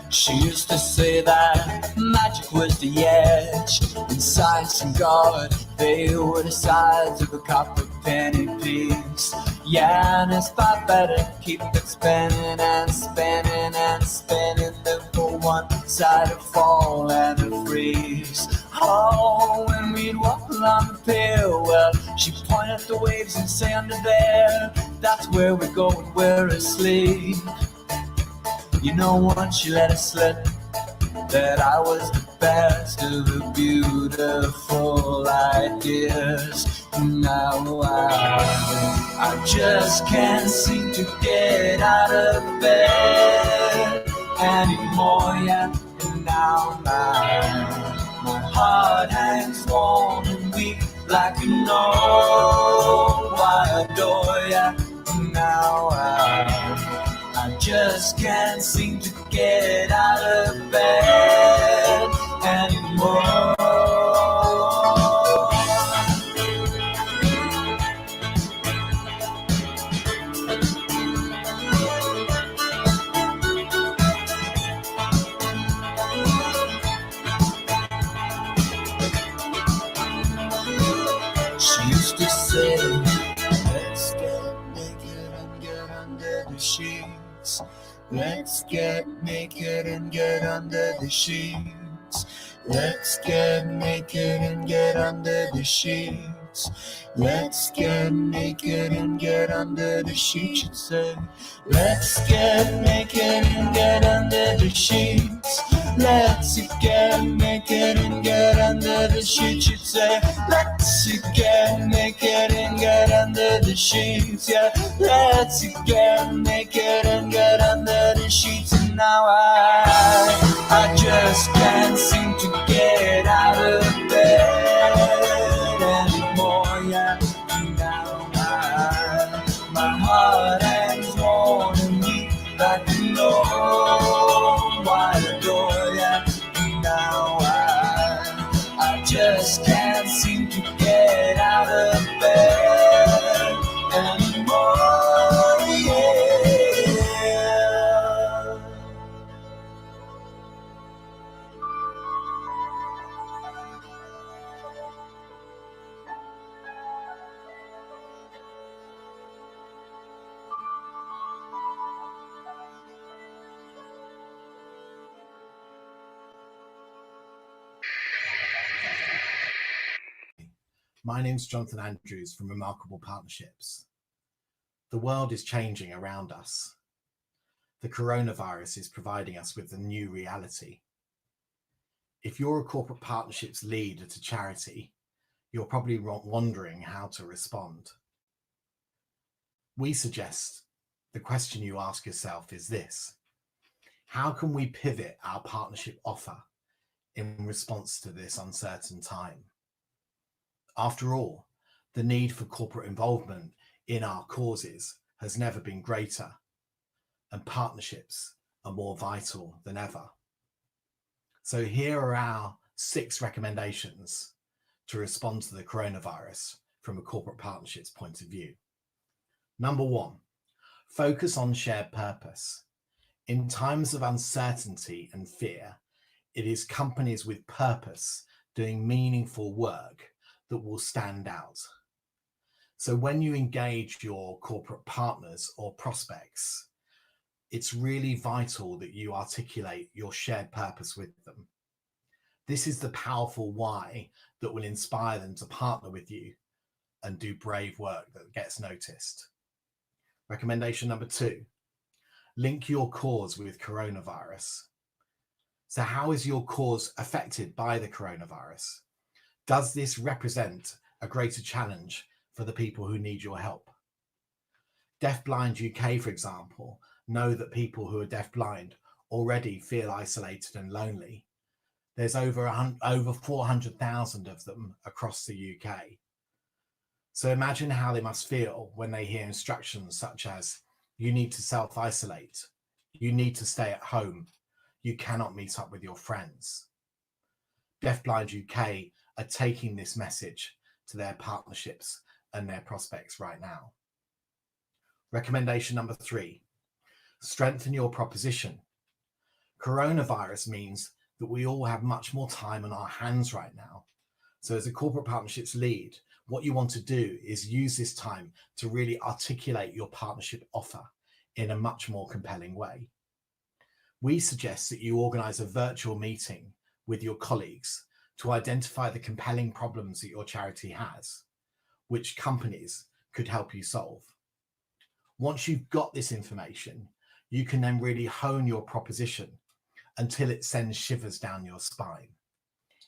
She used to say that magic was the edge, and science and God, they were the sides of a copper penny piece. Yeah, and it's far better to keep it spinning and spinning and spinning than for one side to fall and to freeze. Oh, when we'd walk along the pier, well, she'd point at the waves and say under there, that's where we go when we're asleep. You know, once she let it slip that I was the best of the beautiful ideas. Now I just can't seem to get out of bed anymore, yeah. And now my heart hangs warm and weak like an old wire door, yeah. And now I just can't seem to get out of bed anymore. She used to say, let's get sheets. Let's get naked and get under the sheets. Let's get naked and get under the sheets. Let's get naked and get under the sheets. And say, let's get naked and get under the sheets. Let's get naked and get under the sheets. You'd say, let's get naked and get under the sheets. Yeah, let's get naked and get under the sheets. And now I just can't seem to get out of bed anymore. Yeah, now my heart hangs warm and weak like no wide door. Yeah, now I just can't seem to get out of bed anymore. Yeah. My name's Jonathan Andrews from Remarkable Partnerships. The world is changing around us. The coronavirus is providing us with a new reality. If you're a corporate partnerships lead at a charity, you're probably wondering how to respond. We suggest the question you ask yourself is this: how can we pivot our partnership offer in response to this uncertain time? After all, the need for corporate involvement in our causes has never been greater, and partnerships are more vital than ever. So here are our 6 recommendations to respond to the coronavirus from a corporate partnerships point of view. Number 1, focus on shared purpose. In times of uncertainty and fear, it is companies with purpose doing meaningful work that will stand out. So when you engage your corporate partners or prospects, it's really vital that you articulate your shared purpose with them. This is the powerful why that will inspire them to partner with you and do brave work that gets noticed. Recommendation number 2, link your cause with coronavirus. So how is your cause affected by the coronavirus? Does this represent a greater challenge for the people who need your help? Deafblind UK, for example, know that people who are deafblind already feel isolated and lonely. There's over 400,000 of them across the UK. So imagine how they must feel when they hear instructions such as, you need to self-isolate, you need to stay at home, you cannot meet up with your friends. Deafblind UK are taking this message to their partnerships and their prospects right now. Recommendation number 3, strengthen your proposition. Coronavirus means that we all have much more time on our hands right now. So as a corporate partnerships lead, what you want to do is use this time to really articulate your partnership offer in a much more compelling way. We suggest that you organize a virtual meeting with your colleagues to identify the compelling problems that your charity has, which companies could help you solve. Once you've got this information, you can then really hone your proposition until it sends shivers down your spine.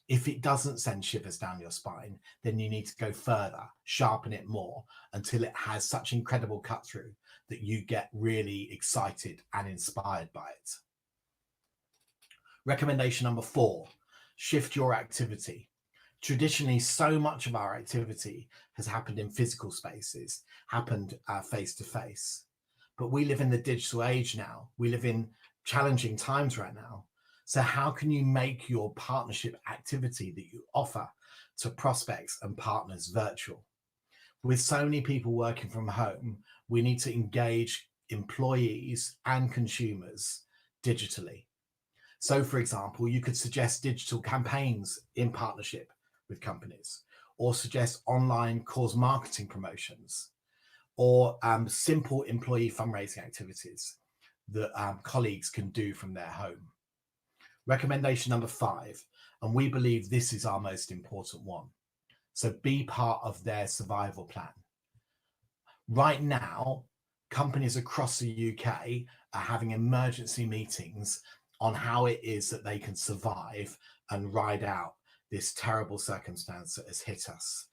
If it doesn't send shivers down your spine, then you need to go further, sharpen it more until it has such incredible cut through that you get really excited and inspired by it. Recommendation number 4, shift your activity. Traditionally, so much of our activity has happened in physical spaces, happened face to face. But we live in the digital age now. We live in challenging times right now. So how can you make your partnership activity that you offer to prospects and partners virtual? With so many people working from home, we need to engage employees and consumers digitally. So for example, you could suggest digital campaigns in partnership with companies, or suggest online cause marketing promotions, or simple employee fundraising activities that colleagues can do from their home. Recommendation number 5, and we believe this is our most important one. So be part of their survival plan. Right now, companies across the UK are having emergency meetings on how it is that they can survive and ride out this terrible circumstance that has hit us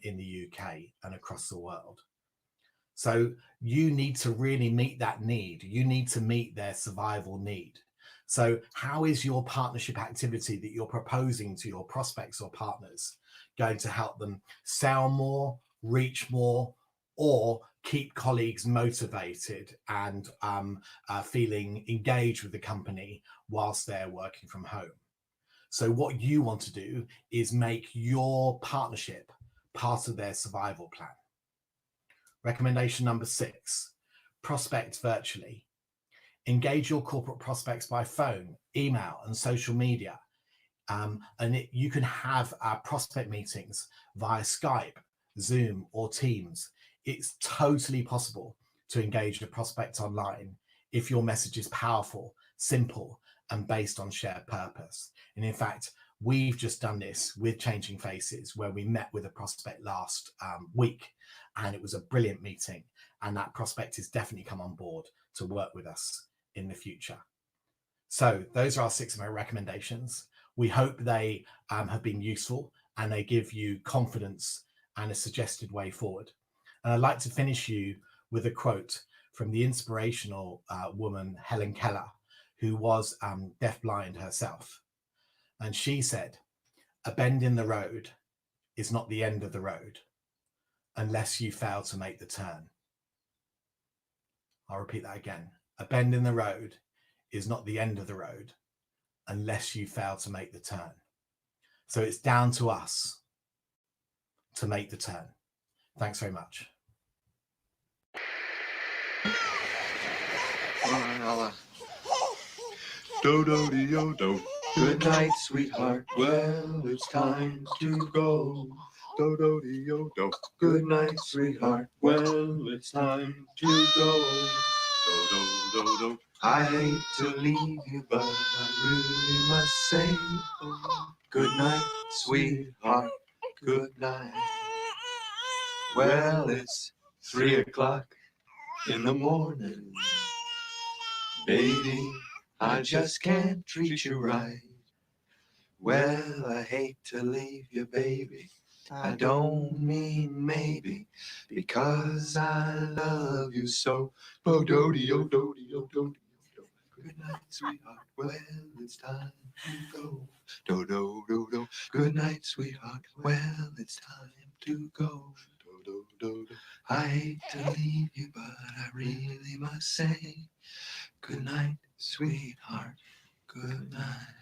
in the UK and across the world. So you need to really meet that need. You need to meet their survival need. So how is your partnership activity that you're proposing to your prospects or partners going to help them sell more, reach more, or keep colleagues motivated and feeling engaged with the company whilst they're working from home? So what you want to do is make your partnership part of their survival plan. Recommendation number 6, prospect virtually. Engage your corporate prospects by phone, email, and social media. You can have prospect meetings via Skype, Zoom, or Teams. It's totally possible to engage a prospect online if your message is powerful, simple, and based on shared purpose. And in fact, we've just done this with Changing Faces, where we met with a prospect last week, and it was a brilliant meeting. And that prospect has definitely come on board to work with us in the future. So those are our 6 of my recommendations. We hope they have been useful and they give you confidence and a suggested way forward. And I'd like to finish you with a quote from the inspirational woman, Helen Keller, who was deafblind herself. And she said, "A bend in the road is not the end of the road unless you fail to make the turn." I'll repeat that again. A bend in the road is not the end of the road unless you fail to make the turn. So it's down to us to make the turn. Thanks very much. Do-do-de-o-do. Good night, sweetheart. Well, it's time to go. Do-do-de-o-do. Good night, sweetheart. Well, it's time to go. Do-do-do-do. I hate to leave you, but I really must say, good night, sweetheart. Good night. Well, it's 3 o'clock in the morning. Baby, I just can't treat you right. Well, I hate to leave you, baby. I don't mean maybe, because I love you so. Bo-do-de-o-do-de-o-do-de-o-do. Good night, sweetheart. Well, it's time to go. Do-do-do-do. Good night, sweetheart. Well, it's time to go. Do-do-do-do. I hate to leave you, but I really must say, good night, sweetheart. Good night.